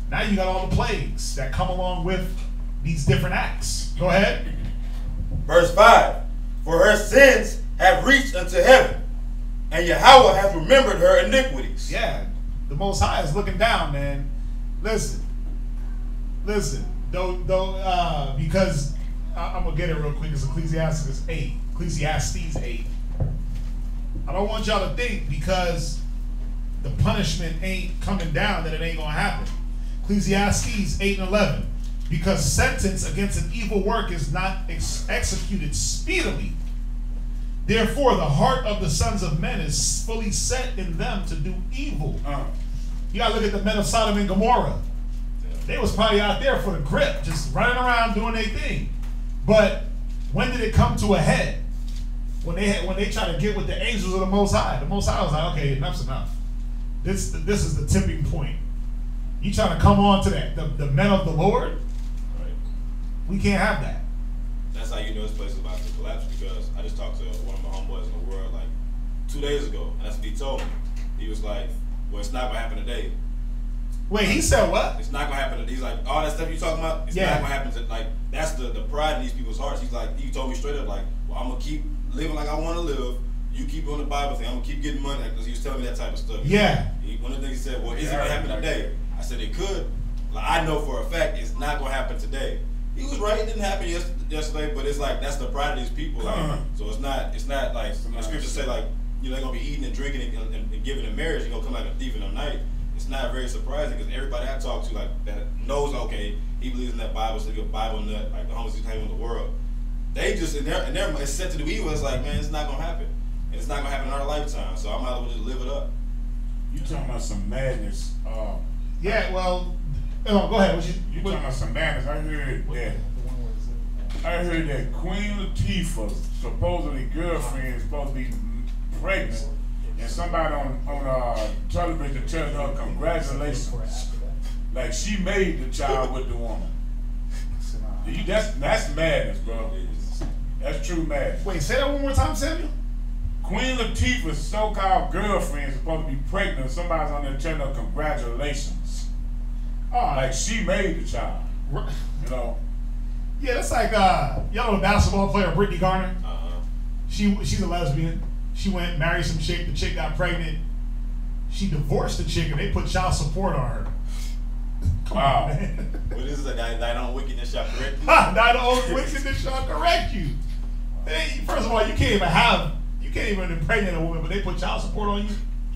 Now you got all the plagues that come along with these different acts. Go ahead. Verse 5. For her sins have reached unto heaven, and Yahweh hath remembered her iniquities. Yeah, the Most High is looking down, man. Listen. Because I'm gonna get it real quick. It's Ecclesiastes 8. Ecclesiastes 8. I don't want y'all to think because the punishment ain't coming down that it ain't gonna happen. Ecclesiastes 8 and 11. Because sentence against an evil work is not executed speedily. Therefore, the heart of the sons of men is fully set in them to do evil. You gotta look at the men of Sodom and Gomorrah. They was probably out there for the grip, just running around doing their thing. But when did it come to a head? When they try to get with the angels of the Most High. The Most High was like, okay, enough's enough. This is the tipping point. You trying to come on to that, the men of the Lord? Right. We can't have that. That's how you know this place is about to collapse, because I just talked to one of my homeboys in the world like 2 days ago, and that's what he told me. He was like, well, it's not going to happen today. Wait, he said what? It's not going to happen today. He's like, all that stuff you talking about, it's not going to happen today. Like, that's the pride in these people's hearts. He's like, he told me straight up, like, well, I'm going to keep living like I want to live. You keep doing the Bible thing. I'm going to keep getting money, because he was telling me that type of stuff. Yeah. One of the things he said, well, is it going to happen today? I said, it could. Like, I know for a fact it's not going to happen today. He was right. It didn't happen yesterday, but it's like that's the pride of these people. Like, so it's not like the scriptures say, like, you know, they're gonna be eating and drinking and giving in marriage. You're gonna come like a thief in the night. It's not very surprising, because everybody I talk to, like, that knows, okay, he believes in that Bible, so you're a Bible nut, like the homeless came in the world. They just in their it's set to do evil. It's like, man, it's not gonna happen, and it's not gonna happen in our lifetime. So I might as well just live it up. You talking about some madness? Yeah. Well, go ahead. You talking about some madness? I heard that Queen Latifah's supposedly girlfriend is supposed to be pregnant, and somebody on television telling her congratulations, like she made the child with the woman. That's madness, bro. That's true madness. Wait, say that one more time, Samuel. Queen Latifah's so-called girlfriend is supposed to be pregnant, and somebody's on there telling her congratulations. Oh, like she made the child. You know. Yeah, that's like y'all know the basketball player Brittany Garner. She's a lesbian. She went married some chick. The chick got pregnant. She divorced the chick and they put child support on her. Wow. Well, this is a guy that on wickedness shall correct you. Not on wickedness shall correct you. Hey, first of all, you can't even impregnate a woman, but they put child support on you.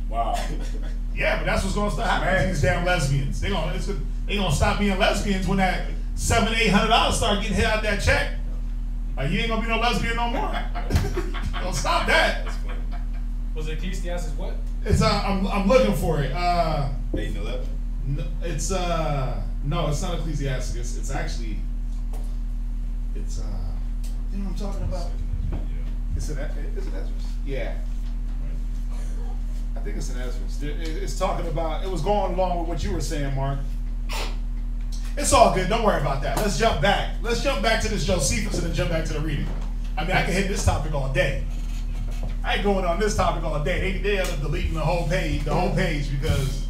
Wow. Yeah, but that's what's gonna start happening to these damn lesbians. They gonna stop being lesbians when that $700-800 start getting hit out that check. You ain't gonna be no lesbian no more. Don't stop that. Was it Ecclesiastes what? It's I'm looking for it. 8 and 11. No, it's no, it's not Ecclesiastes. It's actually you know what I'm talking about? Is it Ezra? Yeah. I think it's an Ezra. It's talking about, it was going along with what you were saying, Mark. It's all good. Don't worry about that. Let's jump back. Let's jump back to this Josephus and then jump back to the reading. I mean, I can hit this topic all day. I ain't going on this topic all day. They end up deleting the whole page because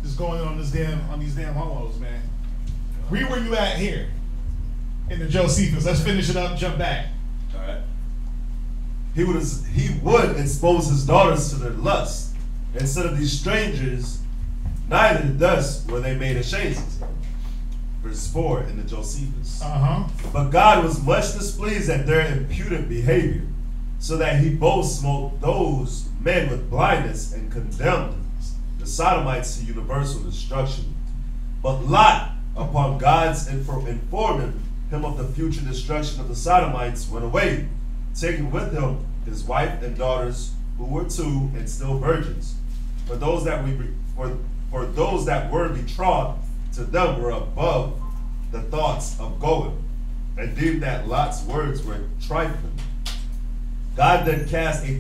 just going on these damn homos, man. Read where you at here in the Josephus. Let's finish it up. Jump back. All right. He would expose his daughters to their lust. Instead of these strangers, neither thus were they made ashamed. Verse 4 in the Josephus. But God was much displeased at their impudent behavior, so that he both smote those men with blindness and condemned the Sodomites to universal destruction. But Lot, upon God's informing him of the future destruction of the Sodomites, went away, taking with him his wife and daughters, who were 2 and still virgins. For those that were betrothed to them were above the thoughts of going, and deemed that Lot's words were trifling. God then cast a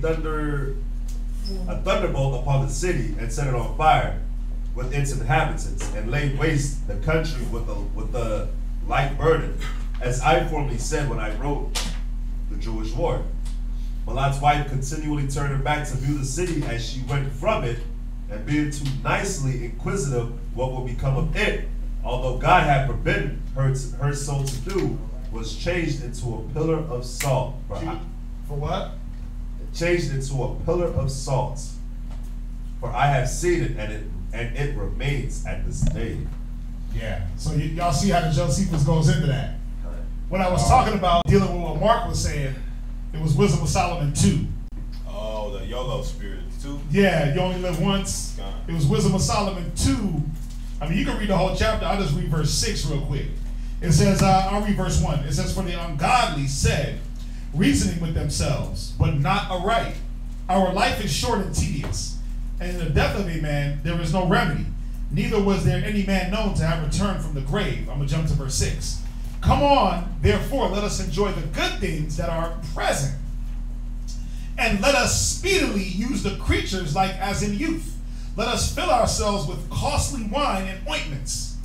thunderbolt upon the city and set it on fire with its inhabitants, and laid waste the country with a like burden, as I formerly said when I wrote the Jewish war. But Lot's wife continually turned her back to view the city as she went from it, and being too nicely inquisitive what will become of it, although God had forbidden her so to do, was changed into a pillar of salt. For what? Changed into a pillar of salt. For I have seen it, and it remains at this day. Yeah. So y'all see how the Josephus goes into that. When I was talking about dealing with what Mark was saying, it was Wisdom of Solomon 2. Oh, the YOLO spirit 2. Yeah, you only live once. It was Wisdom of Solomon 2. I mean, you can read the whole chapter. I'll just read verse 6 real quick. It says, I'll read verse 1. It says, for the ungodly said, reasoning with themselves, but not aright. Our life is short and tedious, and in the death of a man there is no remedy. Neither was there any man known to have returned from the grave. I'm going to jump to verse 6. Come on, therefore, let us enjoy the good things that are present, and let us speedily use the creatures like as in youth. Let us fill ourselves with costly wine and ointments,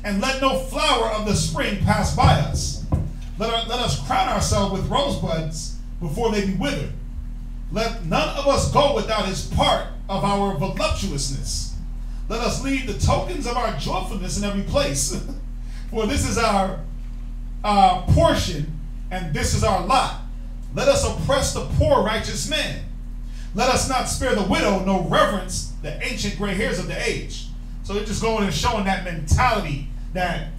and let no flower of the spring pass by us. Let us crown ourselves with rosebuds before they be withered. Let none of us go without his part of our voluptuousness. Let us leave the tokens of our joyfulness in every place. For this is our portion, and this is our lot. Let us oppress the poor righteous man. Let us not spare the widow, nor reverence the ancient gray hairs of the age. So they're just going and showing that mentality that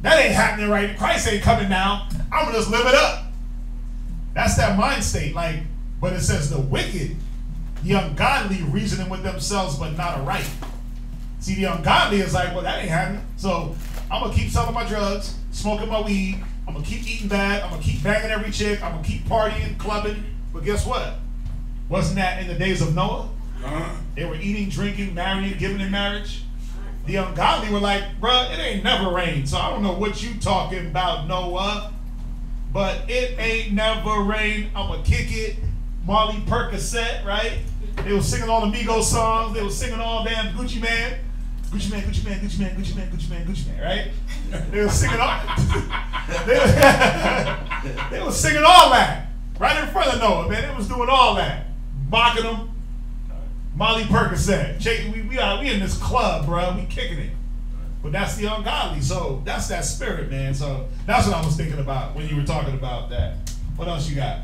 ain't happening right. Christ ain't coming now. I'm gonna just live it up. That's that mind state. Like, but it says the wicked, the ungodly reasoning with themselves, but not aright. See, the ungodly is like, well, that ain't happening. So I'm gonna keep selling my drugs, smoking my weed. I'm gonna keep eating bad. I'm gonna keep banging every chick. I'm gonna keep partying, clubbing. But guess what? Wasn't that in the days of Noah? They were eating, drinking, marrying, giving in marriage. The ungodly were like, bruh, it ain't never rained. So I don't know what you talking about, Noah. But it ain't never rained. I'm going to kick it. Molly Percocet, right? They were singing all the Migos songs. They were singing all damn Gucci Man. Gucci Man, Gucci Man, Gucci Man, Gucci Man, Gucci Man, Gucci Man, right? They were singing all they were singing all that right in front of Noah, man. They was doing all that. Mocking them. Molly Percocet. We in this club, bro. We kicking it. But that's the ungodly. So that's that spirit, man. So that's what I was thinking about when you were talking about that. What else you got?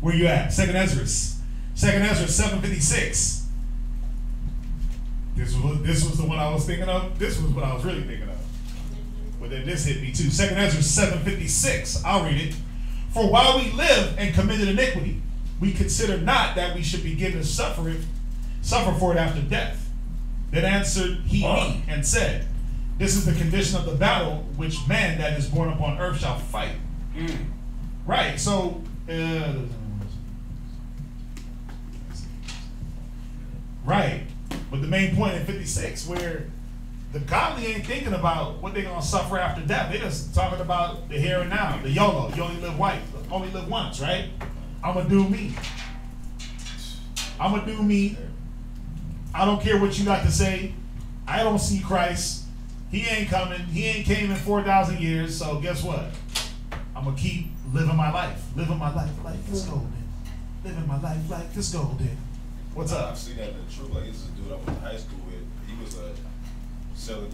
Where you at? Second Ezra 7:56. This was the one I was thinking of. This was what I was really thinking of. But then this hit me too. Second Ezra 7:56. I'll read it. For while we live and committed iniquity, we consider not that we should begin to suffer for it after death. Then answered he me and said, this is the condition of the battle which man that is born upon earth shall fight. Right, so right. But the main point in 56 where the godly ain't thinking about what they're gonna suffer after death. They just talking about the here and now, the YOLO. You only live once, right? I'ma do me. I'ma do me. I don't care what you got to say. I don't see Christ. He ain't coming. He ain't came in 4,000 years. So guess what? I'm gonna keep living my life. Living my life like it's golden. Living my life like it's golden. What's up? I've seen that in the truth. Like, this is a dude I went to high school with. He was selling,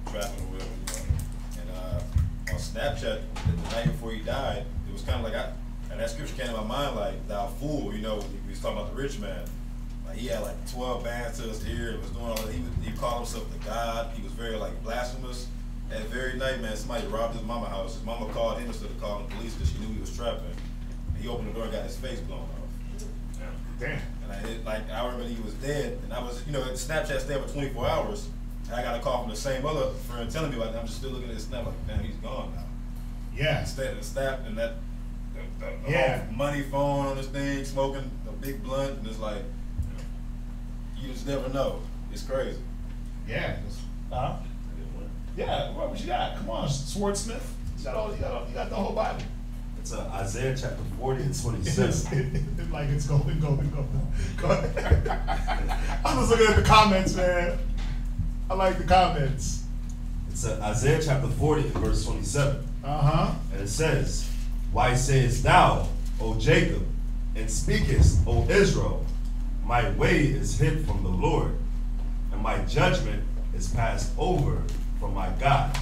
trapping or whatever, And on Snapchat, the night before he died, it was kind of like and that scripture came to my mind like, "Thou fool," when he was talking about the rich man. Like, he had like 12 bands to his ear. Was doing all that. He called himself the God. He was very like blasphemous. That very night, man, somebody robbed his mama house. His mama called him instead of calling the police because she knew he was trapping. And he opened the door and got his face blown off. Damn. And I remember he was dead, and I was, Snapchat stayed for 24 hours, and I got a call from the same other friend telling me about it. I'm just still looking at his snap like, damn, he's gone now. Yeah. Instead of the snap and that the Yeah. whole money phone on this thing, smoking a big blunt, and it's like, you just never know. It's crazy. Yeah. Yeah. What you got? Come on, Swordsmith. You got the whole Bible. It's Isaiah chapter 40 and 27. Like it's golden. Go ahead. I'm just looking at the comments, man. I like the comments. It's Isaiah chapter 40 and verse 27. Uh-huh. And it says, why sayest thou, O Jacob, and speakest, O Israel, my way is hid from the Lord, and my judgment is passed over from my God.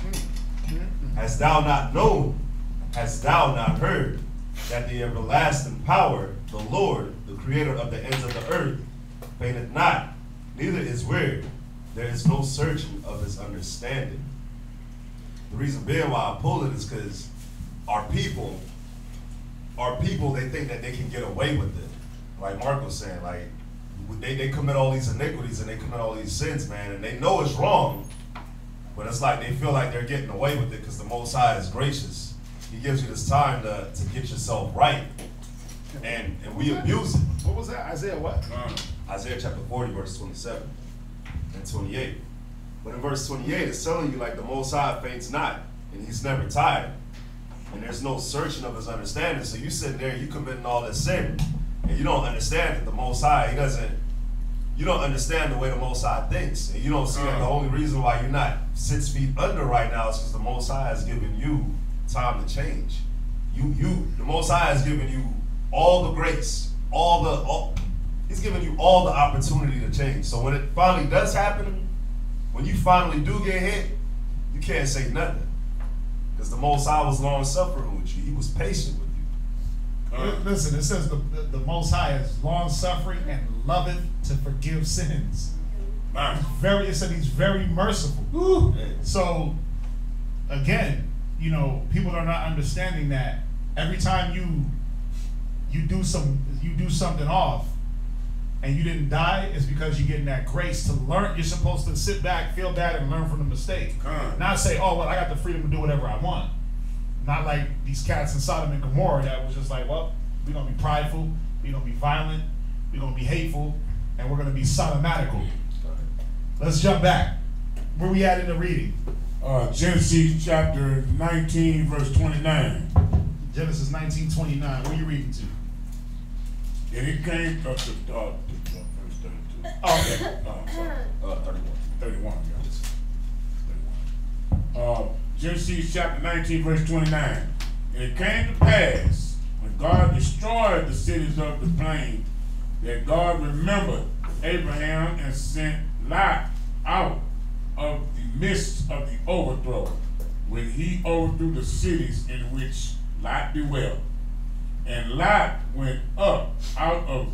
Hast thou not known, hast thou not heard, that the everlasting power, the Lord, the creator of the ends of the earth, fainteth not, neither is weary. There is no searching of his understanding. The reason being why I pull it is because our people, they think that they can get away with it. Like Mark was saying, like, they commit all these iniquities and they commit all these sins, man, and they know it's wrong, but it's like they feel like they're getting away with it because the Most High is gracious. He gives you this time to get yourself right, and we abuse it. What was that? Isaiah what? Isaiah chapter 40, verse 27 and 28. But in verse 28, it's telling you like the Most High faints not, and he's never tired, and there's no searching of his understanding. So you sitting there, you committing all this sin, and you don't understand that the Most High, you don't understand the way the Most High thinks. And you don't see that the only reason why you're not 6 feet under right now is because the Most High has given you time to change. The Most High has given you all the grace, he's given you all the opportunity to change. So when it finally does happen, when you finally do get hit, you can't say nothing. Because the Most High was long suffering with you. He was patient with you. Listen, it says the Most High is long suffering and loveth to forgive sins. It said he's very merciful. Ooh. So again, people are not understanding that every time you do something off and you didn't die, it's because you're getting that grace to learn. You're supposed to sit back, feel bad, and learn from the mistake. Not say, oh, well, I got the freedom to do whatever I want. Not like these cats in Sodom and Gomorrah that was just like, well, we're going to be prideful, we're going to be violent, we're going to be hateful, and we're going to be sodomatical. Let's jump back. Where we at in the reading? Genesis chapter 19, verse 29. Genesis 19:29. Where are you reading to? And it came up to verse 32. Oh, okay. I'm sorry. 31, guys. Genesis chapter 19, verse 29. And it came to pass, when God destroyed the cities of the plain, that God remembered Abraham and sent Lot out of the midst of the overthrow, when he overthrew the cities in which Lot dwelt. And Lot went up out of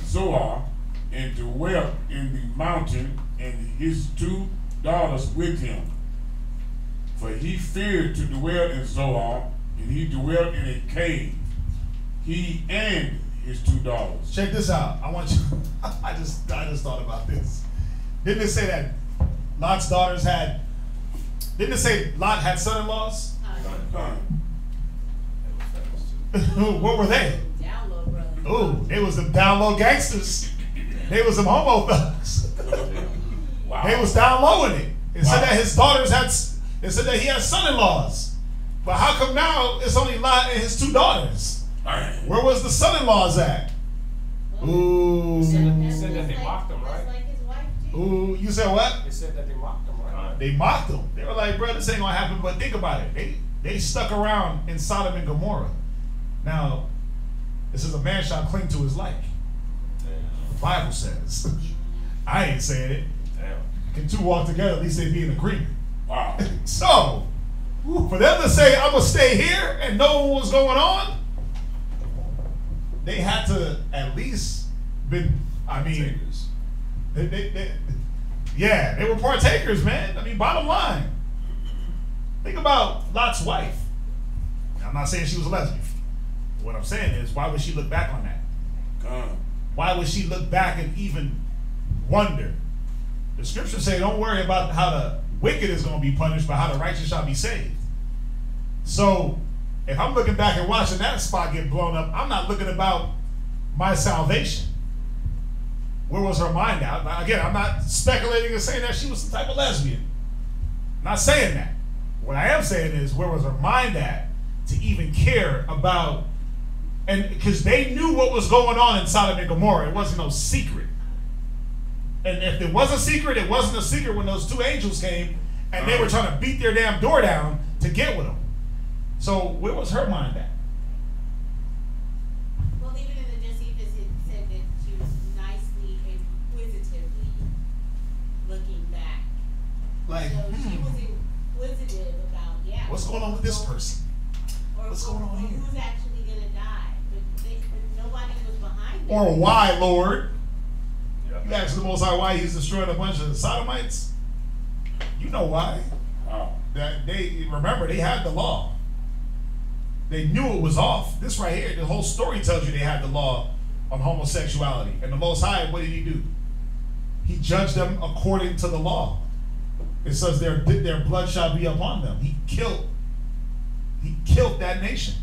Zoar and dwelt in the mountain, and his 2 daughters with him. For he feared to dwell in Zoar, and he dwelt in a cave, he and his 2 daughters. Check this out. I want you. I just thought about this. Didn't it say that Lot's daughters had? Didn't it say Lot had son-in-laws? What were they? Down low brothers. Ooh, they was them down low gangsters. They was them homo thugs. Wow. They was down low in it. It said that his daughters had. It said that he had son-in-laws. But how come now it's only Lot and his 2 daughters? Where was the son-in-laws at? Ooh. It said that they mocked him, right? That's like his wife too. Ooh, you said what? It said that they mocked him, right? They mocked him. They were like, bro, this ain't gonna happen. But think about it. They stuck around in Sodom and Gomorrah. Now, this is a man shall cling to his like. The Bible says. I ain't saying it. Can 2 walk together, at least they be in agreement. Wow. So, for them to say, I'm going to stay here and know what's going on, they had to at least been, I mean, they were partakers, man. I mean, bottom line. Think about Lot's wife. Now, I'm not saying she was a lesbian. What I'm saying is, why would she look back on that? Why would she look back and even wonder? The scriptures say, don't worry about how the wicked is going to be punished, but how the righteous shall be saved. So, if I'm looking back and watching that spot get blown up, I'm not looking about my salvation. Where was her mind at? Again, I'm not speculating and saying that she was some type of lesbian. I'm not saying that. What I am saying is, where was her mind at to even care about, and because they knew what was going on in Sodom and Gomorrah. It wasn't no secret. And if it was a secret, it wasn't a secret when those 2 angels came and they were trying to beat their damn door down to get with them. So where was her mind at? Well, even in the Josephus, it said that she was nicely, inquisitively looking back. Like, So she was inquisitive about, what's going on with this person? What's going on here? Who's actually going to die? But nobody was behind them. Or why, Lord? You ask the Most High why he's destroying a bunch of sodomites? You know why. That they remember they had the law. They knew it was off. This right here, the whole story tells you they had the law on homosexuality. And the Most High, what did he do? He judged them according to the law. It says their blood shall be upon them. He killed that nation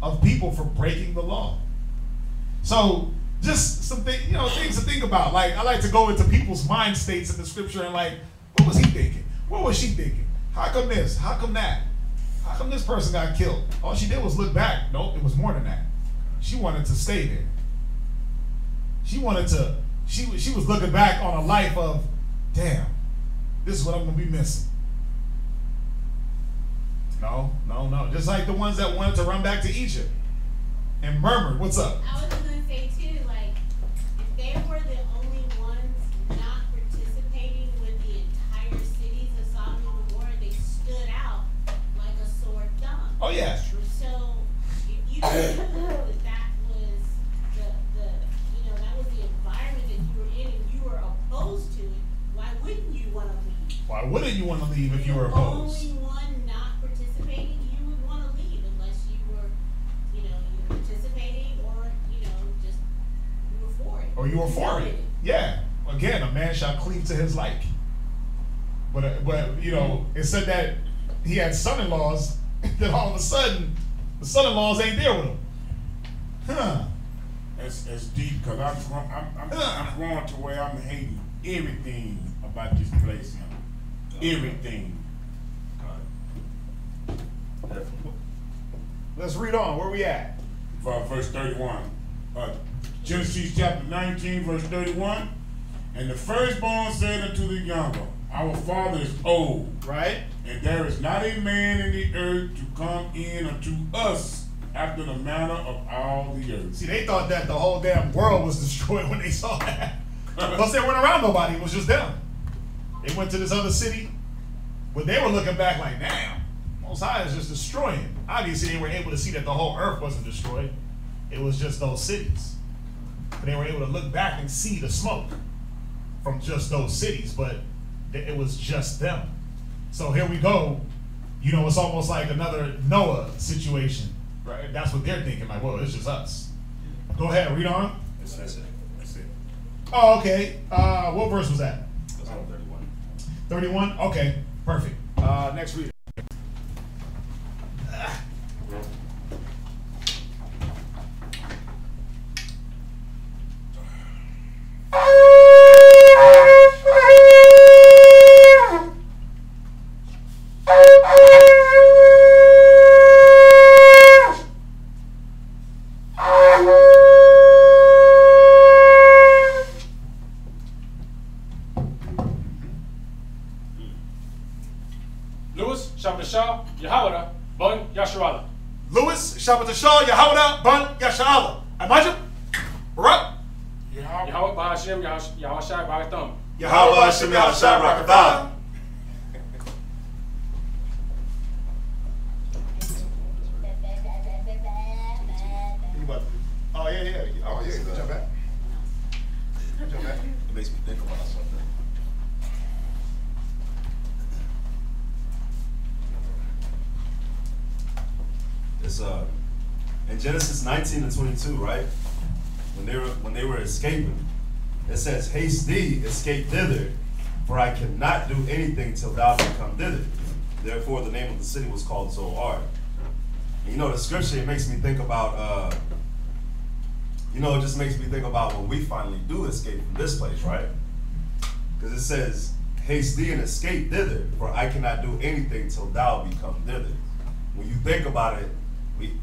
of people for breaking the law. So just some things to think about. Like, I like to go into people's mind states in the scripture and like, what was he thinking? What was she thinking? How come this? How come that? How come this person got killed? All she did was look back. Nope, it was more than that. She wanted to stay there. She was looking back on a life of, damn, this is what I'm gonna be missing. No. Just like the ones that wanted to run back to Egypt and murmured, what's up? I was going to say too, like, if they were the only ones not participating with the entire cities of Sodom and Gomorrah, they stood out like a sore thumb. Oh yeah. So if you knew that was that was the environment that you were in and you were opposed to it, why wouldn't you want to leave? Why wouldn't you want to leave if you were opposed? Only one not participating, you would want to leave unless you were, either participating or, just you were for it. Or you were for it. Yeah. Again, a man shall cleave to his like. But it said that he had son-in-laws, then all of a sudden, the son-in-laws ain't there with him. Huh. That's deep, because I'm growing to where I'm hating everything about this place now. Everything. Let's read on. Where we at? Verse 31. Genesis chapter 19, verse 31. And the firstborn said unto the younger, our father is old, right? And there is not a man in the earth to come in unto us after the manner of all the earth. See, they thought that the whole damn world was destroyed when they saw that. Plus, they weren't around nobody. It was just them. They went to this other city, but they were looking back like, damn, Most High is just destroying. Obviously, they were able to see that the whole earth wasn't destroyed. It was just those cities. But they were able to look back and see the smoke from just those cities, but it was just them. So here we go. You know, it's almost like another Noah situation, right? That's what they're thinking, like, whoa, it's just us. Go ahead, read on. That's it. That's it. Oh, okay. What verse was that? That's on 31. 31? Okay, perfect. Next reader. Lewis, Shabbat Yahawada, Bun Yasharala. Lewis, Shabbat Shah, Yahawada, Bun, Yasha'Allah. Imagine. Barak. Yahawah Bahashim, Yahashai Bagatham. Yahweh Hashem Yahshua Rakatah. Oh, yeah. Oh, yeah. Jump back. Jump back. It makes me think about something. It's in Genesis 19 and 22, right? When they were escaping, it says, "Haste thee, escape thither, for I cannot do anything till thou come thither." Therefore, the name of the city was called Zoar. And you know, the scripture, it makes me think about, it just makes me think about when we finally do escape from this place, right? Because it says, "Haste thee and escape thither, for I cannot do anything till thou come thither." When you think about it,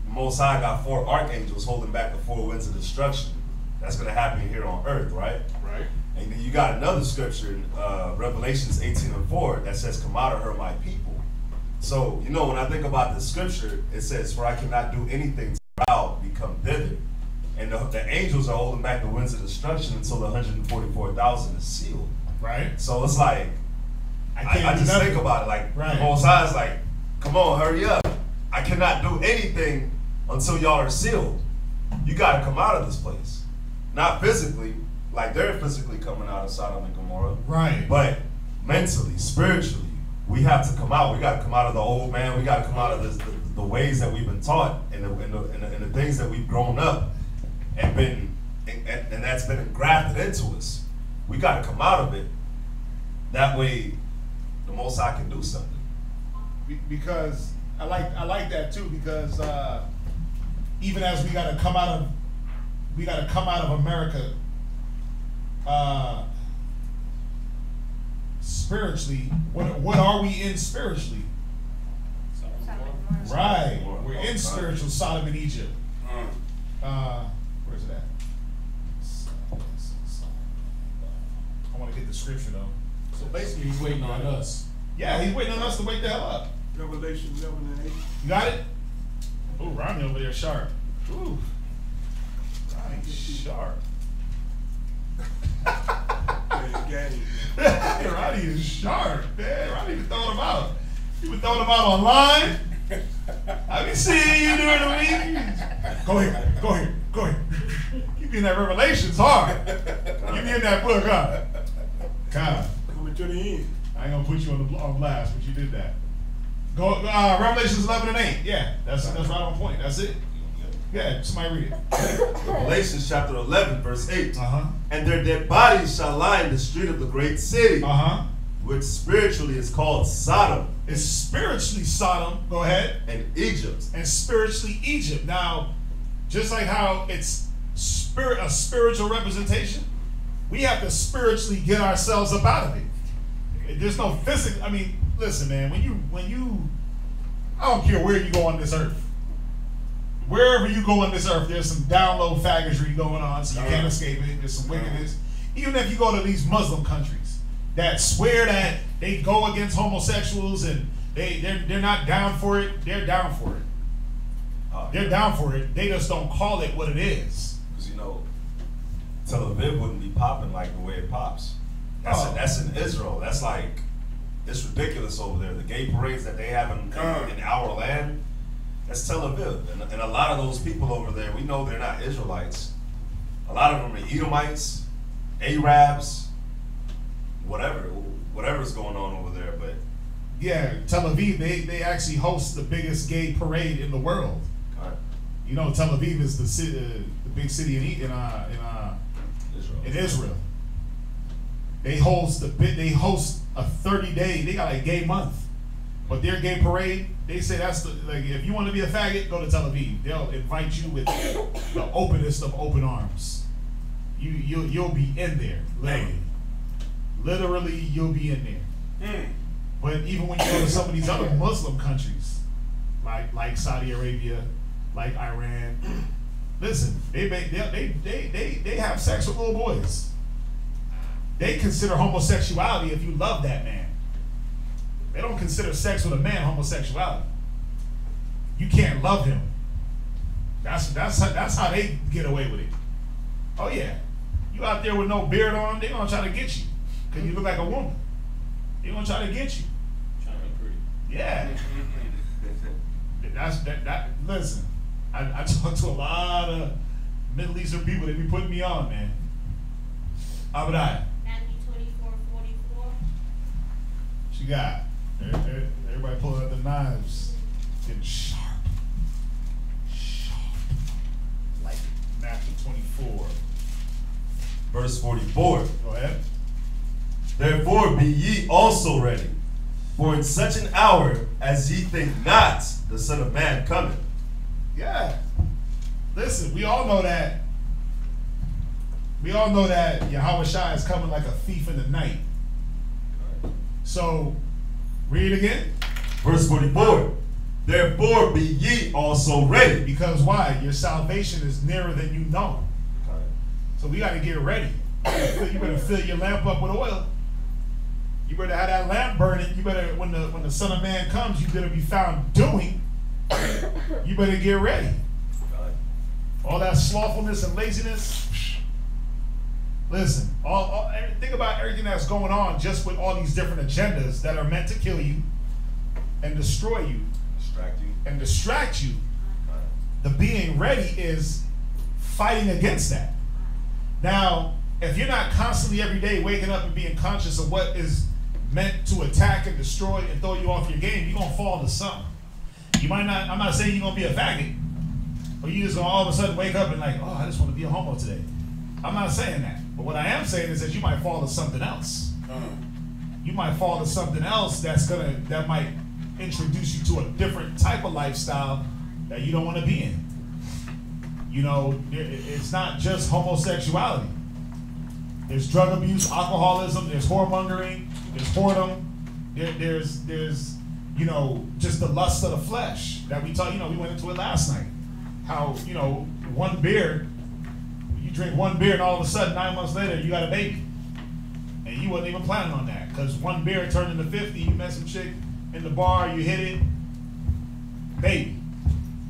Most High got 4 archangels holding back the 4 winds of destruction. That's going to happen here on earth, right? Right. And then you got another scripture in Revelations 18 and 4 that says, "Come out of her, my people." So, when I think about the scripture, it says, "For I cannot do anything till thou become thither." And the angels are holding back the winds of destruction until the 144,000 is sealed. Right. So it's like, I just think about it, like, right. The Most High is like, come on, hurry up. I cannot do anything until y'all are sealed. You got to come out of this place. Not physically, like they're physically coming out of Sodom and Gomorrah. Right. But mentally, spiritually, we have to come out. We got to come out of the old man. We got to come out of the ways that we've been taught and the things that we've grown up and that's been engrafted into us. We got to come out of it. That way, the Most High can do something. Because I like that too, because even as we gotta come out of America spiritually, what are we in spiritually? Right. We're in spiritual Sodom and Egypt. Where's it at? I want to get the scripture though. So basically, he's waiting on us. Yeah, he's waiting on us to wake the hell up. Revelation 11 and 8. You got it? Ooh, Ronnie over there sharp. Ooh. Ronnie sharp. Ronnie is sharp, man. Ronnie been throwing them out. You been throwing them out online? I been seeing you during the week. Go ahead. You be in that Revelations hard. You be in that book, huh? God. Coming to the end. I ain't gonna put you on blast, but you did that. Go Revelations 11 and 8. Yeah, that's right on point. That's it. Yeah, somebody read it. Revelations chapter 11, verse 8. Uh-huh. "And their dead bodies shall lie in the street of the great city, Uh-huh. which spiritually is called Sodom It's spiritually Sodom. Go ahead. and Egypt." And spiritually Egypt. Now, just like how it's a spiritual representation, we have to spiritually get ourselves up out of it. There's no physical. I mean, listen, man. When you, I don't care where you go on this earth. Wherever you go on this earth, there's some down low faggotry going on, so you can't escape it. There's some wickedness. Even if you go to these Muslim countries that swear that they go against homosexuals and they're not down for it, they're down for it. They're down for it. They just don't call it what it is. Because Tel Aviv wouldn't be popping like the way it pops. That's in Israel. That's like, it's ridiculous over there. The gay parades that they have in our land, that's Tel Aviv. And a lot of those people over there, we know they're not Israelites. A lot of them are Edomites, Arabs, whatever's going on over there. But yeah, Tel Aviv, they actually host the biggest gay parade in the world. okay. You know, Tel Aviv is the big city in Israel. They host a 30-day. They got like gay month, but their gay parade. They say that's like, if you want to be a faggot, go to Tel Aviv. They'll invite you with the openest of open arms. You'll be in there, literally you'll be in there. But even when you go to some of these other Muslim countries, like Saudi Arabia, like Iran, listen, they have sex with little boys. They consider homosexuality if you love that man. They don't consider sex with a man homosexuality. You can't love him. That's how they get away with it. Oh yeah, you out there with no beard on, they gonna try to get you because you look like a woman. They gonna try to get you. Trying to be pretty. Yeah. Listen, I talk to a lot of Middle Eastern people. They be putting me on, man. Abadai. Matthew 24:44. She got everybody pulling out the knives, getting sharp, like Matthew 24. Verse 44. Go ahead. Therefore be ye also ready, for in such an hour as ye think not, the Son of Man cometh. Yeah. Listen, we all know that. We all know that Yahweh Shai is coming like a thief in the night. So, read it again. Verse 44. Therefore be ye also ready. Because why? Your salvation is nearer than you know. So we got to get ready. You better fill your lamp up with oil. You better have that lamp burning. You better, when the Son of Man comes, you better be found doing. You better get ready. All that slothfulness and laziness. Listen, think about everything that's going on just with all these different agendas that are meant to kill you and destroy you. Distract you. The being ready is fighting against that. Now, if you're not constantly every day waking up and being conscious of what is meant to attack and destroy and throw you off your game, you're going to fall into something. You might not, I'm not saying you're going to be a faggot, or you just going to all of a sudden wake up and like, oh, I just want to be a homo today. I'm not saying that. But what I am saying is that you might fall to something else. You might fall to something else that might introduce you to a different type of lifestyle that you don't want to be in. You know, it's not just homosexuality. There's drug abuse, alcoholism, there's whoremongering, there's whoredom, there's you know, just the lust of the flesh that we talked, you know, we went into it last night. How, you know, one beer, you drink one beer and all of a sudden 9 months later you got a baby. And you wasn't even planning on that. Because one beer turned into 50, you met some chick in the bar, you hit it, baby.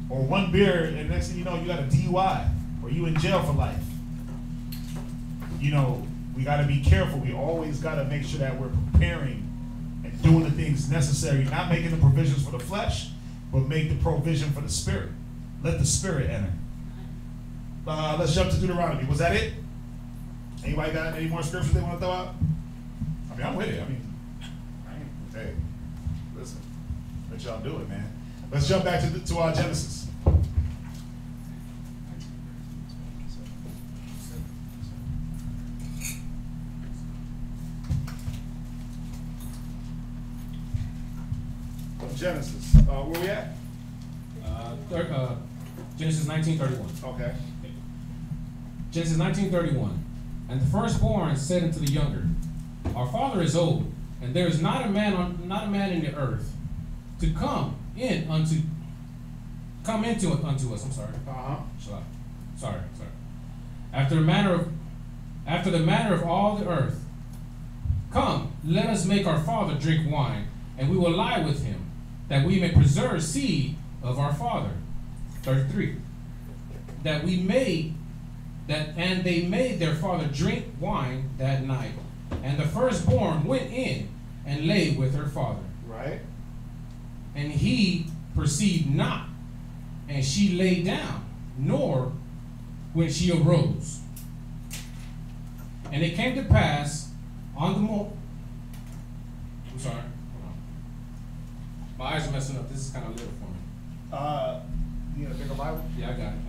Or one beer and next thing you know you got a DUI or you in jail for life. You know, we got to be careful. We always got to make sure that we're preparing and doing the things necessary, not making the provisions for the flesh, but make the provision for the spirit. Let the spirit enter. Let's jump to Deuteronomy. Was that it? Anybody got any more scriptures they want to throw out? I mean, I'm with it. Hey, listen, let y'all do it, man. Let's jump back to our Genesis. Genesis. Where we at? Genesis 19:31. Okay. Genesis 19:31. And the firstborn said unto the younger, Our father is old, and there is not a man in the earth to come into us. I'm sorry. Sorry. After the manner of all the earth, come, let us make our father drink wine, and we will lie with him, that we may preserve seed of our father. 33. And they made their father drink wine that night, And the firstborn went in and lay with her father. Right. And he perceived not, and she lay down, nor when she arose. And it came to pass on the I'm sorry. Hold on. My eyes are messing up. This is kind of little for me. You got a bigger Bible? Yeah, I got it.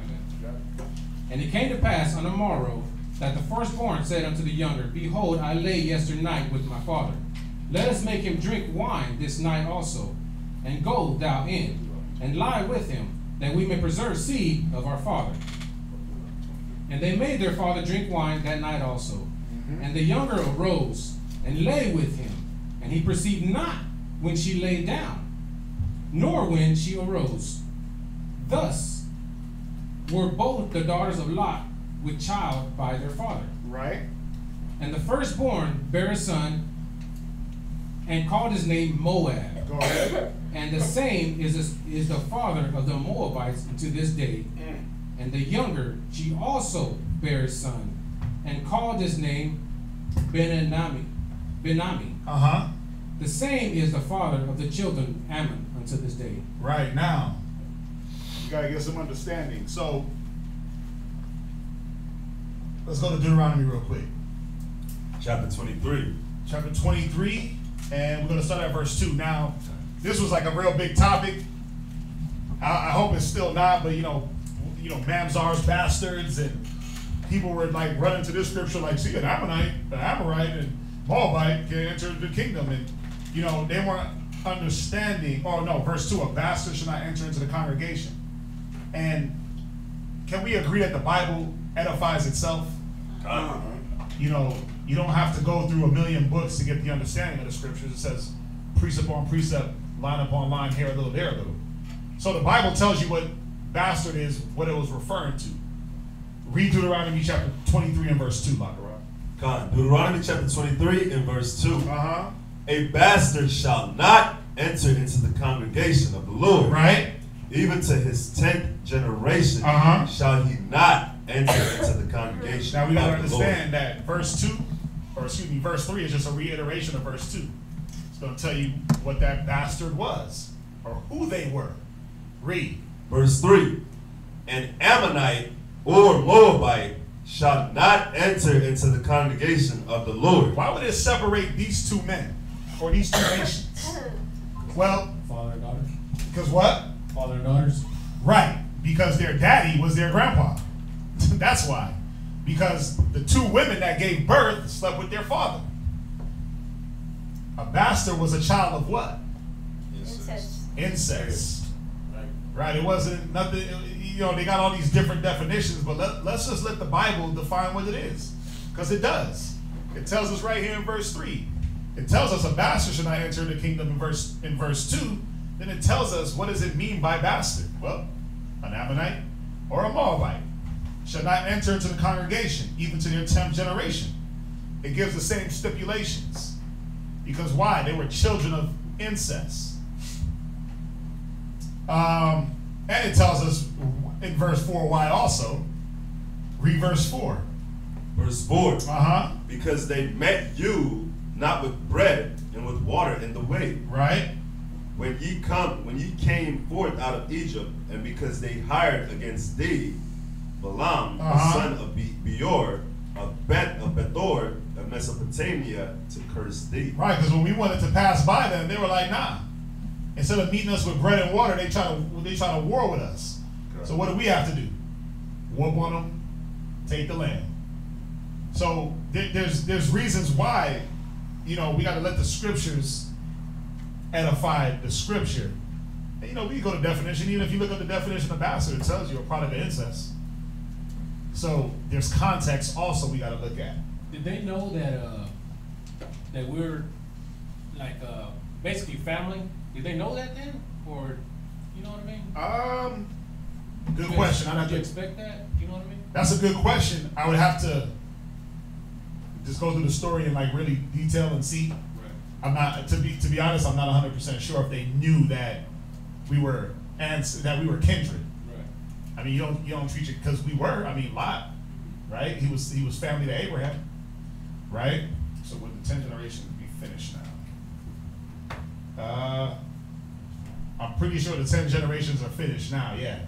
And it came to pass on the morrow that the firstborn said unto the younger, Behold, I lay yesternight with my father. Let us make him drink wine this night also, and go thou in, and lie with him, that we may preserve seed of our father. And they made their father drink wine that night also. Mm-hmm. And the younger arose and lay with him, and he perceived not when she lay down, nor when she arose. Thus were both the daughters of Lot with child by their father. Right. And the firstborn bare a son, and called his name Moab. Go ahead. And the same is the father of the Moabites to this day. And the younger, she also bare a son, and called his name Benami. Uh-huh. The same is the father of the children Ammon unto this day. Right. Now, you got to get some understanding. So, let's go to Deuteronomy real quick. Chapter 23. Chapter 23, and we're going to start at verse 2. Now, this was like a real big topic. I hope it's still not, but you know, Mamzar's bastards, and people were like running to this scripture like, see, an Ammonite, an Amorite, and Moabite can enter the kingdom. And, you know, they weren't understanding, oh no, verse 2, a bastard should not enter into the congregation. And can we agree that the Bible edifies itself? You know, you don't have to go through a million books to get the understanding of the scriptures. It says precept on precept, line upon line, here a little, there a little. So the Bible tells you what bastard is, what it was referring to. Read Deuteronomy chapter 23 and verse 2, Lockerod. Deuteronomy chapter 23 and verse 2. Uh-huh. A bastard shall not enter into the congregation of the Lord. Right. Even to his 10th generation shall he not enter into the congregation. Now we gotta understand that verse 2, or excuse me, verse 3 is just a reiteration of verse 2. It's gonna tell you what that bastard was, or who they were. Read. Verse 3, an Ammonite or Moabite shall not enter into the congregation of the Lord. Why would it separate these two men, or these two nations? Well, Father and daughters. Because what? Father and daughters. Right, because their daddy was their grandpa. That's why. Because the two women that gave birth slept with their father. A bastard was a child of what? Incest. Right, it wasn't nothing, you know, they got all these different definitions, but let's just let the Bible define what it is. Because it does. It tells us right here in verse 3. It tells us a bastard should not enter the kingdom in verse 2. Then it tells us, what does it mean by bastard? Well, an Ammonite or a Moabite shall not enter into the congregation, even to their 10th generation. It gives the same stipulations. Because why? They were children of incest. And it tells us in verse 4 why also. Read verse 4. Verse 4. Uh-huh. Because they met you not with bread and with water in the way. Right. When ye came forth out of Egypt, and because they hired against thee Balaam, the son of Beor, of Bethor, of Mesopotamia, to curse thee. Right, because when we wanted to pass by them, they were like, nah. Instead of meeting us with bread and water, they try to war with us. Correct. So what do we have to do? Whoop on them, take the land. So there's reasons why, you know, we got to let the scriptures edify the scripture. And, you know, we go to definition. Even if you look up the definition of bastard, it tells you a product of incest. So there's context also we got to look at. Did they know that we're like basically family? Did they know that then, or you know what I mean? Good question. Did you expect that? You know what I mean? That's a good question. I would have to just go through the story and like really detail and see. Right. I'm not to be honest. I'm not 100% sure if they knew that we were kindred. Right. I mean, you don't treat it because we were. I mean, Lot, right? He was family to Abraham, right? So 10 generations be finished now? I'm pretty sure the 10 generations are finished now, yeah.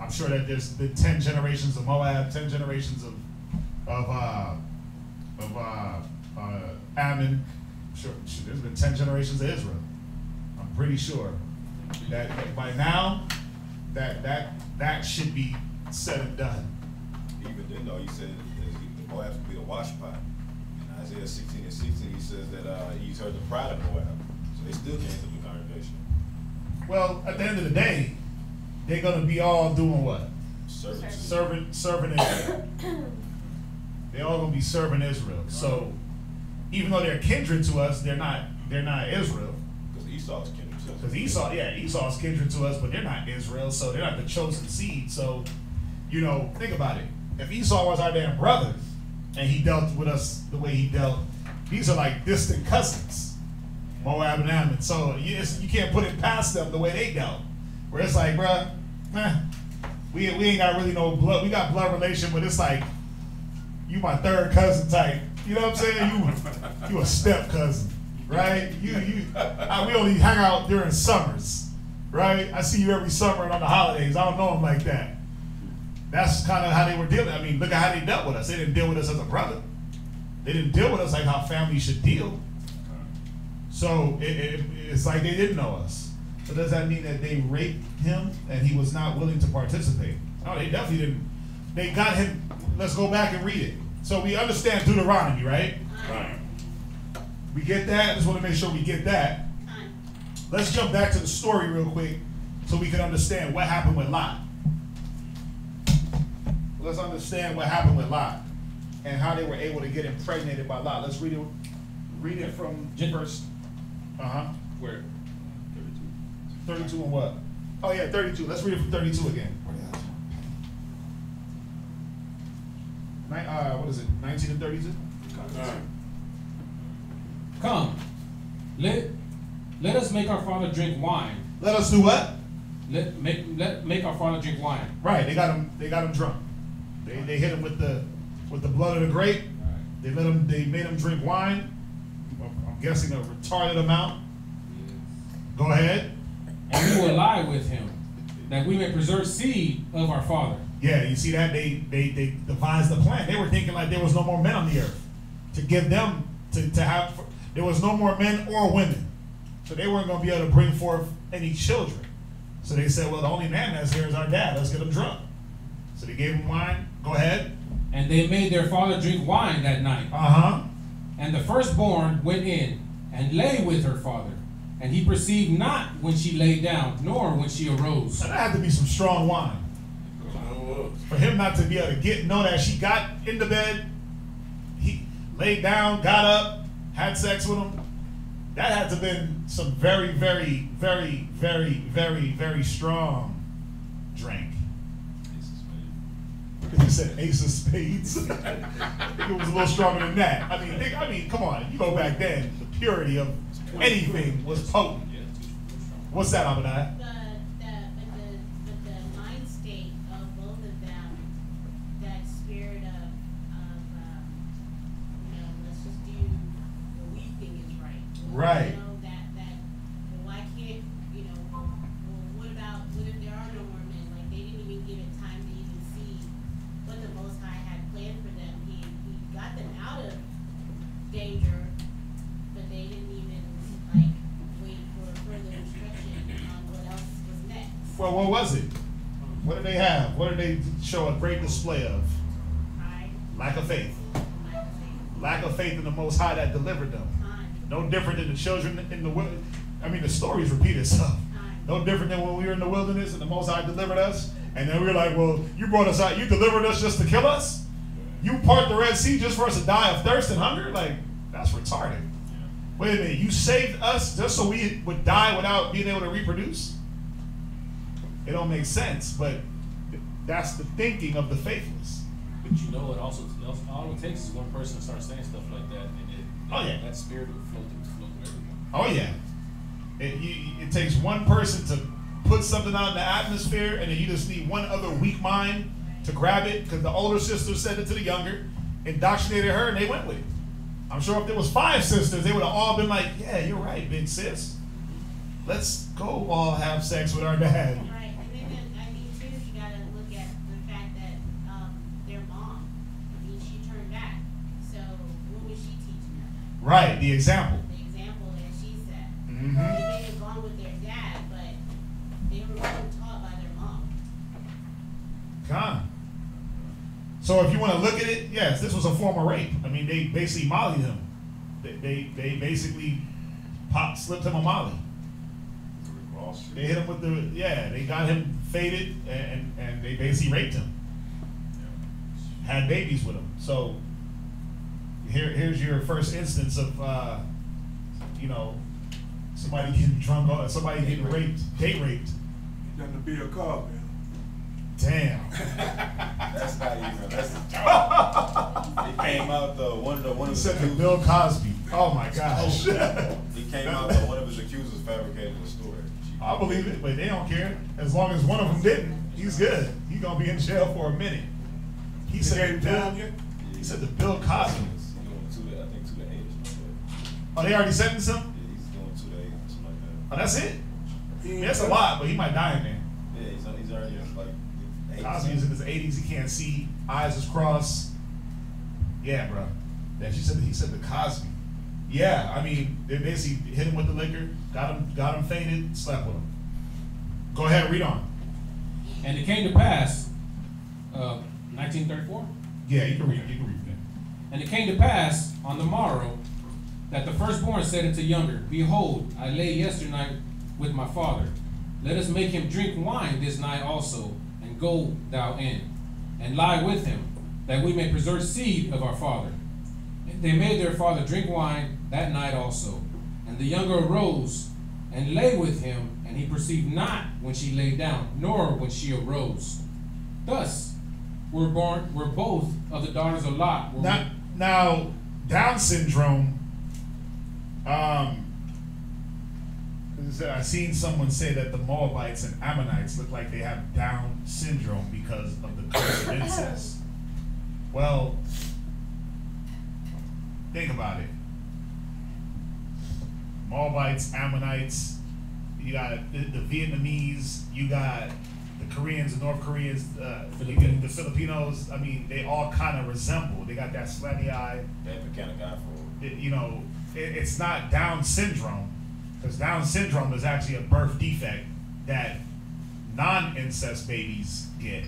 I'm sure that there's been 10 generations of Moab, 10 generations of Ammon. Sure, there's been 10 generations of Israel. I'm pretty sure that by now, that should be said and done. Even then, though, he said that the Moab would be a washpot. In Isaiah 16:16, he says that he's heard the pride of Moab. So they still can't to the congregation. Well, at the end of the day, they're going to be all doing what? Serving Israel. They're all going to be serving Israel. So even though they're kindred to us, they're not Israel. Because Esau's kindred to us. Because Esau's kindred to us, but they're not Israel, so they're not the chosen seed. So, think about it. If Esau was our damn brother, and he dealt with us the way he dealt, these are like distant cousins, Moab and Ammon. So you can't put it past them the way they dealt. Where it's like, bruh, we ain't got really no blood. We got blood relation, but it's like, you my third cousin type. You know what I'm saying? You a step cousin, right? We only hang out during summers, right? I see you every summer and on the holidays. I don't know them like that. That's kind of how they were dealing. I mean, look at how they dealt with us. They didn't deal with us as a brother. They didn't deal with us like how families should deal. So it's like they didn't know us. So does that mean that they raped him and he was not willing to participate? No, they definitely didn't. They got him. Let's go back and read it. So we understand Deuteronomy, right? Right. We get that. I just want to make sure we get that. Let's jump back to the story real quick so we can understand what happened with Lot. Let's understand what happened with Lot and how they were able to get impregnated by Lot. Let's read it. Read it from verse. Where? 32 and what? Oh yeah, 32. Let's read it from 32 again. What is it? 19 and 32. Come, let us make our father drink wine. Let us do what? Let make our father drink wine. Right. They got him drunk. They hit him with the blood of the grape. Right. They made him drink wine. I'm guessing a retarded amount. Yes. Go ahead. And we will lie with him, that we may preserve seed of our father. Yeah, you see that? They devised the plan. They were thinking like there was no more men on the earth to give them to have. There was no more men or women, so they weren't going to be able to bring forth any children. So they said, well, the only man that's here is our dad. Let's get him drunk. So they gave him wine. Go ahead. And they made their father drink wine that night. And the firstborn went in and lay with her father. And he perceived not when she lay down, nor when she arose. So that had to be some strong wine. For him not to be able to know that she got in the bed, he laid down, got up, had sex with him. That had to have been some very, very, very, very, very, very strong drink. He said ace of spades. I think it was a little stronger than that. I mean, come on. You go back then, the purity of anything was potent. What's that, Abadai? The mind state of both of them, that spirit of let's just do what we think is right. Right. Why can't, what if there are no more men? Like, they didn't even give it time to even see what the Most High had planned for them. He got them out of danger, but they didn't even, wait for further instruction on what else was next. Well, what was it? What did they have? What did they show a great display of? Pride. Lack of faith. Lack of faith. Lack of faith in the Most High that delivered them. No different than the children in the wilderness. I mean, the stories repeat itself. No different than when we were in the wilderness and the Most High delivered us. And then we were like, well, you brought us out. You delivered us just to kill us? You part the Red Sea just for us to die of thirst and hunger? Like, that's retarded. Wait a minute. You saved us just so we would die without being able to reproduce? It don't make sense, but that's the thinking of the faithless. But it also all it takes is one person to start saying stuff like that, and that spirit will flow through everyone. Oh yeah, it takes one person to put something out in the atmosphere, and then you just need one other weak mind to grab it, because the older sister said it to the younger, indoctrinated her, and they went with it. I'm sure if there was 5 sisters, they would have all been like, yeah, you're right, big sis. Let's go all have sex with our dad. Right, and then I think too, you gotta look at the fact that their mom, I mean, she turned back. So what was she teaching them? Right, the example. The example that she set. Mm-hmm. They may have gone with their dad, but they were being taught by their mom. Con. So if you want to look at it, yes, this was a form of rape. I mean, they basically mollied him. They basically slipped him a molly. They hit him with they got him faded and they basically raped him. Had babies with him. So here's your first instance of somebody getting drunk, somebody getting raped, date raped. Nothing to be a cop, man. Damn. That's not even. It came out one of He his said to accusers. Bill Cosby. Oh my gosh. He came out that one of his accusers fabricated a story. I believe it, but they don't care. As long as one of them didn't, he's good. He's gonna be in jail for a minute. He said to Bill Cosby. He's going 2 to 8 or something like that. Oh, they already sentenced him? Yeah, he's going 2 to 8 or something like that. Oh, that's it? That's a lot, but he might die in there. Yeah, he's already like 8. Cosby is in his 80s. He can't see. Eyes is crossed. Yeah, bro. He said to Cosby. Yeah, I mean, they basically hit him with the liquor, got him fainted, slept with him. Go ahead, read on. And it came to pass, 1934? Yeah, you can read that. And it came to pass on the morrow that the firstborn said unto younger, Behold, I lay yesternight with my father. Let us make him drink wine this night also, and go thou in, and lie with him, that we may preserve seed of our father. And they made their father drink wine that night also. And the younger arose and lay with him, and he perceived not when she lay down, nor when she arose. Thus were both of the daughters of Lot. Now, Down syndrome, I seen someone say that the Moabites and Ammonites look like they have Down syndrome because of the curse of incest. Well, think about it. Moabites, Ammonites, you got the Vietnamese, you got the Koreans, the North Koreans, you get the Filipinos. I mean, they all kind of resemble. They got that slanty eye. That kind of guy for. It's not Down syndrome, because Down syndrome is actually a birth defect that non-incest babies get.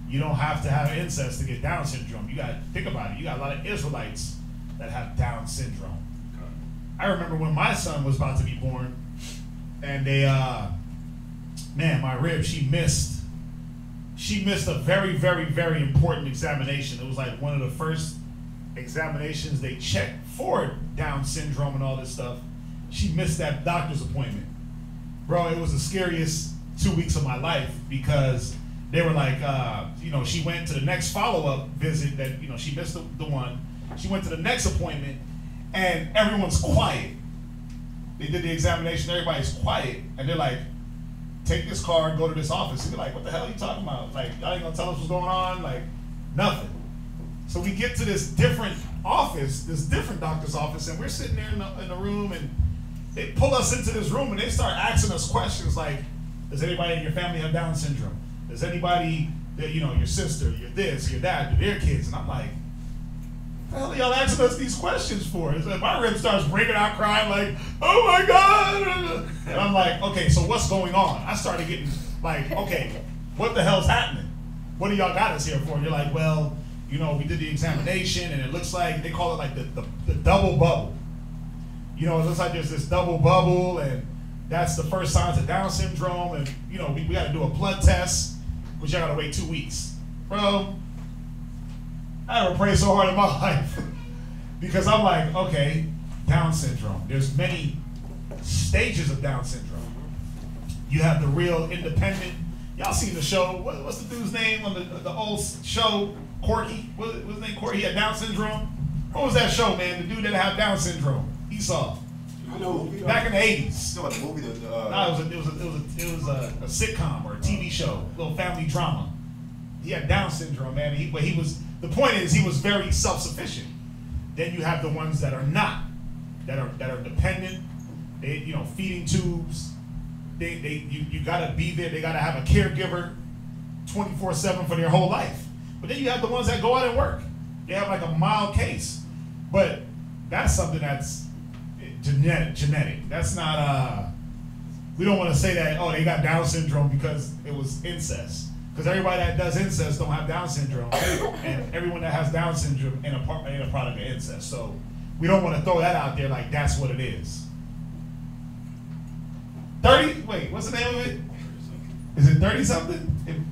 You don't have to have incest to get Down syndrome. You got to think about it. You got a lot of Israelites that have Down syndrome. I remember when my son was about to be born, and they, my rib, she missed a very, very, very important examination. It was like one of the first examinations they checked for Down syndrome and all this stuff. She missed that doctor's appointment. Bro, it was the scariest 2 weeks of my life, because they were like, she went to the next follow-up visit that, she missed the one. She went to the next appointment, and everyone's quiet. They did the examination, everybody's quiet, and they're like, take this card, go to this office. And they're like, what the hell are you talking about? Like, y'all ain't gonna tell us what's going on? Like, nothing. So we get to this different office, this different doctor's office, and we're sitting there in the room, and they pull us into this room, and they start asking us questions like, does anybody in your family have Down syndrome? Does anybody, your sister, your this, your that, their kids? And I'm like, what the hell are y'all asking us these questions for? It's like my rib starts breaking out crying like, oh my God. And I'm like, okay, so what's going on? I started getting like, okay, what the hell's happening? What do y'all got us here for? And you're like, well, we did the examination, and it looks like, they call it like the double bubble. It looks like there's this double bubble, and that's the first signs of Down syndrome, and we got to do a blood test, which y'all got to wait 2 weeks. Bro, I never prayed so hard in my life because I'm like, okay, Down syndrome. There's many stages of Down syndrome. You have the real independent. Y'all seen the show? What's the dude's name on the old show? Corky? What's his name? Corky? He had Down syndrome. What was that show, man? The dude that had Down syndrome. Esau. I know. Back in the 80s. You know about the movie? It was a sitcom or a TV show, a little family drama. He had Down syndrome, man. The point is, he was very self-sufficient. then you have the ones that are not, that are dependent. They, you know, feeding tubes. You gotta be there. They gotta have a caregiver 24/7 for their whole life. But then you have the ones that go out and work. They have like a mild case, but that's something that's genetic. That's not. We don't want to say that, oh, they got Down syndrome because it was incest. Because everybody that does incest don't have Down syndrome, and everyone that has Down syndrome ain't a product of incest. So we don't want to throw that out there like that's what it is. 30? Wait, what's the name of it? Is it 30 something?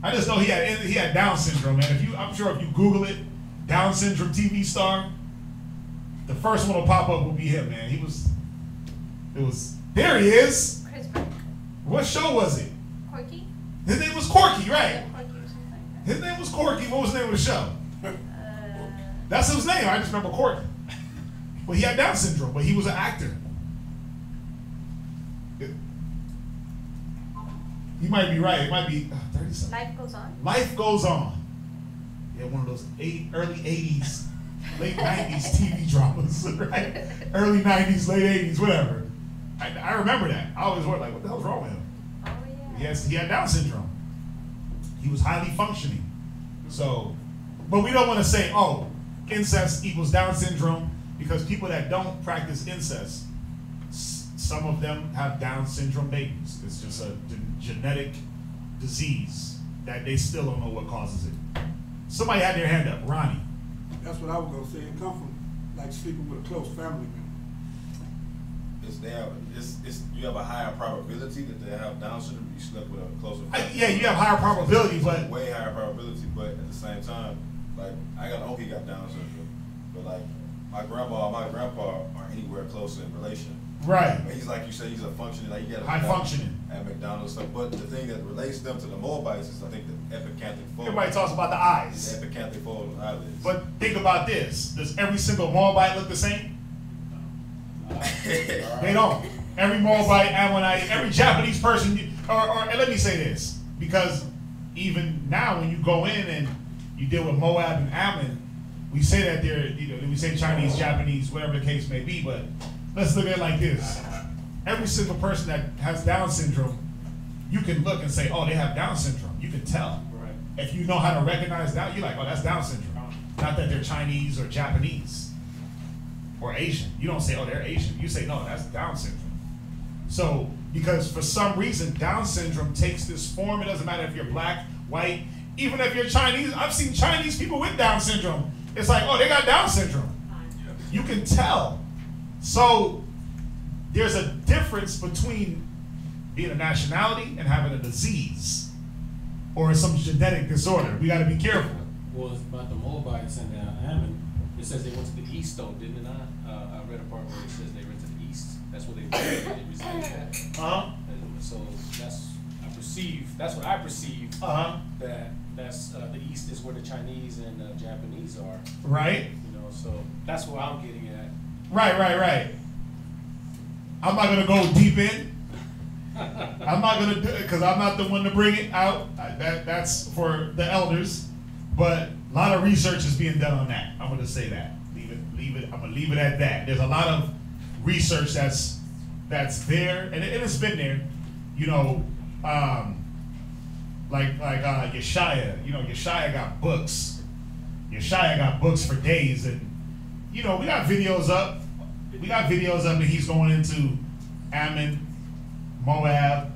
I just know he had Down syndrome, man. I'm sure if you Google it, Down syndrome TV star, the first one will pop up will be him, man. There he is. Chris Brown. What show was it? Corky? His name was Corky, right? Corky or something like His name was Corky. What was the name of the show? that. That's his name. I just remember Corky. But he had Down syndrome, but he was an actor. He might be right. It might be 30 something. Life Goes On. Life Goes On. Yeah, one of those early 80s, late 90s TV dramas, right? Early 90s, late 80s, whatever. I remember that. I always wondered, like, what the hell's wrong with him? Oh, yeah. He had Down syndrome. He was highly functioning. So, but we don't want to say, oh, incest equals Down syndrome, because people that don't practice incest, some of them have Down syndrome babies. It's just a genetic disease that they still don't know what causes it. Somebody had their hand up. Ronnie. That's what I was gonna say. It come from like sleeping with a close family member. You have a higher probability that they have Down syndrome. You slept with a closer family. Yeah, you have higher probability, but way higher probability. But at the same time, like I got an uncle got Down syndrome, but like my grandma and my grandpa aren't anywhere closer in relation. Right. But he's like you said, he's a functioning, like he got high functioning at McDonald's stuff. But the thing that relates them to the Moabites is I think the epicanthic fold. Everybody talks about the eyes. The epicanthic fold of the eyelids. But think about this: does every single Moabite look the same? They don't. Every Moabite, Ammonite, every Japanese person, or let me say this, because even now when you go in and you deal with Moab and Ammon, we say that they're, we say Chinese, Japanese, whatever the case may be, but let's look at it like this. Every single person that has Down syndrome, you can look and say, oh, they have Down syndrome. You can tell. Right. If you know how to recognize that, you're like, oh, that's Down syndrome. Not that they're Chinese or Japanese or Asian. You don't say, oh, they're Asian. You say, no, that's Down syndrome. So, because for some reason, Down syndrome takes this form. It doesn't matter if you're black, white, even if you're Chinese. I've seen Chinese people with Down syndrome. It's like, oh, they got Down syndrome. You can tell. So, there's a difference between being a nationality and having a disease or some genetic disorder. We got to be careful. Well, it's about the Moabites and Ammon. It says they went to the east, though, didn't it not? I read a part where it says they went to the east. That's where they resided at. So that's what I perceive. That's the east is where the Chinese and Japanese are. Right. So that's what I'm getting at. Right. I'm not gonna go deep in. I'm not gonna do it because I'm not the one to bring it out. That's for the elders. But a lot of research is being done on that. I'm gonna say that. Leave it. I'm gonna leave it at that. There's a lot of research that's there, and it's been there. Like Yeshaya. Yeshaya got books. Yeshaya got books for days, and we got videos up. We got videos up that he's going into Ammon, Moab,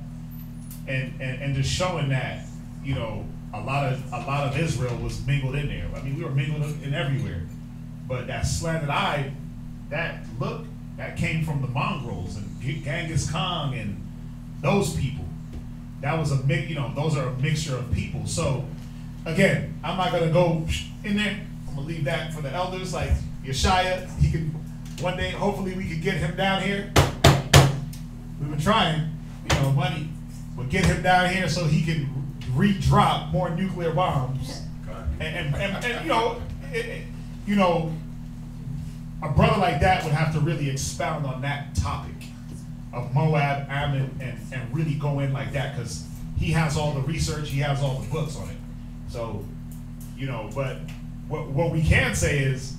and just showing that a lot of Israel was mingled in there. I mean, we were mingled in everywhere. But that slanted eye, that came from the mongrels and Genghis Khan and those people. That was those are a mixture of people. So again, I'm not gonna go in there. I'm gonna leave that for the elders, like Yeshaya. He can one day, hopefully we could get him down here. We've been trying, money, but get him down here so he can re-drop more nuclear bombs. And a brother like that would have to really expound on that topic of Moab, Ammon, and really go in like that, because he has all the research, he has all the books on it. So, but what we can say is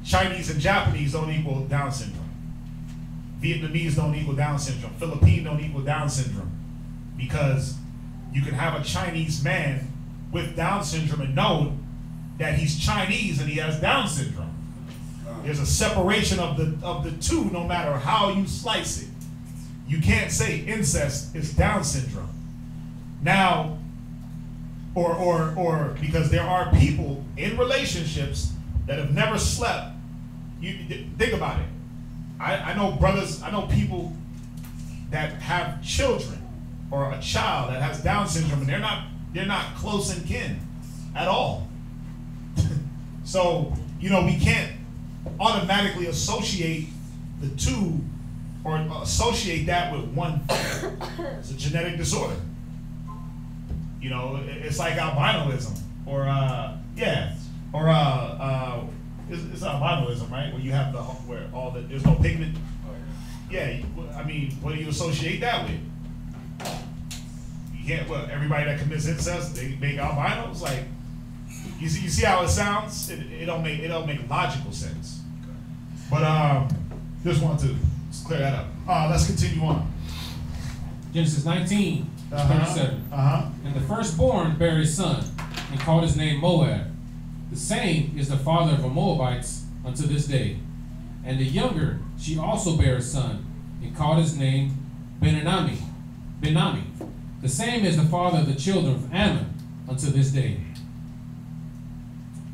Chinese and Japanese don't equal Down syndrome. Vietnamese don't equal Down syndrome. Philippine don't equal Down syndrome. Because you can have a Chinese man with Down syndrome and know that he's Chinese and he has Down syndrome. There's a separation of the two no matter how you slice it. You can't say incest is Down syndrome. Now, or because there are people in relationships that have never slept. You think about it. I know brothers, I know people that have children or a child that has Down syndrome and they're not close in kin at all. So, you know, we can't automatically associate the two or associate that with one thing. It's a genetic disorder. You know, it's like albinism or it's albinism, right? Where you have there's no pigment. Yeah, I mean, what do you associate that with? You can't. Well, everybody that commits incest, they make albinos. Like, you see how it sounds? It don't make logical sense. But just want to clear that up. Let's continue on. Genesis 19, 37. And the firstborn bare a son, and called his name Moab. The same is the father of the Moabites unto this day. And the younger, she also bare a son, and called his name Benami. The same is the father of the children of Ammon unto this day.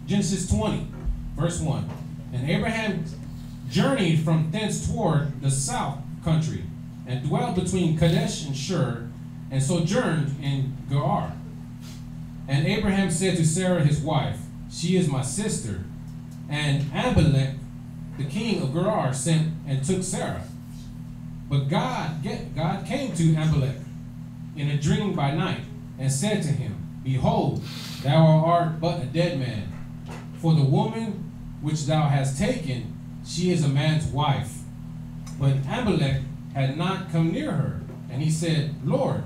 Genesis 20, verse 1. And Abraham journeyed from thence toward the south country, and dwelt between Kadesh and Shur, and sojourned in Gerar. And Abraham said to Sarah his wife, she is my sister. And Abimelech, the king of Gerar, sent and took Sarah. But God came to Abimelech in a dream by night, and said to him, behold, thou art but a dead man, for the woman which thou hast taken, she is a man's wife. But Abimelech had not come near her. And he said, Lord,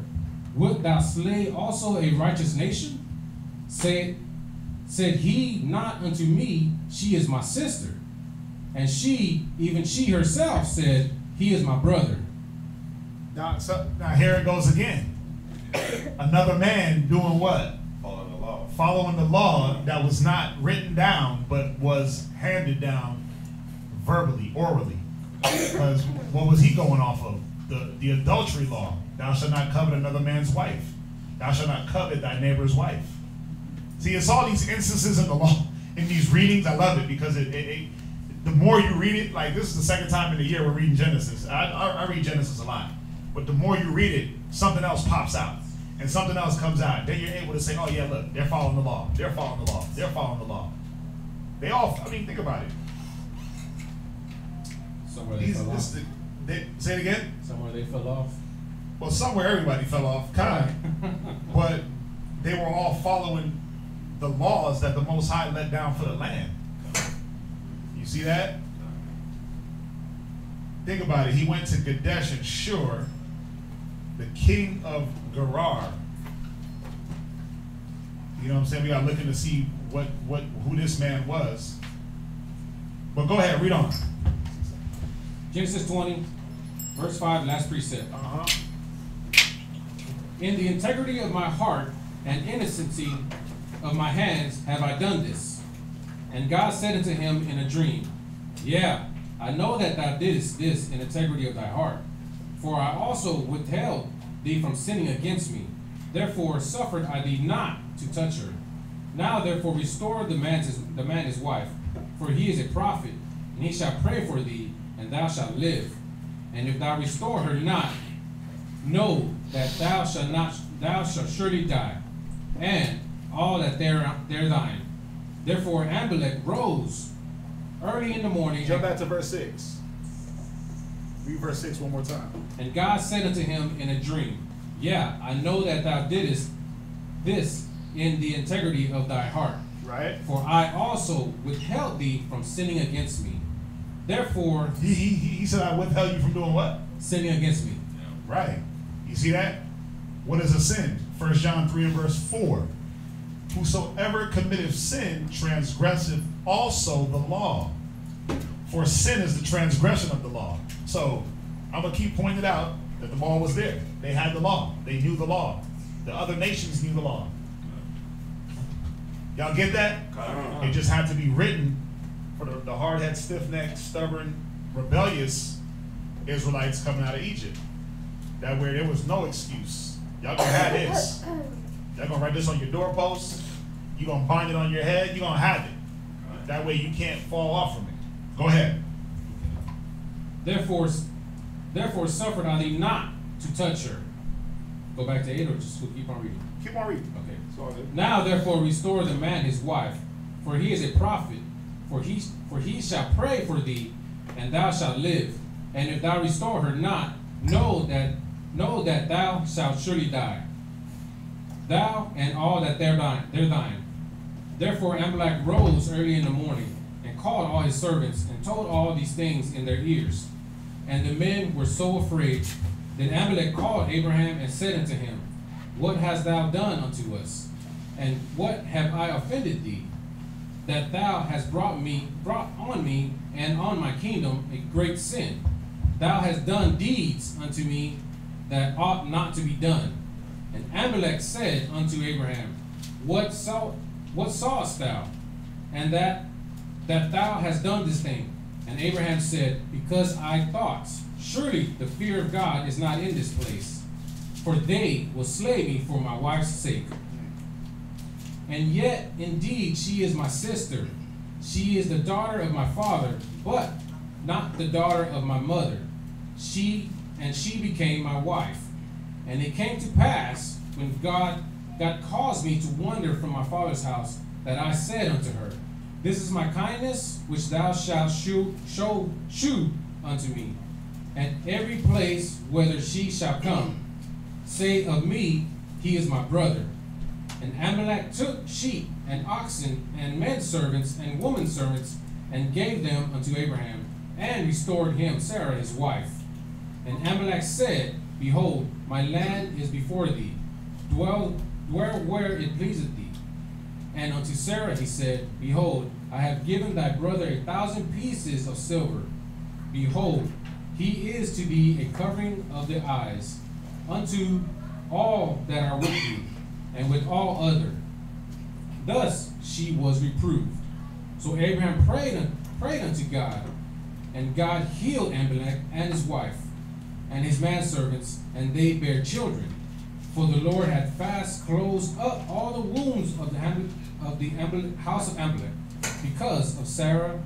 wilt thou slay also a righteous nation? Said he not unto me, she is my sister. And she, even she herself, said, he is my brother. Now here it goes again. Another man doing what? Following the law. Following the law that was not written down, but was handed down verbally, orally. Because what was he going off of? The adultery law. Thou shalt not covet another man's wife. Thou shalt not covet thy neighbor's wife. See, it's all these instances in the law, in these readings. I love it because the more you read it, like this is the second time in the year we're reading Genesis. I read Genesis a lot. But the more you read it, something else pops out. And something else comes out. Then you're able to say, oh yeah, look, they're following the law. They're following the law. They're following the law. They all, I mean, think about it. Somewhere they fell off. Say it again? Somewhere they fell off. Well, somewhere everybody fell off, kind of. But they were all following the laws that the Most High let down for the land. You see that? Think about it. He went to Kadesh and Shur, the king of Gerar. You know what I'm saying? We got looking to see who this man was. But go ahead, read on. Genesis 20, verse 5, last precept. In the integrity of my heart and innocency of my hands have I done this. And God said unto him in a dream, yeah, I know that thou didst this in integrity of thy heart. For I also withheld thee from sinning against me. Therefore suffered I thee not to touch her. Now therefore restore the man his wife, for he is a prophet, and he shall pray for thee, and thou shalt live. And if thou restore her not, know that thou shalt surely die, and all that they're thine. Therefore Abimelech rose early in the morning. Jump back to verse 6. Read verse 6 one more time. And God said unto him in a dream, yeah, I know that thou didst this in the integrity of thy heart. Right. For I also withheld thee from sinning against me. Therefore, he said, I withheld you from doing what? Sinning against me. Right. You see that? What is a sin? 1 John 3 and verse 4. Whosoever committeth sin transgresseth also the law. For sin is the transgression of the law. So I'm going to keep pointing out that the law was there. They had the law. They knew the law. The other nations knew the law. Y'all get that? It just had to be written for the hard-headed, stiff-necked, stubborn, rebellious Israelites coming out of Egypt. That way there was no excuse. Y'all gonna have this. Y'all gonna write this on your doorpost. You gonna bind it on your head. You gonna have it. That way you can't fall off from it. Go ahead. Therefore suffered I thee not to touch her. Go back to 8 or just keep on reading? Keep on reading. Okay. Sorry. Now therefore restore the man his wife, for he is a prophet. For he shall pray for thee, and thou shalt live. And if thou restore her not, know that thou shalt surely die. Thou and all that they're thine. Therefore Amalek rose early in the morning, and called all his servants, and told all these things in their ears. And the men were so afraid. Then Amalek called Abraham and said unto him, What hast thou done unto us? And what have I offended thee, that thou hast brought on me and on my kingdom a great sin? Thou hast done deeds unto me that ought not to be done. And Amalek said unto Abraham, What sawest thou? And that thou hast done this thing? And Abraham said, Because I thought, surely the fear of God is not in this place, for they will slay me for my wife's sake. And yet, indeed, she is my sister. She is the daughter of my father, but not the daughter of my mother. She became my wife. And it came to pass, when God caused me to wander from my father's house, that I said unto her, This is my kindness, which thou shalt shew unto me. At every place whither she shall come, say of me, He is my brother. And Amalek took sheep and oxen and men servants and women servants, and gave them unto Abraham, and restored him Sarah his wife. And Amalek said, Behold, my land is before thee, dwell where it pleaseth thee. And unto Sarah he said, Behold, I have given thy brother 1,000 pieces of silver. Behold, he is to thee a covering of the eyes, unto all that are with thee, and with all other. Thus she was reproved. So Abraham prayed unto God, and God healed Amalek and his wife, and his manservants, and they bare children. For the Lord had fast closed up all the wounds of the house of Amalek, because of Sarah,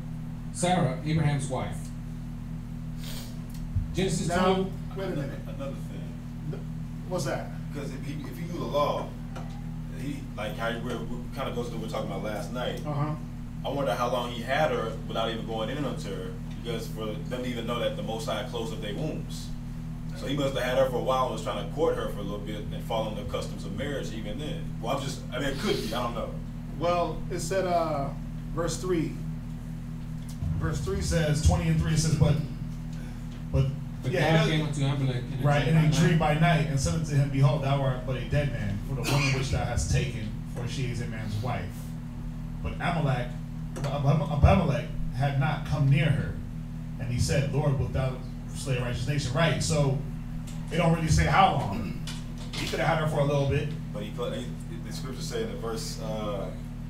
Abraham's wife. Genesis 12. Wait a minute. Another thing. What's that? Because if he knew the law, he like how we kind of goes to what we were talking about last night. I wonder how long he had her without even going in onto her, because for them to even know that the Most High closed up their wombs. So he must have had her for a while and was trying to court her for a little bit and following the customs of marriage even then. Well, it could be, I don't know. Well, it said, verse 3. Verse 3 says, 20 and 3, it says, but God came unto Amalek in a dream by night, and said unto him, Behold, thou art but a dead man, for the woman which thou hast taken, for she is a man's wife. But Abimelech had not come near her. And he said, Lord, wilt thou slay a righteous nation? Right, so they don't really say how long. He could have had her for a little bit. But the scripture say in verse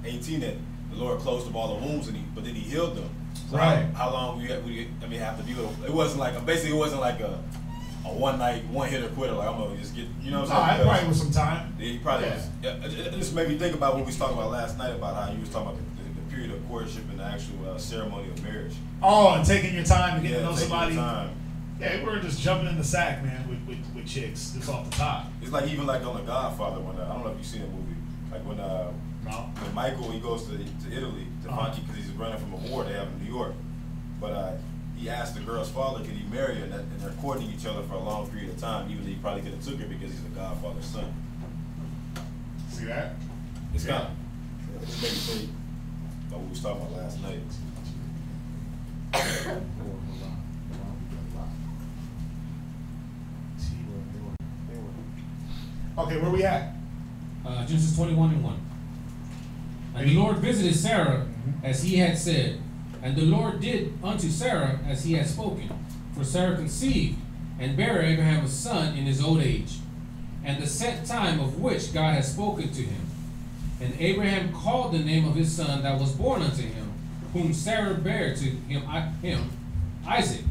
18 that the Lord closed up all the wounds, but then he healed them. So right. How long we have to do it? It wasn't like a one night, one hitter quitter. Like, I'm going to just get, you know what I'm saying? Probably with some time. Yeah, he probably it just made me think about what we was talking about last night about how you was talking about the period of courtship and the actual ceremony of marriage. Oh, and taking your time to get to know somebody. Time. Yeah, we're just jumping in the sack, man, with chicks, just off the top. It's like even like on The Godfather when I don't know if you've seen the movie, like when Michael he goes to Italy to find because he's running from a war they have in New York, but he asked the girl's father can he marry her, and they're courting each other for a long period of time, even though he probably could have took her because he's the Godfather's son. See that? It's kind of it made me think about what we was talking about last night. Okay, where we at? Genesis 21 and 1. And the Lord visited Sarah as he had said, And the Lord did unto Sarah as he had spoken. For Sarah conceived, and bare Abraham a son in his old age, and the set time of which God had spoken to him. And Abraham called the name of his son that was born unto him, whom Sarah bare to him Isaac.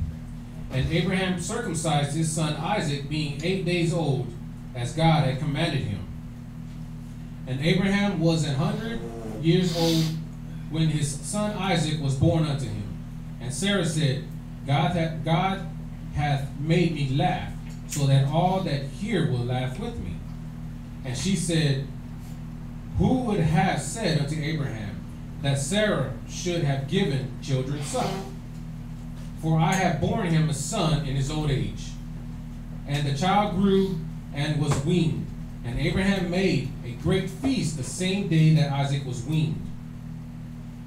And Abraham circumcised his son Isaac, being 8 days old, as God had commanded him. And Abraham was 100 years old when his son Isaac was born unto him. And Sarah said, God hath made me laugh, so that all that hear will laugh with me. And she said, who would have said unto Abraham that Sarah should have given children suck? For I have borne him a son in his old age. And the child grew and was weaned. And Abraham made a great feast the same day that Isaac was weaned.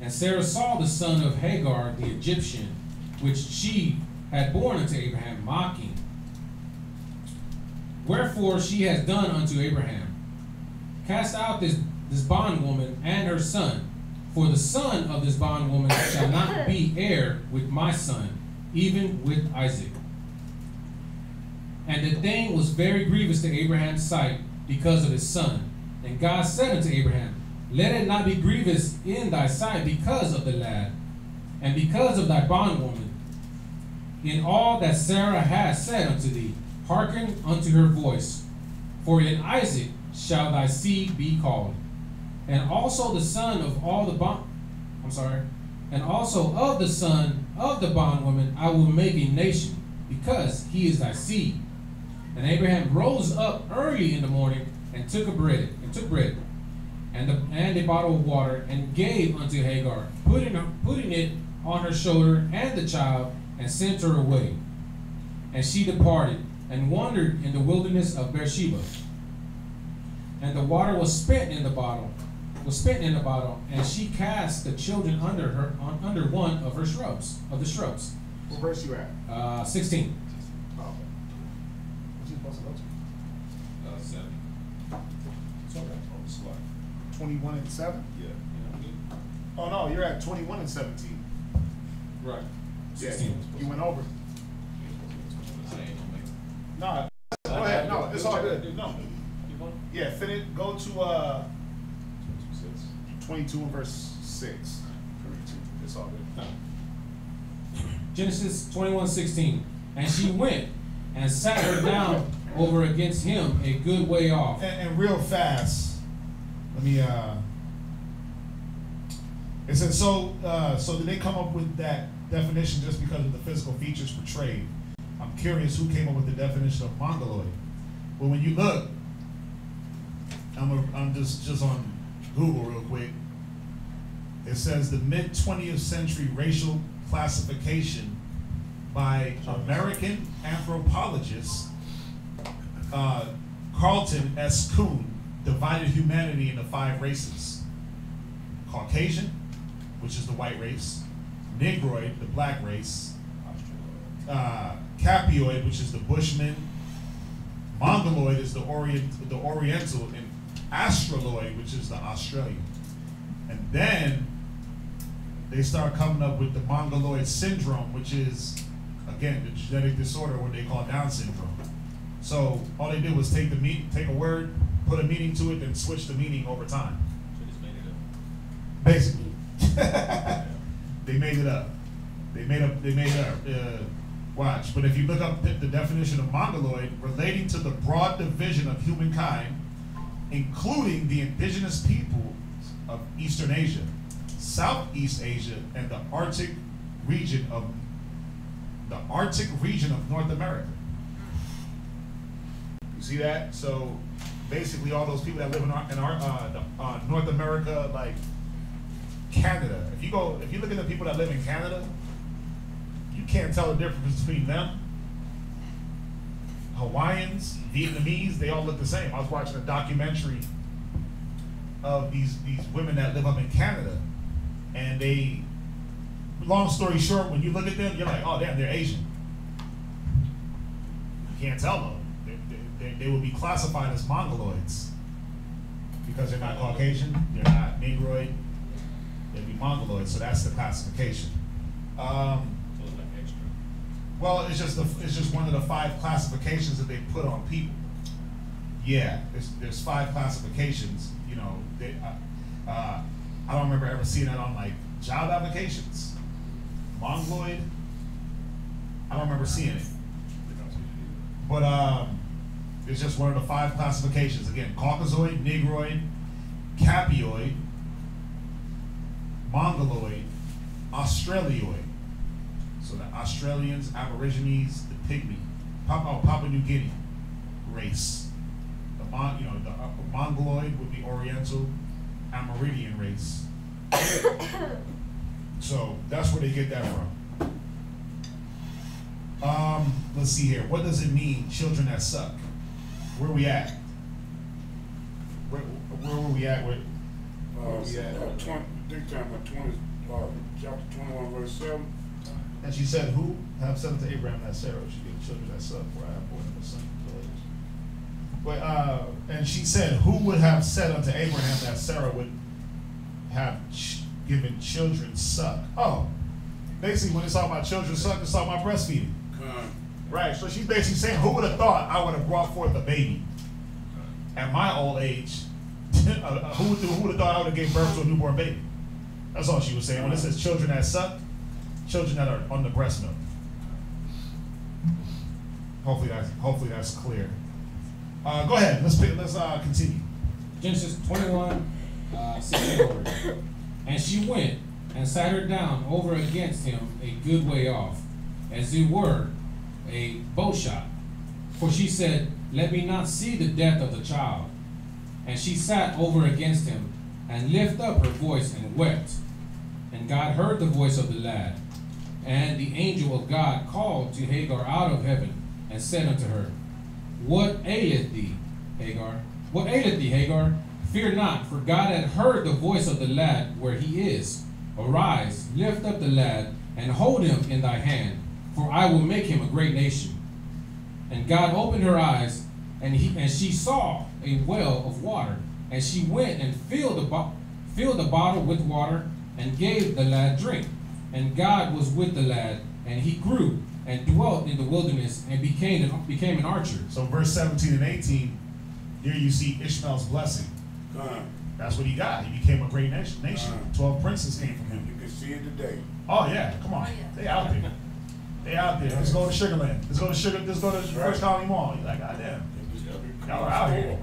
And Sarah saw the son of Hagar the Egyptian, which she had borne unto Abraham, mocking. Wherefore she has done unto Abraham, cast out this bondwoman and her son, for the son of this bondwoman shall not be heir with my son, even with Isaac. And the thing was very grievous to Abraham's sight because of his son. And God said unto Abraham, let it not be grievous in thy sight because of the lad, and because of thy bondwoman. In all that Sarah has said unto thee, hearken unto her voice. For in Isaac shall thy seed be called. And also the son of all the and also of the son of the bondwoman I will make a nation, because he is thy seed. And Abraham rose up early in the morning and took bread and a bottle of water, and gave unto Hagar, putting it on her shoulder and the child, and sent her away. And she departed and wandered in the wilderness of Beersheba. And the water was spent in the bottle, and she cast the children under one of the shrubs. What verse you at? 16. Oh, okay. What's he supposed to go to? 7. It's okay. On the slide. 21 and 7? Yeah. Oh no, you're at 21 and 17. Right. Yeah, 16. you went over. No, go ahead. No, it's all good. No. Yeah, finish. Go to 22 and verse 6. 22. It's all good. Genesis 21:16. And she went and sat her down over against him a good way off. And real fast, let me it says so did they come up with that definition just because of the physical features portrayed? I'm curious who came up with the definition of mongoloid. Well, when you look, I'm just on Google real quick. It says the mid-20th century racial classification by American anthropologist Carlton S. Kuhn divided humanity into 5 races: Caucasian, which is the white race; Negroid, the black race; Capioid, which is the Bushman; Mongoloid is the Oriental; and Australoid, which is the Australian. And then they start coming up with the Mongoloid syndrome, which is, again, the genetic disorder, what they call Down syndrome. So all they did was take a word, put a meaning to it, then switch the meaning over time. So just made it up. Basically. They made it up. They made it up. Watch. But if you look up the definition of mongoloid, relating to the broad division of humankind, including the indigenous people of Eastern Asia, Southeast Asia, and the Arctic region of North America. You see that? So basically, all those people that live in North America, like Canada. If you look at the people that live in Canada, you can't tell the difference between them. Hawaiians, Vietnamese, they all look the same. I was watching a documentary of these women that live up in Canada, and they, long story short, when you look at them, you're like, oh damn, they're Asian. You can't tell them. They will be classified as mongoloids because they're not Caucasian, they're not Negroid, they'd be mongoloids. So that's the classification. So it's like extra. Well, it's just one of the 5 classifications that they put on people. Yeah, there's 5 classifications. You know, I don't remember ever seeing that on like job applications. Mongoloid. I don't remember seeing it. But it's just one of the 5 classifications. Again, Caucasoid, Negroid, Capioid, Mongoloid, Australioid. So the Australians, Aborigines, the Pygmy, Papua New Guinea race. The Mongoloid would be Oriental, Amerindian race. So that's where they get that from. Let's see here. What does it mean, children that suck? Where we at? Where were we at? Where we at? Chapter 21, verse 7. And she said, who have said unto Abraham that Sarah should give children that suck, for I have borne him a son. But and she said, who would have said unto Abraham that Sarah would have given children suck? Oh, basically when it's talking about children suck, it's talking about breastfeeding. Right, so she's basically saying, who would have thought I would have brought forth a baby at my old age? who would have thought I would have gave birth to a newborn baby? That's all she was saying. When it says children that suck, children that are on the breast milk. Hopefully that's clear. Go ahead. Let's continue. Genesis 21, 16 over. And she went and sat her down over against him a good way off, as it were a bow shot. For she said, let me not see the death of the child. And she sat over against him, and lifted up her voice and wept. And God heard the voice of the lad. And the angel of God called to Hagar out of heaven, and said unto her, What aileth thee, Hagar? What aileth thee, Hagar? Fear not, for God hath heard the voice of the lad where he is. Arise, lift up the lad, and hold him in thy hand, for I will make him a great nation. And God opened her eyes, and she saw a well of water. And she went and filled the bottle with water, and gave the lad drink. And God was with the lad, and he grew, and dwelt in the wilderness, and became an archer. So verse 17 and 18, here you see Ishmael's blessing. That's what he got. He became a great nation. 12 princes came from him. You can see it today. Oh yeah, come on. They out there. They out there. Let's go to Sugarland. Let's go to First Colony Mall. You're like, goddamn. Y'all are out here.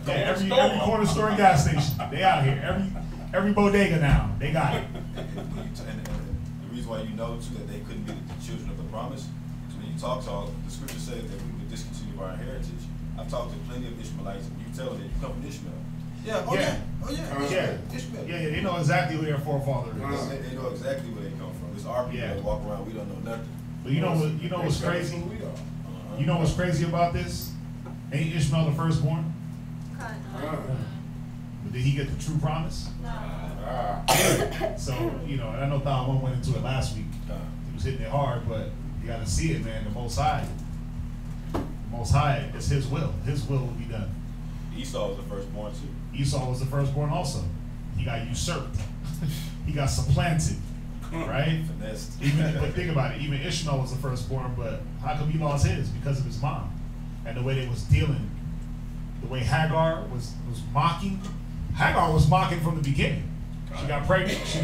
Yeah, every corner store and gas station. They out here. Every bodega now. They got it. And the reason why you know too that they couldn't be the children of the promise, is when you talk to the scripture says that we would discontinue our heritage. I've talked to plenty of Ishmaelites, and you tell them that you come from Ishmael. Ishmael. Yeah, they know exactly who their forefather is. They know exactly where they come from. It's our people that walk around, we don't know nothing. But you know what's crazy? You know what's crazy about this? Ain't Ishmael the firstborn? But did he get the true promise? No. So, and I know Thon went into it last week. He was hitting it hard, but you got to see it, man. The Most High, it's his will. His will will be done. Esau was the firstborn too. Esau was the firstborn also. He got usurped. He got supplanted. Right? But think about it. Even Ishmael was the firstborn, but how come he lost his? Because of his mom. And the way they was dealing. The way Hagar was mocking. Hagar was mocking from the beginning. She got pregnant. She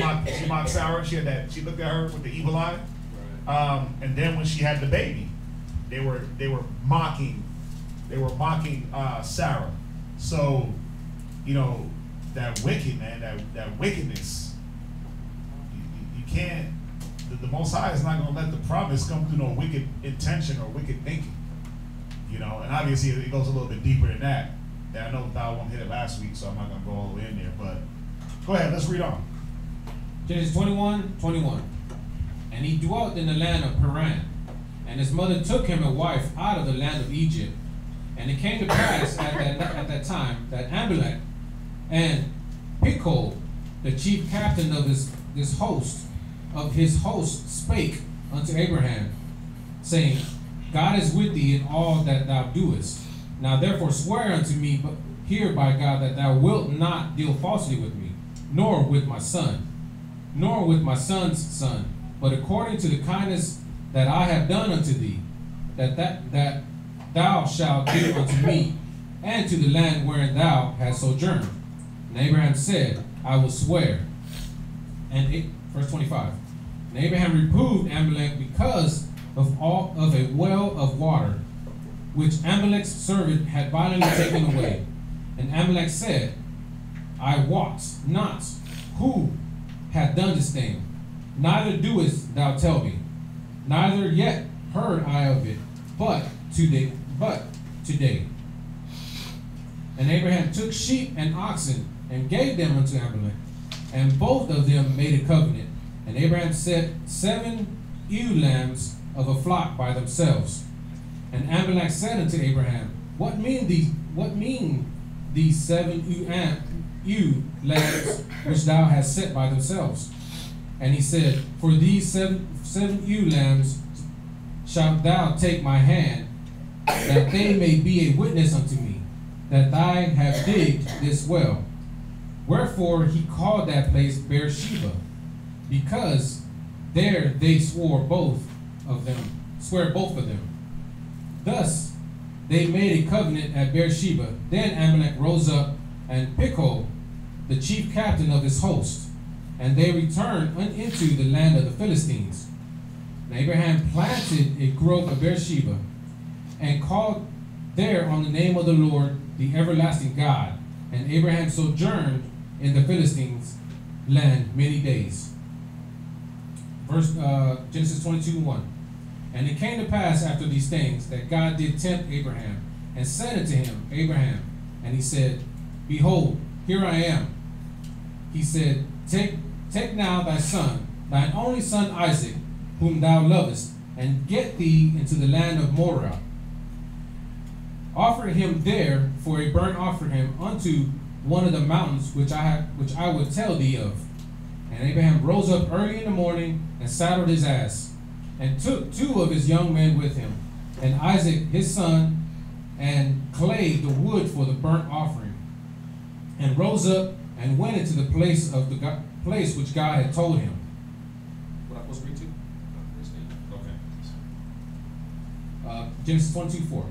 mocked Sarah. She looked at her with the evil eye. And then when she had the baby, they were mocking. They were mocking Sarah. So, that wicked, man, that wickedness. You can't. The Most High is not going to let the promise come through no wicked intention or wicked thinking. And obviously it goes a little bit deeper than that. And I know Thou won't hit it last week, so I'm not going to go all the way in there. But go ahead, let's read on. Genesis 21:21. And he dwelt in the land of Paran, and his mother took him a wife out of the land of Egypt. And it came to pass at that time that Amalek and Pichol, the chief captain of his host, spake unto Abraham, saying, God is with thee in all that thou doest. Now therefore swear unto me here by God that thou wilt not deal falsely with me, nor with my son, nor with my son's son, but according to the kindness that I have done unto thee, that thou shalt do unto me, and to the land wherein thou hast sojourned. And Abraham said, I will swear. And verse 25. And Abraham reproved Amalek because of a well of water, which Amalek's servant had violently taken away. And Amalek said, I wot not who hath done this thing, neither doest thou tell me, neither yet heard I of it, but today. And Abraham took sheep and oxen and gave them unto Amalek, and both of them made a covenant. And Abraham set 7 ewe lambs of a flock by themselves. And Amalek said unto Abraham, What mean these 7 ewe lambs which thou hast set by themselves? And he said, For these seven ewe lambs shalt thou take my hand, that they may be a witness unto me, that I have digged this well. Wherefore he called that place Beersheba, because there they swore both of them. Thus they made a covenant at Beersheba. Then Amalek rose up and Pichol, the chief captain of his host, and they returned into the land of the Philistines. And Abraham planted a grove of Beersheba, and called there on the name of the Lord, the everlasting God. And Abraham sojourned in the Philistines' land many days. Genesis 22:1. And it came to pass after these things that God did tempt Abraham, and said unto him, Abraham. And he said, Behold, here I am. He said, Take now thy son, thine only son Isaac, whom thou lovest, and get thee into the land of Moriah. Offer him there for a burnt offering unto one of the mountains which I will tell thee of. And Abraham rose up early in the morning and saddled his ass, and took 2 of his young men with him, and Isaac his son, and clave the wood for the burnt offering, and rose up and went into the place which God had told him. What I supposed to read to? Okay. Genesis 22:4.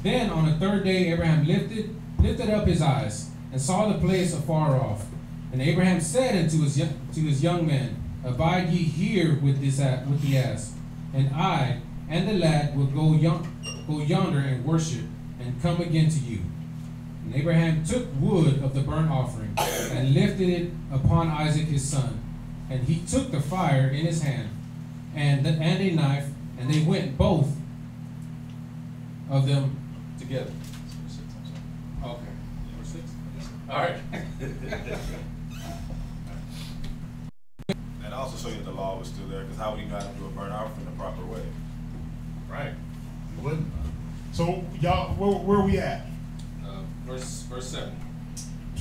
Then on the 3rd day Abraham lifted up his eyes, and saw the place afar off. And Abraham said unto his young men, Abide ye here with the ass, and I and the lad will go yonder and worship, and come again to you. And Abraham took wood of the burnt offering, and lifted it upon Isaac his son. And he took the fire in his hand, and a knife, and they went both of them together. Okay. Verse 6? All right. And also show you that the law was still there, because how would you know how to do a burnt offering the proper way? Right. You wouldn't. So, y'all, where are we at? Verse 7.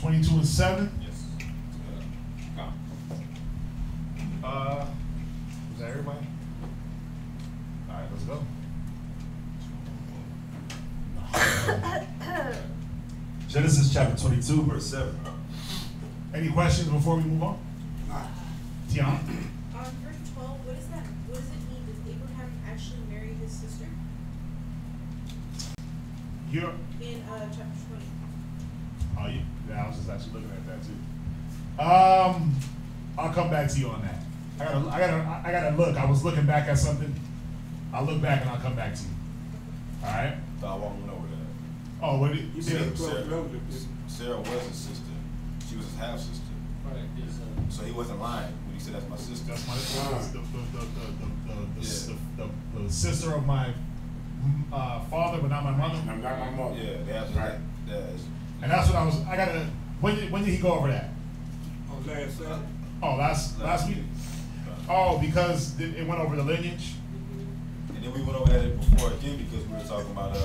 22 and 7? Yes. Is that everybody? All right, let's go. Genesis chapter 22, verse 7. Any questions before we move on? Tiana? On verse 12, what does it mean? Did Abraham actually marry his sister? You're In chapter 20. Oh, yeah, I was just actually looking at that too. I'll come back to you on that. I gotta look. I was looking back at something. I'll look back and I'll come back to you. All right. So I won't know that. Oh, what did you Sarah was his sister. She was his half sister. Right. So he wasn't lying when he said that's my sister. That's my the sister of my father, but not my mother. I'm not my mother. Yeah, they have Right. And that's what I gotta. When did he go over that? On last Saturday. Oh, last week. Oh, because it went over the lineage. And then we went over that before again because we were talking about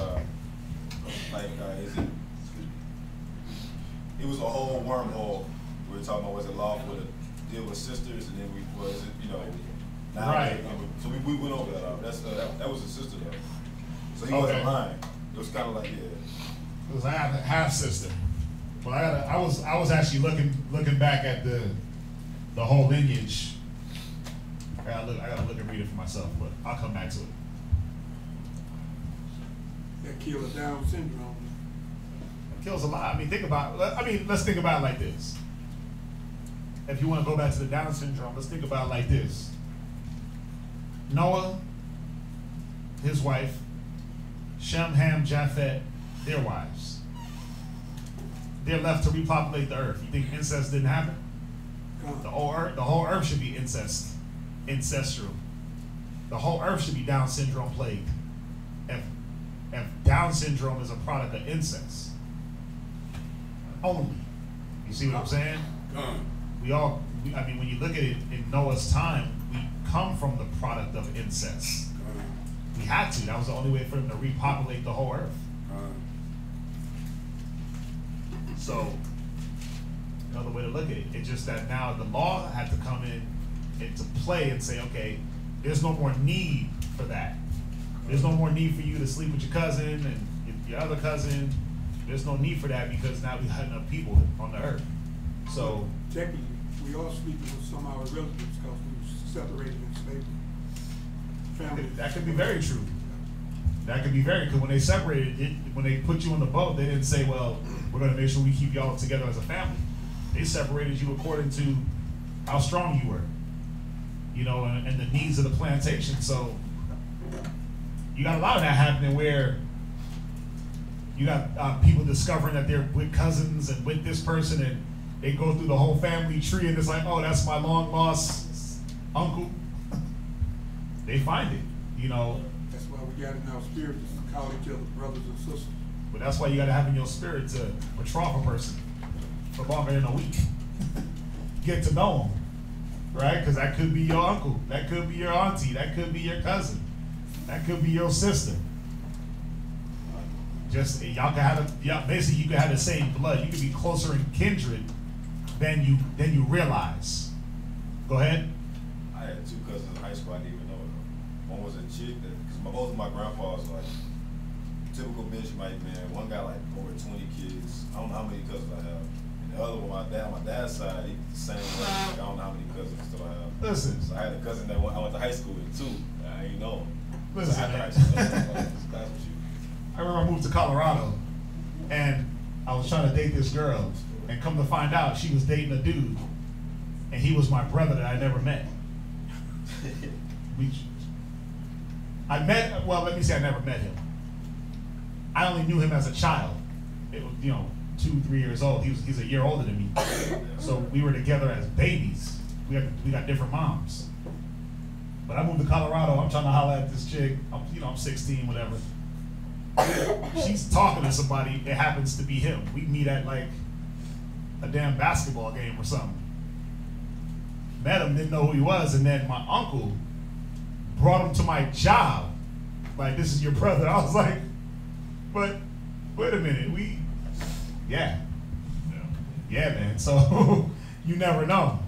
it was a whole wormhole. We were talking about was it lawful to deal with sisters, and then now right. So we went over that. That was his sister though. So he wasn't lying. It was kind of like Because I have a half sister, but I was actually looking back at the whole lineage I gotta look and read it for myself, but I'll come back to it. That kill a Down syndrome. It kills a lot. Let's think about it like this. If you want to go back to the Down syndrome, let's think about it like this. Noah, his wife, Shem, Ham, Japheth, their wives. They're left to repopulate the earth. You think incest didn't happen? The whole earth should be incestual. The whole earth should be Down syndrome plagued. If Down syndrome is a product of incest only. You see what I'm saying? When you look at it in Noah's time, we come from the product of incest. We had to. That was the only way for them to repopulate the whole earth. So, another way to look at it, it's just that now the law had to come into play and say, okay, there's no more need for that. There's no more need for you to sleep with your cousin and your other cousin. There's no need for that because now we have enough people on the earth. So technically, we all sleeping with some of our relatives because we were separated in slavery. Family. That could be very true. That could be because when they separated, when they put you on the boat, they didn't say, well, we're going to make sure we keep y'all together as a family. They separated you according to how strong you were, and the needs of the plantation. So you got a lot of that happening where you got people discovering that they're with cousins and with this person, and they go through the whole family tree, and it's like, oh, that's my long lost uncle. They find it, That's why we got in our spirit to call each other brothers and sisters. But that's why you got to have in your spirit to betroth a person for longer than a week. Get to know them, right? Because that could be your uncle, that could be your auntie, that could be your cousin, that could be your sister. Just y'all can have basically you can have the same blood. You can be closer in kindred than you realize. Go ahead. I had two cousins in high school I didn't even know it. One was a chick because both of my grandpas like typical Benjamite man. One got like over 20 kids. I don't know how many cousins I have. And the other one, my dad's side, he's the same way. Like, I don't know how many cousins still I have. Listen. So I had a cousin that I went to high school with too. I ain't know him. Listen. So after high school, that's what you. I remember I moved to Colorado, and I was trying to date this girl, and come to find out she was dating a dude, and he was my brother that I never met. I never met him. I only knew him as a child. It was, 2-3 years old. He's a year older than me. So we were together as babies. We got different moms. But I moved to Colorado. I'm trying to holler at this chick. I'm 16, whatever. She's talking to somebody. It happens to be him. We meet at like a damn basketball game or something. Met him, didn't know who he was, and then my uncle brought him to my job. Like, this is your brother. I was like, but wait a minute, yeah, man. So you never know.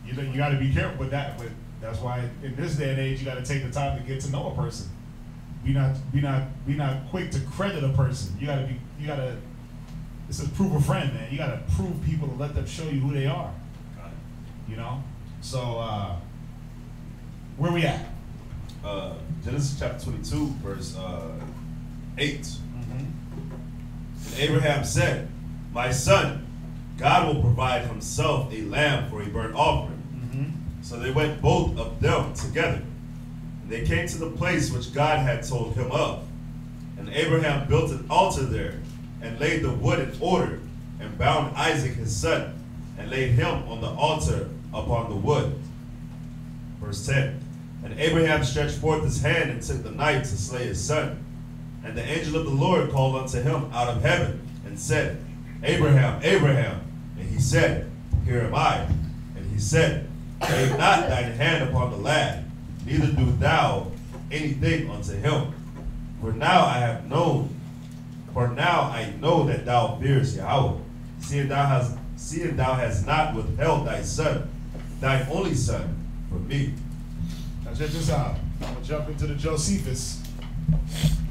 You got to be careful with that. But that's why in this day and age, you got to take the time to get to know a person. Be not quick to credit a person. You gotta. This is prove a friend, man. You gotta prove people to let them show you who they are. So where we at? Genesis chapter 22, verse 8. Mm-hmm. And Abraham said, "My son, God will provide himself a lamb for a burnt offering." Mm-hmm. So they went both of them together. They came to the place which God had told him of. And Abraham built an altar there, and laid the wood in order, and bound Isaac his son, and laid him on the altar upon the wood. Verse 10. And Abraham stretched forth his hand and took the knife to slay his son. And the angel of the Lord called unto him out of heaven, and said, Abraham, Abraham. And he said, Here am I. And he said, Lay not thine hand upon the lad, neither do thou anything unto him. For now I know that thou fearest Yahweh, seeing thou hast not withheld thy son, thine only son, from me. Now check this out. I'm gonna jump into the Josephus,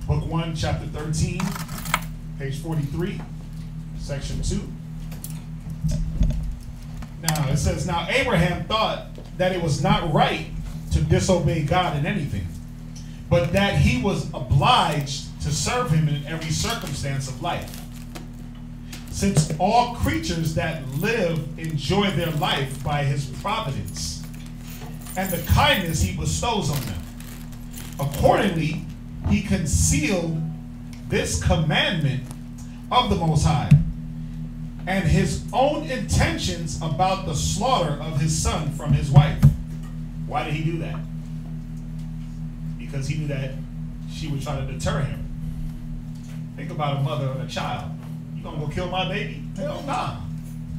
book 1, chapter 13, page 43, section 2. Now it says, now Abraham thought that it was not right to disobey God in anything, but that he was obliged to serve him in every circumstance of life. Since all creatures that live enjoy their life by his providence and the kindness he bestows on them. Accordingly, he concealed this commandment of the Most High and his own intentions about the slaughter of his son from his wife. Why did he do that? Because he knew that she would try to deter him. Think about a mother and a child. You gonna go kill my baby? Hell nah.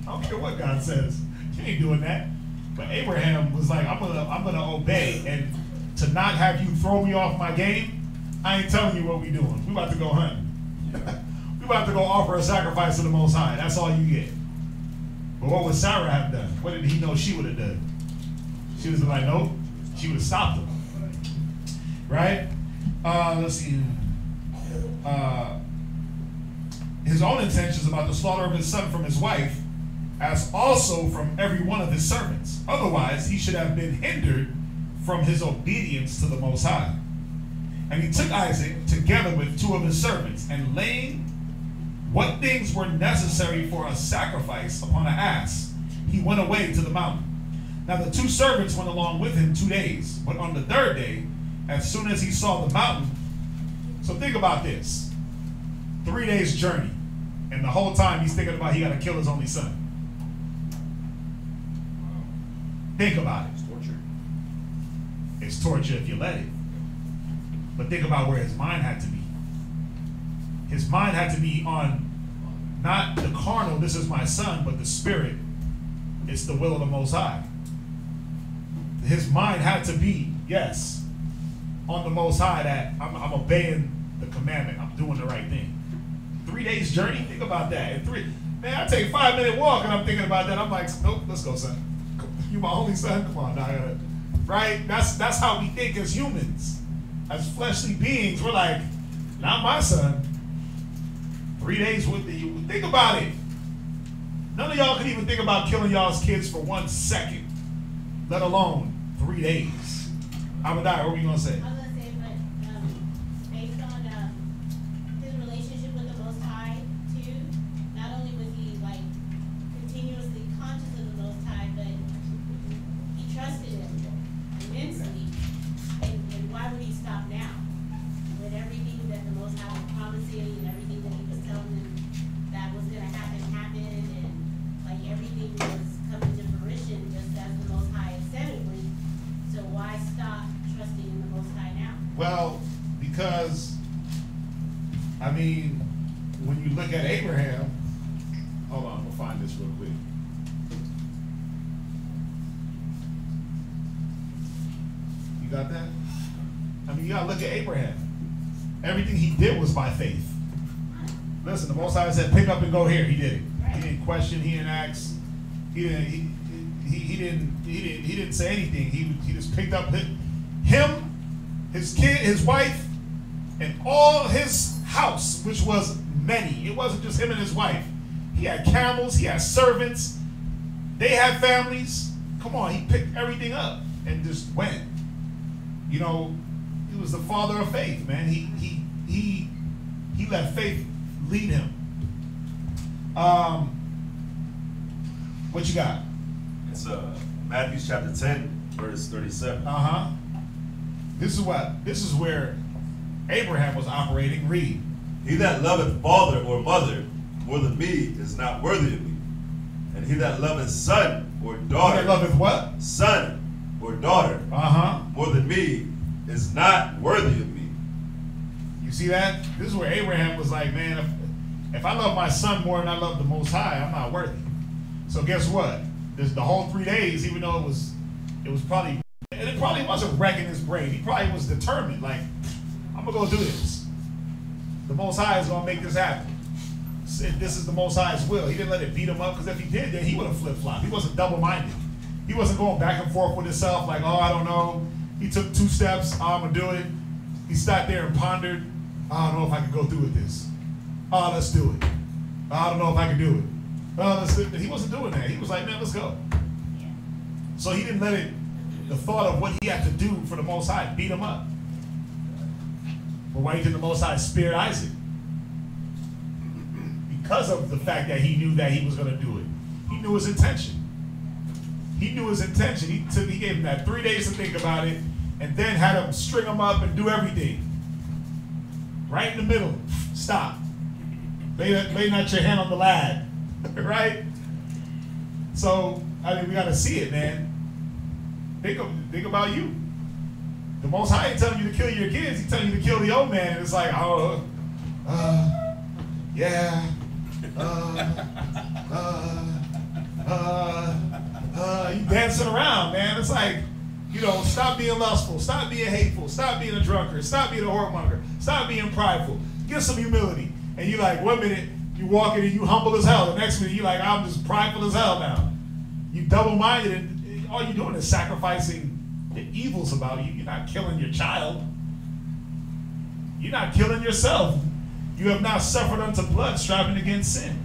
I don't care what God says. You ain't doing that. But Abraham was like, I'm gonna obey, and to not have you throw me off my game, I ain't telling you what we doing. We about to go hunting. We about to go offer a sacrifice to the Most High. That's all you get. But what would Sarah have done? What did he know she would have done? She was like, nope. She would have stopped him. Right? Let's see. His own intentions about the slaughter of his son from his wife, as also from every one of his servants. Otherwise, he should have been hindered from his obedience to the Most High. And he took Isaac together with two of his servants, and laying what things were necessary for a sacrifice upon an ass, he went away to the mountain. Now the two servants went along with him 2 days, but on the third day, as soon as he saw the mountain, so think about this, 3 days journey, and the whole time he's thinking about he got to kill his only son. Think about it. It's torture. It's torture if you let it. But think about where his mind had to be. His mind had to be on not the carnal, this is my son, but the spirit, it's the will of the Most High. His mind had to be, yes, on the Most High, that I'm obeying the commandment, I'm doing the right thing. 3 days journey, think about that. Man, I take a 5-minute walk and I'm thinking about that. I'm like, nope, let's go, son. You my only son? Come on, now, right? That's how we think as humans. As fleshly beings, we're like, not my son. 3 days with you. Think about it. None of y'all can even think about killing y'all's kids for 1 second, let alone 3 days. I would die. What were you gonna say? I was gonna say, but based on his relationship with the Most High too, not only was he like continuously conscious of the Most High, but he trusted him immensely. And why would he stop now? With everything that the Most High was promising and everything that he was telling him that was gonna happen, and like everything was coming to fruition just as the Most High had said it would. So why stop trusting in the Most High now? Well, because, I mean, when you look at Abraham, hold on, we'll find this real quick. You got that? I mean, you gotta look at Abraham. Everything he did was by faith. Listen, the Most High said, pick up and go here. He did it. He didn't question. He didn't ask. He didn't say anything. He just picked up him, his kid, his wife, and all his house, which was many. It wasn't just him and his wife. He had camels. He had servants. They had families. Come on, he picked everything up and just went. You know, he was the father of faith, man. He let faith lead him. What you got? It's Matthew chapter 10, verse 37. This is where Abraham was operating. Read. He that loveth father or mother more than me is not worthy of me. And he that loveth son or daughter. He that loveth what? Son or daughter. More than me is not worthy of me. You see that? This is where Abraham was like, man, if I love my son more than I love the Most High, I'm not worthy. So guess what? The whole 3 days, even though it probably wasn't wrecking his brain. He probably was determined, like, I'm gonna go do this. The Most High is gonna make this happen. This is the Most High's will. He didn't let it beat him up, because if he did, then he would have flip-flopped. He wasn't double-minded. He wasn't going back and forth with himself, like, oh, I don't know. He took 2 steps, oh, I'm gonna do it. He sat there and pondered, I don't know if I can go through with this. Oh, let's do it. I don't know if I can do it. Oh, let's do it. He wasn't doing that. He was like, man, let's go. So he didn't let it the thought of what he had to do for the Most High beat him up. But why did the Most High spared Isaac? Because of the fact that he knew that he was going to do it. He knew his intention. He knew his intention. He gave him that 3 days to think about it, and then had him string him up and do everything. Right in the middle. Stop. Lay not your hand on the lad. Right? So, I mean, we got to see it, man. Think about you. The Most High ain't telling you to kill your kids. He's telling you to kill the old man. And it's like, oh, yeah. You dancing around, man. It's like, stop being lustful. Stop being hateful. Stop being a drunkard. Stop being a whoremonger. Stop being prideful. Get some humility. And you like, 1 minute, you walking and you humble as hell. The next minute, you like, I'm just prideful as hell now. You double-minded, and all you're doing is sacrificing the evils about you. You're not killing your child. You're not killing yourself. You have not suffered unto blood, striving against sin.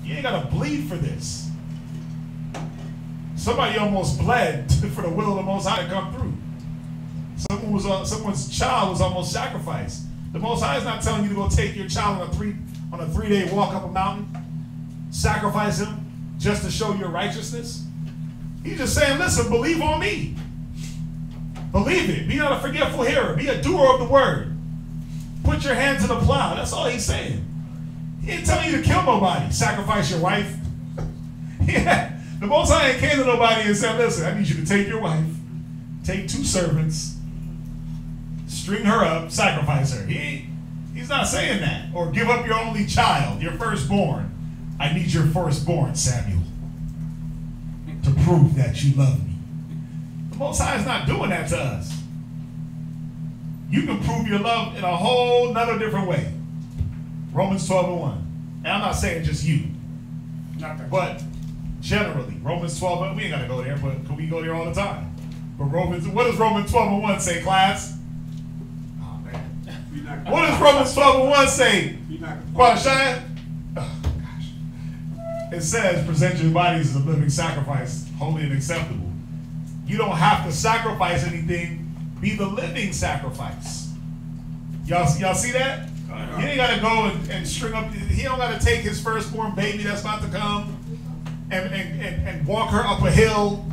You ain't got to bleed for this. Somebody almost bled for the will of the Most High to come through. Someone's child was almost sacrificed. The Most High is not telling you to go take your child on a 3-day walk up a mountain, sacrifice him just to show your righteousness. He's just saying, listen, believe on me. Believe it. Be not a forgetful hearer. Be a doer of the word. Put your hand to the plow. That's all he's saying. He ain't telling you to kill nobody. Sacrifice your wife. Yeah. The Most High ain't came to nobody and said, listen, I need you to take your wife, take 2 servants, string her up, sacrifice her. He's not saying that. Or give up your only child, your firstborn. I need your firstborn, Samuel, to prove that you love me. The Most High is not doing that to us. You can prove your love in a whole nother different way. Romans 12:1. And I'm not saying just you, but generally, Romans 12, we ain't got to go there, but can we go there all the time? But what does Romans 12:1 say, class? Oh, man. What does Romans 12:1 say? Quadashai? Oh, gosh. It says, present your bodies as a living sacrifice, holy and acceptable. You don't have to sacrifice anything. Be the living sacrifice. Y'all see that? He ain't got to go and string up. He don't got to take his firstborn baby that's about to come and walk her up a hill,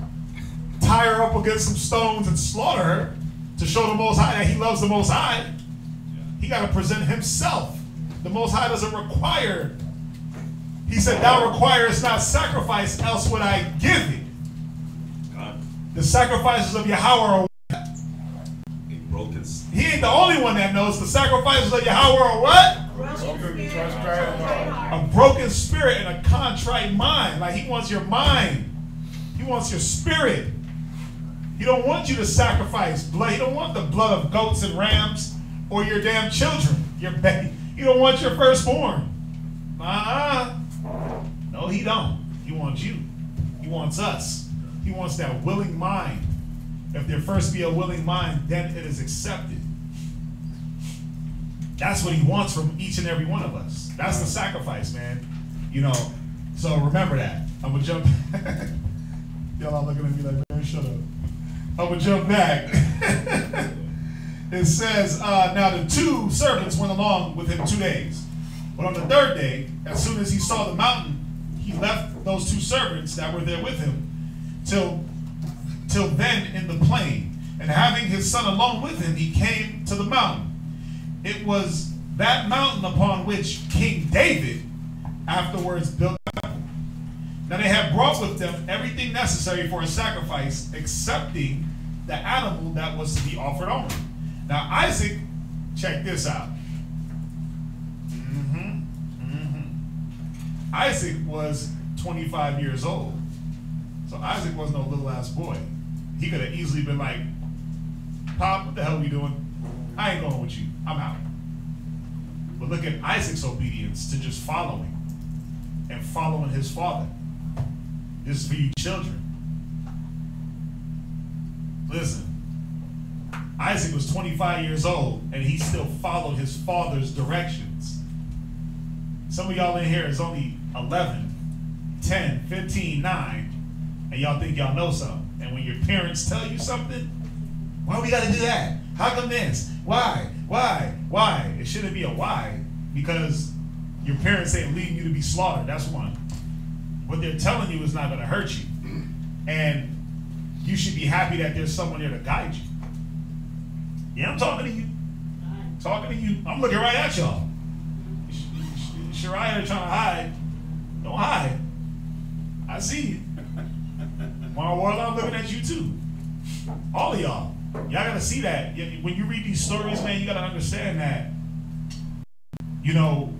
tie her up against some stones and slaughter her to show the Most High that he loves the Most High. He got to present himself. The Most High doesn't require. He said, thou requirest not sacrifice, else would I give it. The sacrifices of Yahweh are He ain't the only one that knows the sacrifices of Yahweh are what? A broken spirit and a contrite mind. Like he wants your mind. He wants your spirit. He don't want you to sacrifice blood. He don't want the blood of goats and rams or your damn children. Your baby. He don't want your firstborn. No, he don't. He wants you. He wants us. He wants that willing mind. If there first be a willing mind, then it is accepted. That's what he wants from each and every one of us. That's the sacrifice, man. So remember that. I'm going to jump. Y'all are looking at me like, man, shut up. I'm going to jump back. It says, now the 2 servants went along with him 2 days. But on the 3rd day, as soon as he saw the mountain, he left those 2 servants that were there with him till then in the plain. And having his son alone with him, he came to the mountain. It was that mountain upon which King David afterwards built a temple. Now they had brought with them everything necessary for a sacrifice, excepting the animal that was to be offered only. Now Isaac, check this out. Isaac was 25 years old. So Isaac was no little ass boy. He could have easily been like, Pop, what the hell are we doing? I ain't going with you. I'm out. But look at Isaac's obedience to just following and following his father. This is for you children. Listen, Isaac was 25 years old and he still followed his father's directions. Some of y'all in here is only 11, 10, 15, 9, and y'all think y'all know something. And when your parents tell you something, why we gotta do that? How come this? Why? It shouldn't be a why, because your parents ain't leading you to be slaughtered. That's one. What they're telling you is not gonna hurt you. And you should be happy that there's someone there to guide you. Yeah, I'm talking to you. I'm looking right at y'all. Shariah trying to hide. Don't hide. I see you. Mama Warlock, I'm looking at you too. All of y'all. Y'all gotta see that. When you read these stories, man, you gotta understand that, you know,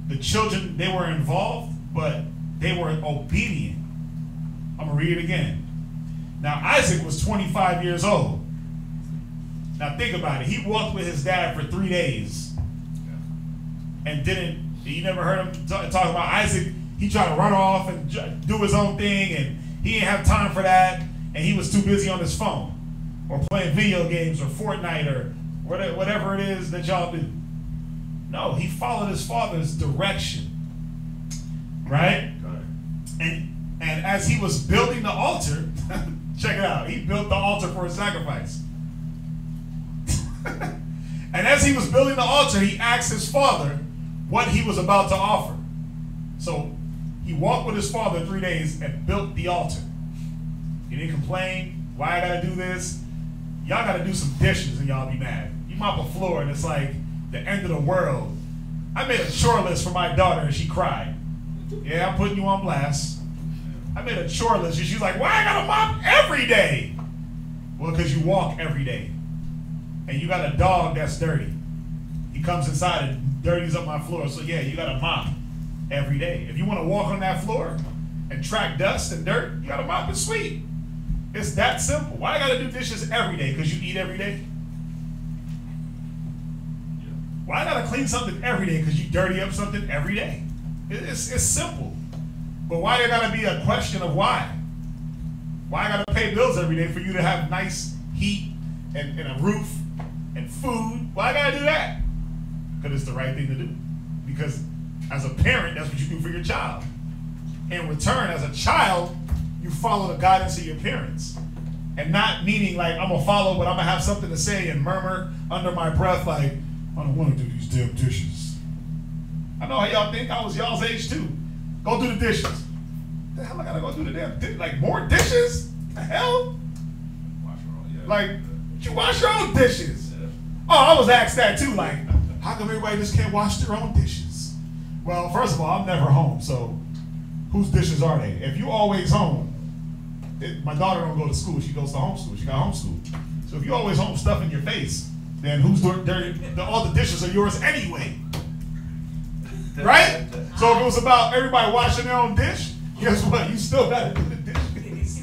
the children, they were involved, but they were obedient. I'm gonna read it again. Now, Isaac was 25 years old. Now think about it. He walked with his dad for 3 days and you never heard him talk about Isaac. He tried to run off and do his own thing, and he didn't have time for that, and he was too busy on his phone or playing video games or Fortnite or whatever it is that y'all do. No, he followed his father's direction, right? And as he was building the altar, check it out, he built the altar for a sacrifice. And as he was building the altar, he asked his father what he was about to offer. So he walked with his father 3 days and built the altar. He didn't complain, why I gotta do this? Y'all gotta do some dishes and y'all be mad. You mop a floor and it's like the end of the world. I made a chore list for my daughter and she cried. Yeah, I'm putting you on blast. I made a chore list and she's like, why I gotta mop every day? Well, because you walk every day. And you got a dog that's dirty. He comes inside and dirties up my floor. So yeah, you gotta mop every day. If you wanna walk on that floor and track dust and dirt, you gotta mop and sweep. It's that simple. Why I gotta do dishes every day? Because you eat every day? Why I gotta clean something every day? Because you dirty up something every day? It's simple. But why there gotta be a question of why? Why I gotta pay bills every day for you to have nice heat and a roof and food? Why I gotta do that? Because it's the right thing to do. Because as a parent, that's what you do for your child. In return, as a child, you follow the guidance of your parents. And not meaning like, I'm gonna follow, but I'm gonna have something to say and murmur under my breath like, I don't wanna do these damn dishes. I know how y'all think. I was y'all's age too. Go do the dishes. The hell I gotta go do the damn dishes? Like more dishes? The hell? Wash your own, yeah. Like, you wash your own dishes. Yeah. Oh, I was asked that too. Like, how come everybody just can't wash their own dishes? Well, first of all, I'm never home, so whose dishes are they? If you always home, my daughter don't go to school. She goes to homeschool. She got homeschool. So if you always home stuffing your face, then who's dirty? All the dishes are yours anyway. Right? So if it was about everybody washing their own dish, guess what? You still got to do the dishes.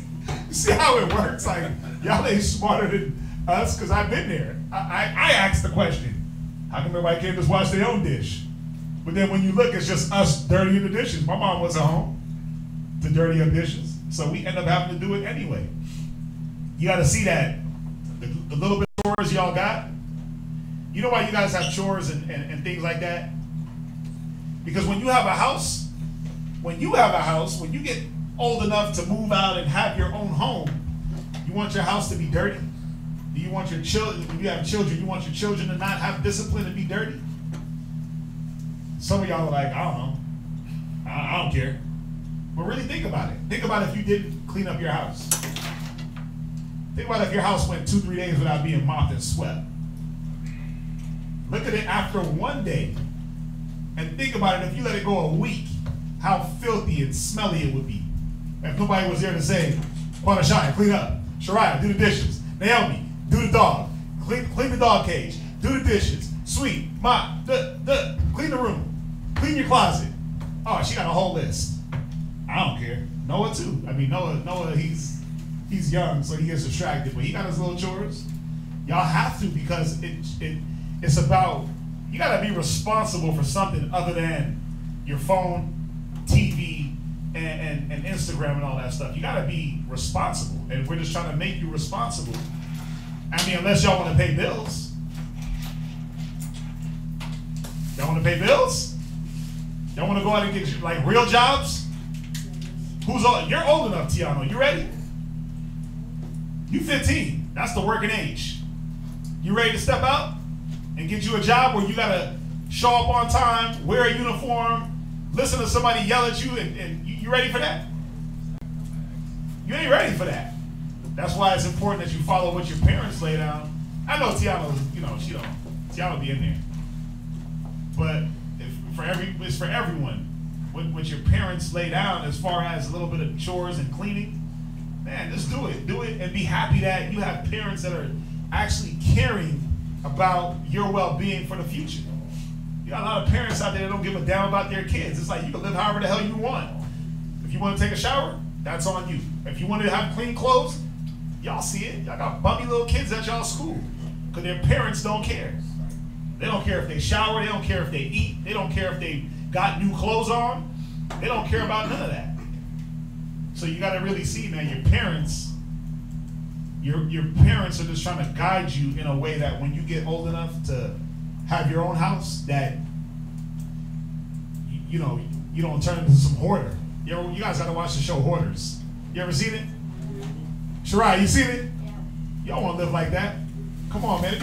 You see how it works? Like, y'all ain't smarter than us, because I've been there. I asked the question, how come everybody can't just wash their own dish? But then when you look, it's just us dirtying the dishes. My mom wasn't home to dirty her dishes, so we end up having to do it anyway. You got to see that the little bit of chores y'all got. You know why you guys have chores and things like that? Because when you have a house, when you get old enough to move out and have your own home, you want your house to be dirty? Do you want your children, if you have children, you want your children to not have discipline and be dirty? Some of y'all are like, I don't know. I don't care. But really think about it. Think about if you didn't clean up your house. Think about if your house went 2-3 days without being mopped and swept. Look at it after 1 day. And think about it, if you let it go a week, how filthy and smelly it would be. If nobody was there to say, Shia, clean up. Shariah, do the dishes. Naomi, do the dog. Clean the dog cage. Do the dishes. Sweep, mop, clean the room. Clean your closet. Oh, she got a whole list. I don't care. Noah too. I mean, Noah, he's young, so he gets distracted, but he got his little chores. Y'all have to, because it's about, you gotta be responsible for something other than your phone, TV, and Instagram and all that stuff. You gotta be responsible, and we're just trying to make you responsible. I mean, unless y'all want to pay bills. Y'all want to pay bills? Y'all want to go out and get like real jobs? You're old enough, Tiano. You ready? You 15. That's the working age. You ready to step out and get you a job where you gotta show up on time, wear a uniform, listen to somebody yell at you, and you ready for that? You ain't ready for that. That's why it's important that you follow what your parents lay down. I know Tiana, Tiana will be in there. But it's for everyone. What your parents lay down as far as a little bit of chores and cleaning, man, just do it. Do it and be happy that you have parents that are actually caring about your well-being for the future. You got a lot of parents out there that don't give a damn about their kids. It's like you can live however the hell you want. If you want to take a shower, that's on you. If you want to have clean clothes, y'all see it. Y'all got bummy little kids at y'all school because their parents don't care. They don't care if they shower. They don't care if they eat. They don't care if they got new clothes on. They don't care about none of that. So you got to really see, man, your parents are just trying to guide you in a way that when you get old enough to have your own house, that you don't turn into some hoarder. You guys got to watch the show Hoarders. You ever seen it? Shirai, you seen it? Yeah. Y'all want to live like that? Come on, man.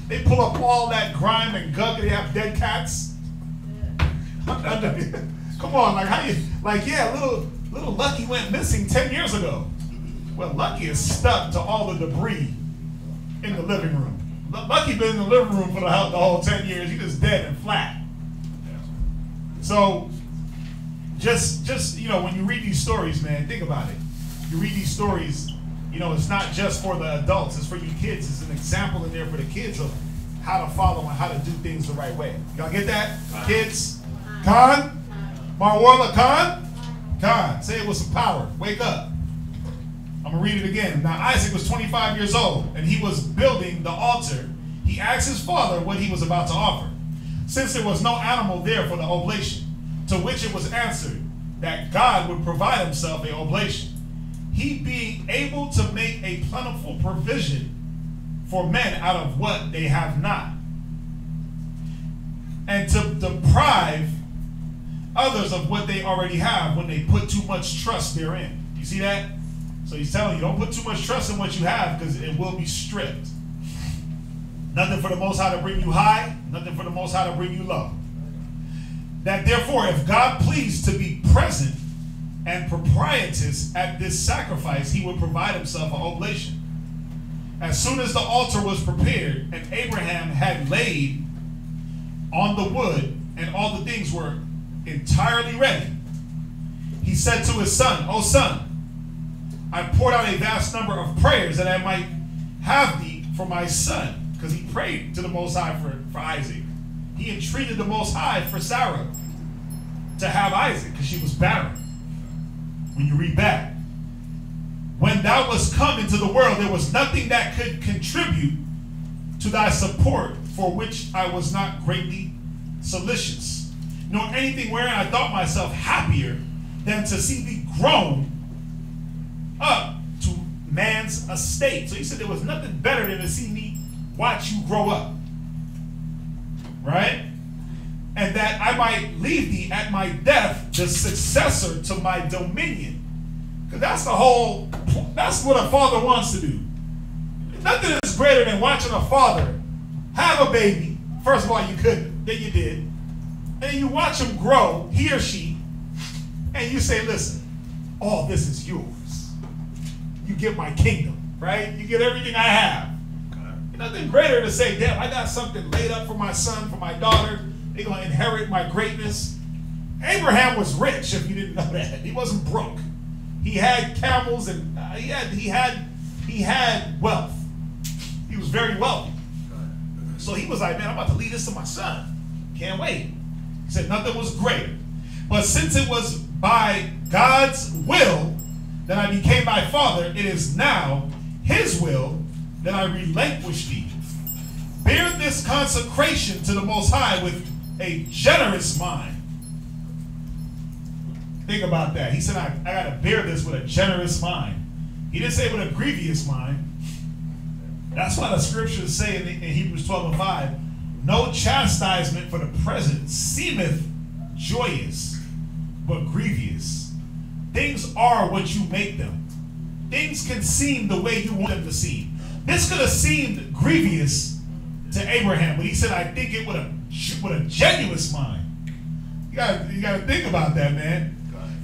They pull up all that grime and gunk, and they have dead cats. Come on, little Lucky went missing 10 years ago. Well, Lucky is stuck to all the debris in the living room. Lucky been in the living room for the whole 10 years. He just dead and flat. So, just when you read these stories, man, think about it. You read these stories, it's not just for the adults. It's for you kids. It's an example in there for the kids of how to follow and how to do things the right way. Y'all get that, kids? Khan? Marwala Khan? Khan, say it with some power. Wake up. I'm going to read it again. Now Isaac was 25 years old, and he was building the altar. He asked his father what he was about to offer, since there was no animal there for the oblation, to which it was answered that God would provide himself a oblation, he being able to make a plentiful provision for men out of what they have not, and to deprive others of what they already have when they put too much trust therein. You see that? So he's telling you, don't put too much trust in what you have, because it will be stripped. Nothing for the Most High to bring you high, nothing for the Most High to bring you low. That therefore, if God pleased to be present and propitious at this sacrifice, he would provide himself an oblation. As soon as the altar was prepared, and Abraham had laid on the wood, and all the things were entirely ready, he said to his son, O son, I poured out a vast number of prayers that I might have thee for my son. Because he prayed to the Most High for Isaac. He entreated the Most High for Sarah to have Isaac, because she was barren. When you read back, when thou wast come into the world, there was nothing that could contribute to thy support, for which I was not greatly solicitous, nor anything wherein I thought myself happier than to see thee grown up to man's estate. So he said there was nothing better than to see me watch you grow up, right? And that I might leave thee at my death the successor to my dominion. Because that's what a father wants to do. Nothing is greater than watching a father have a baby. First of all, you couldn't, then you did. And you watch him grow, he or she, and you say, listen, all this is yours. You get my kingdom, right? You get everything I have. Nothing greater to say, damn, I got something laid up for my son, for my daughter. They're going to inherit my greatness. Abraham was rich, if you didn't know that. He wasn't broke. He had camels, and he had wealth. He was very wealthy. So he was like, man, I'm about to leave this to my son. Can't wait. He said nothing was greater. But since it was by God's will that I became thy father, it is now his will that I relinquish thee. Bear this consecration to the Most High with a generous mind. Think about that. He said, I got to bear this with a generous mind. He didn't say with a grievous mind. That's why the scriptures say in Hebrews 12:5, no chastisement for the present seemeth joyous, but grievous. Things are what you make them. things can seem the way you want them to seem. This could have seemed grievous to Abraham, but he said, I think it with a genuine mind. You gotta think about that, man.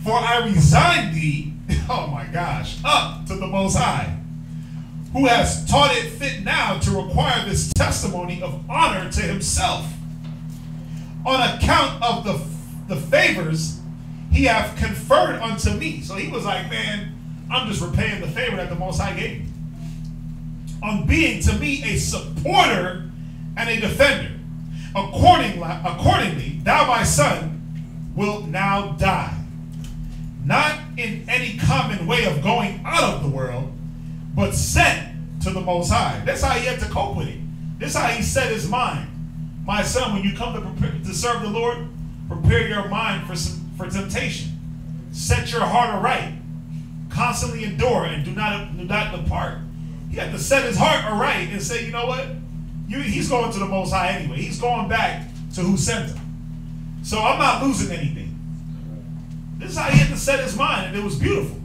For I resign thee, oh my gosh, up to the Most High, who has taught it fit now to require this testimony of honor to himself, on account of the favors he hath conferred unto me. So he was like, man, I'm just repaying the favor that the Most High gave me, on being to me a supporter and a defender. Accordingly, thou, my son, wilt now die, not in any common way of going out of the world, but sent to the Most High. That's how he had to cope with it. This is how he set his mind. My son, when you come to serve the Lord, prepare your mind for temptation. Set your heart aright. Constantly endure and do not depart. He had to set his heart aright and say, you know what? He's going to the Most High anyway. He's going back to who sent him. So I'm not losing anything. This is how he had to set his mind, and it was beautiful.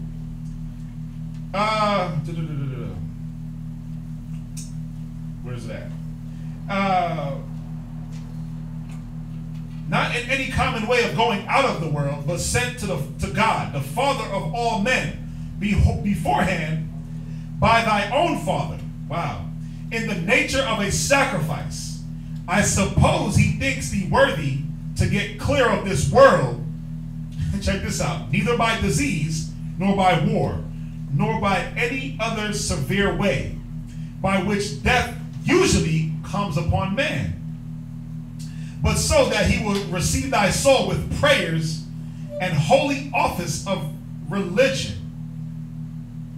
Where's that? Not in any common way of going out of the world, but sent to God, the Father of all men, beforehand by thy own Father. Wow. In the nature of a sacrifice. I suppose he thinks thee worthy to get clear of this world. Check this out. Neither by disease, nor by war, nor by any other severe way, by which death usually comes upon man. But so that he will receive thy soul with prayers and holy office of religion.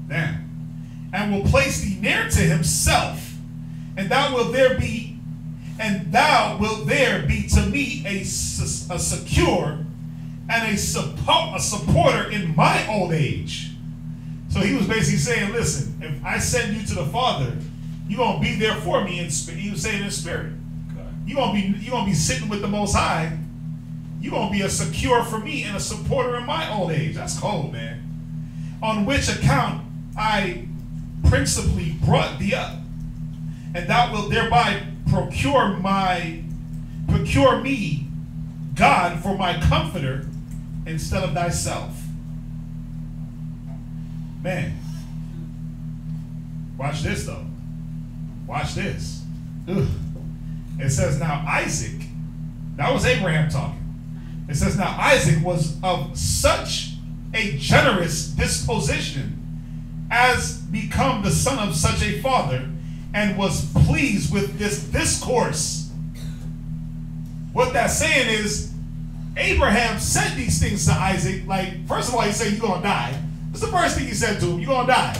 Damn. And will place thee near to himself, and thou wilt there be to me a secure and a supporter in my old age. So he was basically saying, listen, if I send you to the Father, you're gonna be there for me in spirit. He was saying in spirit. You're gonna be sitting with the Most High. You're gonna be a secure for me and a supporter in my old age. That's cold, man. On which account I principally brought thee up, and thou wilt thereby procure me God for my comforter instead of thyself. Man, watch this though. Watch this. Ugh. It says now Isaac, that was Abraham talking. It says now Isaac was of such a generous disposition as become the son of such a father, and was pleased with this discourse. What that's saying is Abraham said these things to Isaac. Like, first of all, he said, you're gonna die. That's the first thing he said to him, you're gonna die.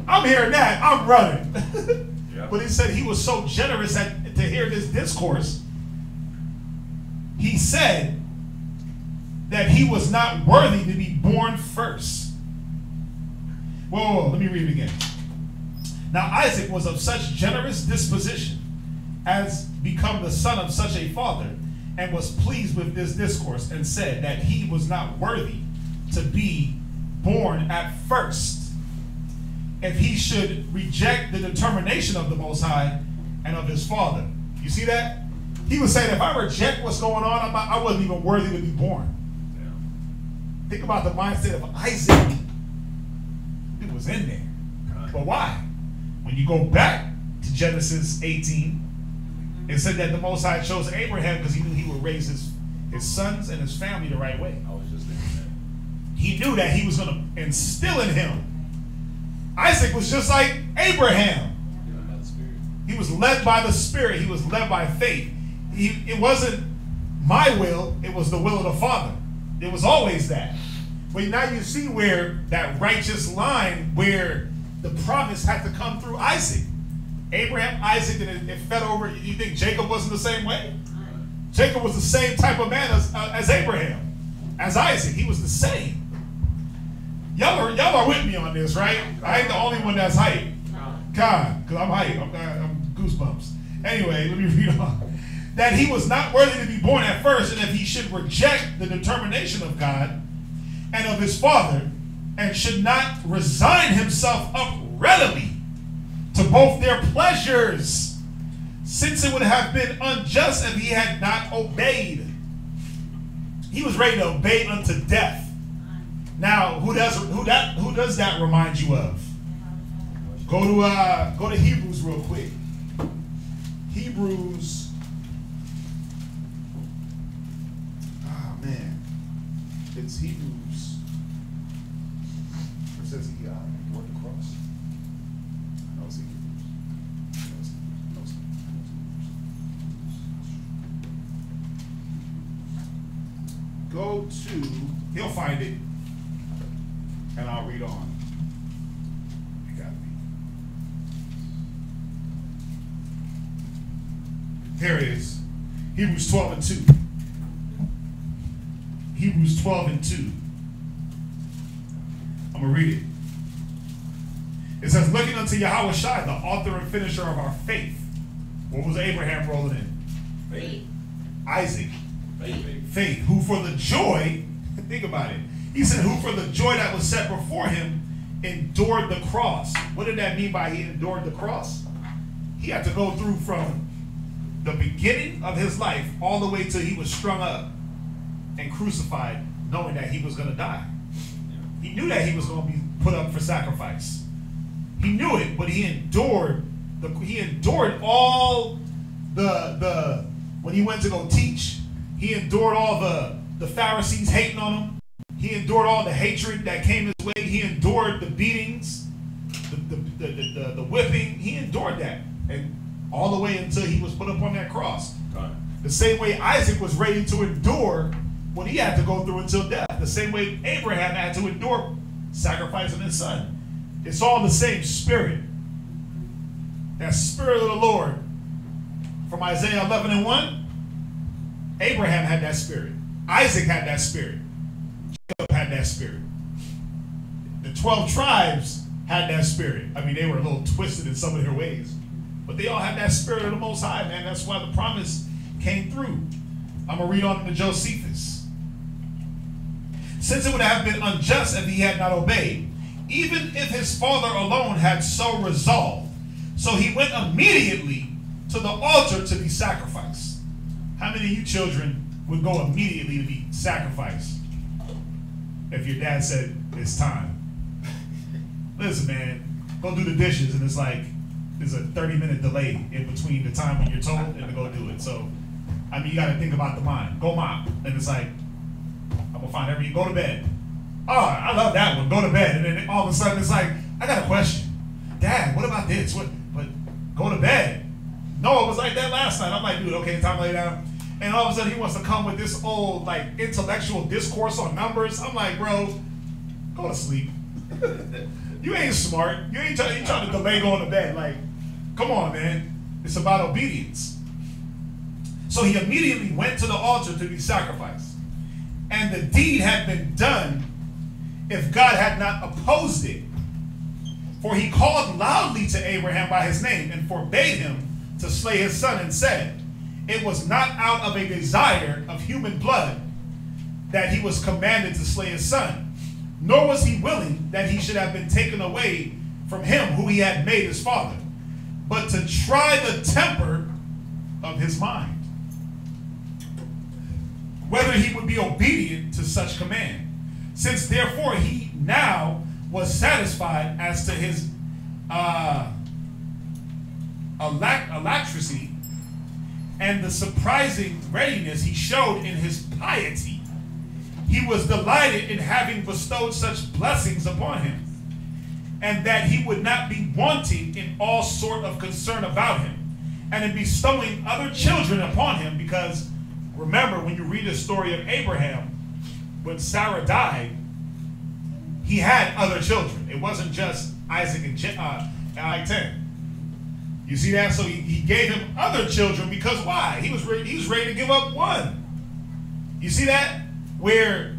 I'm hearing that, I'm running. Yeah. But he said he was so generous to hear this discourse. He said that he was not worthy to be born first. Whoa, let me read it again. Now Isaac was of such generous disposition as become the son of such a father, and was pleased with this discourse, and said that he was not worthy to be born at first, if he should reject the determination of the Most High and of his father. You see that? He was saying, if I reject what's going on, I wasn't even worthy to be born. Yeah. Think about the mindset of Isaac. It was in there. God. But why? When you go back to Genesis 18, it said that the Most High chose Abraham because he knew he would raise his sons and his family the right way. I was just thinking that. He knew that he was going to instill in him. Isaac was just like Abraham. He was led by the Spirit. He was led by faith. It wasn't my will, it was the will of the Father. It was always that. But now you see where that righteous line, where the promise had to come through Isaac. Abraham, Isaac, and it fed over. You think Jacob wasn't the same way? Jacob was the same type of man as Abraham, as Isaac. He was the same. Y'all are with me on this, right? I ain't the only one that's hype. God, because I'm hype. I'm goosebumps. Anyway, let me read on. That he was not worthy to be born at first, and if he should reject the determination of God and of his father, and should not resign himself up readily to both their pleasures, since it would have been unjust if he had not obeyed. He was ready to obey unto death. Now, who does that remind you of? Go to Hebrews real quick. Hebrews. Ah, man, it's Hebrews. It says he worked the cross. No, it's Hebrews. Go to. He'll find it, and I'll read on. Here it is. Hebrews 12 and 2. Hebrews 12 and 2. I'm going to read it. It says, looking unto Yahweh Shai, the author and finisher of our faith. What was Abraham rolling in? Faith. Isaac. Faith. Who for the joy, think about it. He said, who for the joy that was set before him endured the cross. What did that mean by he endured the cross? He had to go through from the beginning of his life all the way till he was strung up and crucified, knowing that he was going to die. He knew that he was going to be put up for sacrifice. He knew it, but he endured all the when he went to go teach, he endured all the Pharisees hating on him. He endured all the hatred that came his way. He endured the beatings, the whipping. He endured that. And all the way until he was put up on that cross. The same way Isaac was ready to endure what he had to go through until death. The same way Abraham had to endure sacrificing his son. It's all the same spirit. That spirit of the Lord from Isaiah 11 and 1. Abraham had that spirit. Isaac had that spirit. Jacob had that spirit. The 12 tribes had that spirit. I mean, they were a little twisted in some of their ways. But they all had that spirit of the Most High, man. That's why the promise came through. I'm going to read on to Josephus. Since it would have been unjust if he had not obeyed, even if his father alone had so resolved. So he went immediately to the altar to be sacrificed. How many of you children would go immediately to be sacrificed if your dad said it's time? Listen, man, go do the dishes, and it's like, there's a 30-minute delay in between the time when you're told and to go do it. So, I mean, you got to think about the mind. Go mop. And it's like, I'm going to find every, go to bed. Oh, I love that one. Go to bed. And then all of a sudden it's like, I got a question. Dad, what about this? But go to bed. No, it was like that last night. I'm like, dude, okay, time to lay down. And all of a sudden he wants to come with this old, like, intellectual discourse on numbers. I'm like, bro, go to sleep. You ain't smart. You ain't trying to delay going to bed. Like, come on, man. It's about obedience. So he immediately went to the altar to be sacrificed. And the deed had been done if God had not opposed it. For he called loudly to Abraham by his name and forbade him to slay his son and said, it was not out of a desire of human blood that he was commanded to slay his son, nor was he willing that he should have been taken away from him who he had made his father, but to try the temper of his mind, whether he would be obedient to such command. Since therefore he now was satisfied as to his alacrity and the surprising readiness he showed in his piety, he was delighted in having bestowed such blessings upon him, and that he would not be wanting in all sort of concern about him, and in bestowing other children upon him. Because remember, when you read the story of Abraham, when Sarah died, he had other children. It wasn't just Isaac and 10. You see that? So he gave him other children because why? He was ready to give up one. You see that? Where,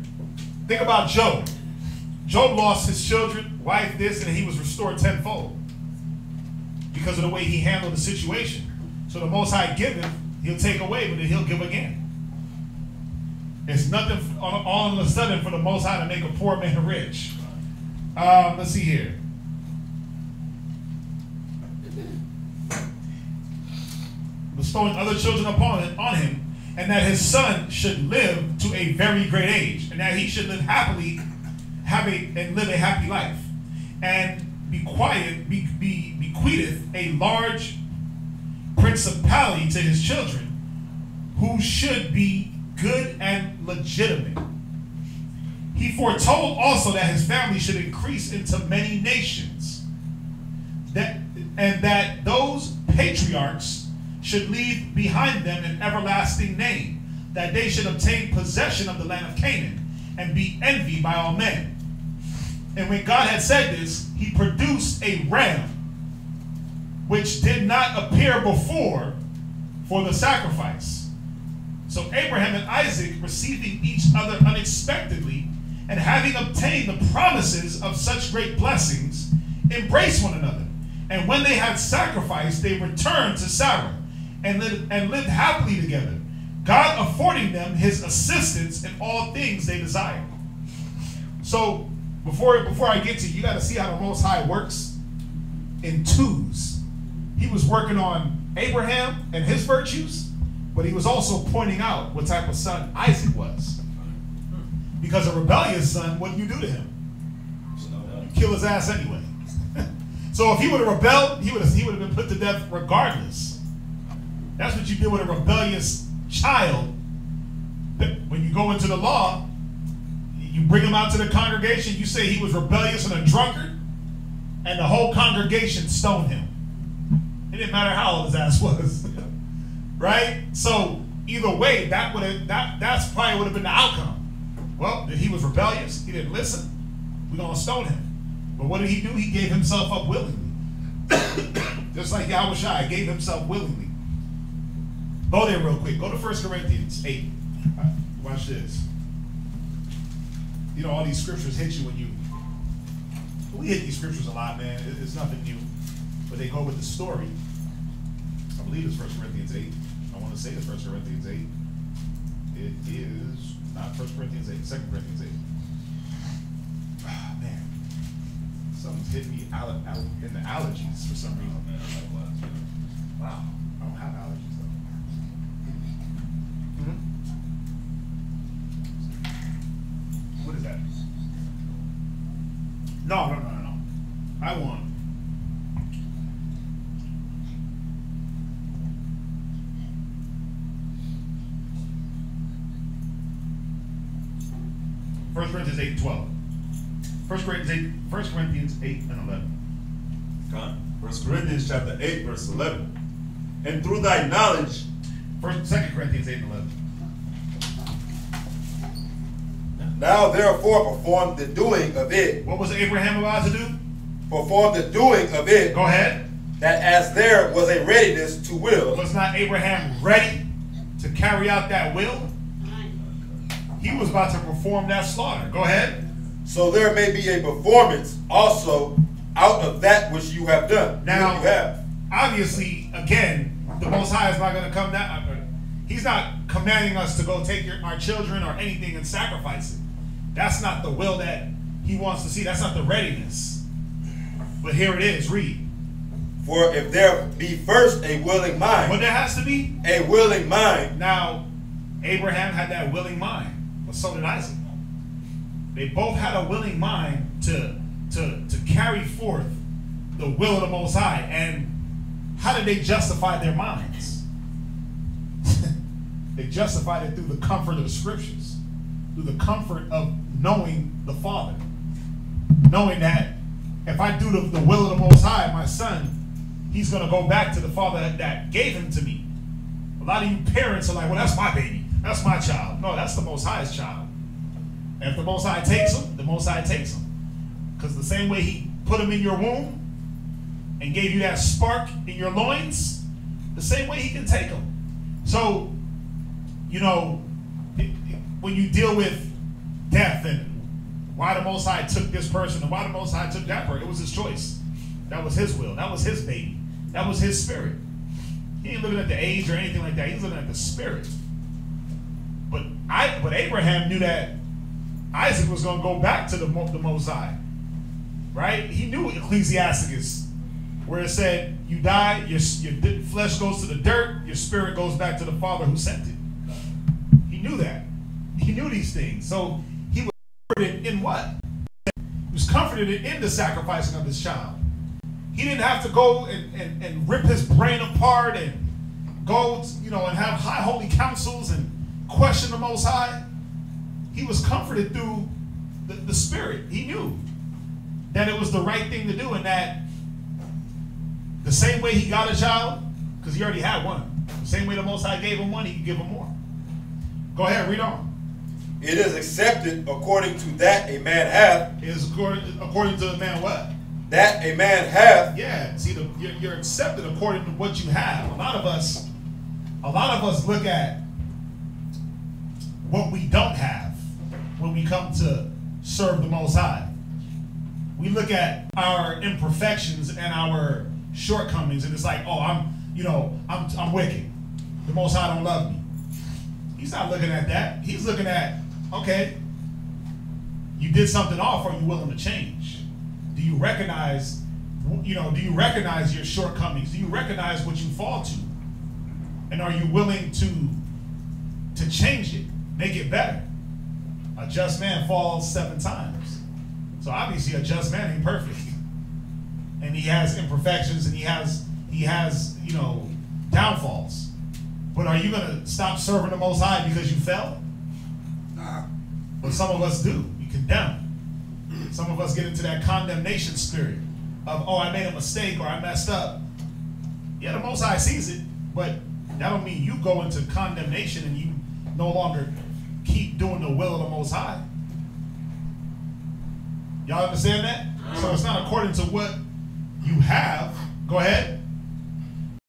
think about Job. Job lost his children, wife, this, and he was restored tenfold because of the way he handled the situation. So the Most High give him, he'll take away, but then he'll give again. It's nothing all of a sudden for the Most High to make a poor man rich. Let's see here. Bestowing other children on him, and that his son should live to a very great age, and that he should live happily, live a happy life, and bequeatheth a large principality to his children, who should be good and legitimate. He foretold also that his family should increase into many nations, and that those patriarchs should leave behind them an everlasting name, that they should obtain possession of the land of Canaan and be envied by all men. And when God had said this, he produced a ram which did not appear before for the sacrifice. So Abraham and Isaac, receiving each other unexpectedly, and having obtained the promises of such great blessings, embraced one another. And when they had sacrificed, they returned to Sarah and lived happily together, God affording them his assistance in all things they desired. So before I get to you got to see how the Most High works in twos. He was working on Abraham and his virtues, but he was also pointing out what type of son Isaac was. Because a rebellious son, what do you do to him? You kill his ass anyway. So if he would have rebelled, he would have been put to death regardless. That's what you do with a rebellious child. When you go into the law, you bring him out to the congregation, you say he was rebellious and a drunkard, and the whole congregation stoned him. It didn't matter how old his ass was. Right? So either way, that's probably would have been the outcome. Well, he was rebellious, he didn't listen, we're gonna stone him. But what did he do? He gave himself up willingly. Just like Yahushua gave himself willingly. Go there real quick. Go to 1 Corinthians 8. Watch this. You know, all these scriptures hit you when we hit these scriptures a lot, man. It's nothing new. But they go with the story. I believe it's 1 Corinthians 8. I want to say it's 1 Corinthians 8. It is not 1 Corinthians 8, 2 Corinthians 8. Oh, man. Something's hitting me out in the allergies for some reason. Wow. I don't have allergies, though. What is that? No. I want. First Corinthians 8 and 12. 1 Corinthians 8 and 11. God. 1 Corinthians chapter 8, verse 11. And through thy knowledge. 2 Corinthians 8 and 11. Now therefore perform the doing of it. What was Abraham about to do? Perform the doing of it. Go ahead. That as there was a readiness to will. Was not Abraham ready to carry out that will? He was about to perform that slaughter. Go ahead. So there may be a performance also out of that which you have done. Now, obviously, again, the Most High is not going to come down. He's not commanding us to go take our children or anything and sacrifice it. That's not the will that he wants to see. That's not the readiness. But here it is. Read. For if there be first a willing mind. What there has to be? A willing mind. Now, Abraham had that willing mind, but so did Isaac. They both had a willing mind to carry forth the will of the Most High. And how did they justify their minds? They justified it through the comfort of the scriptures, through the comfort of knowing the Father, knowing that if I do the will of the Most High, my son, he's going to go back to the Father that gave him to me. A lot of you parents are like, well, that's my baby. That's my child. No, that's the Most High's child. And if the Most High takes him, the Most High takes him. Because the same way he put him in your womb and gave you that spark in your loins, the same way he can take him. So, you know, when you deal with death and why the Most High took this person and why the Most High took that person, it was his choice. That was his will. That was his baby. That was his spirit. He ain't looking at the age or anything like that. He's looking at the spirit. But Abraham knew that Isaac was going to go back to the Most High. right? He knew Ecclesiasticus, where it said, you die, your flesh goes to the dirt, your spirit goes back to the Father who sent it. He knew that. He knew these things. So he was comforted in what? He was comforted in the sacrificing of his child. He didn't have to go and rip his brain apart and go, and have high holy councils and question the Most High. He was comforted through the Spirit. He knew that it was the right thing to do, and that the same way he got a child, because he already had one, the same way the Most High gave him one, he could give him more. Go ahead, read on. It is accepted according to that a man hath. It is according to the man what? That a man hath. Yeah, see, you're accepted according to what you have. A lot of us look at what we don't have when we come to serve the Most High. We look at our imperfections and our shortcomings, and it's like, oh, I'm wicked. The Most High don't love me. He's not looking at that. He's looking at, okay, you did something off. Are you willing to change? Do you recognize your shortcomings? Do you recognize what you fall to? And are you willing to change it, make it better? A just man falls 7 times. So obviously a just man ain't perfect. And he has imperfections, and he has downfalls. But are you gonna stop serving the Most High because you fell? Nah. But some of us do. We condemn. Some of us get into that condemnation spirit of, oh, I made a mistake or I messed up. Yeah, the Most High sees it, but that don't mean you go into condemnation and you no longer keep doing the will of the Most High. Y'all understand that? So it's not according to what you have. Go ahead.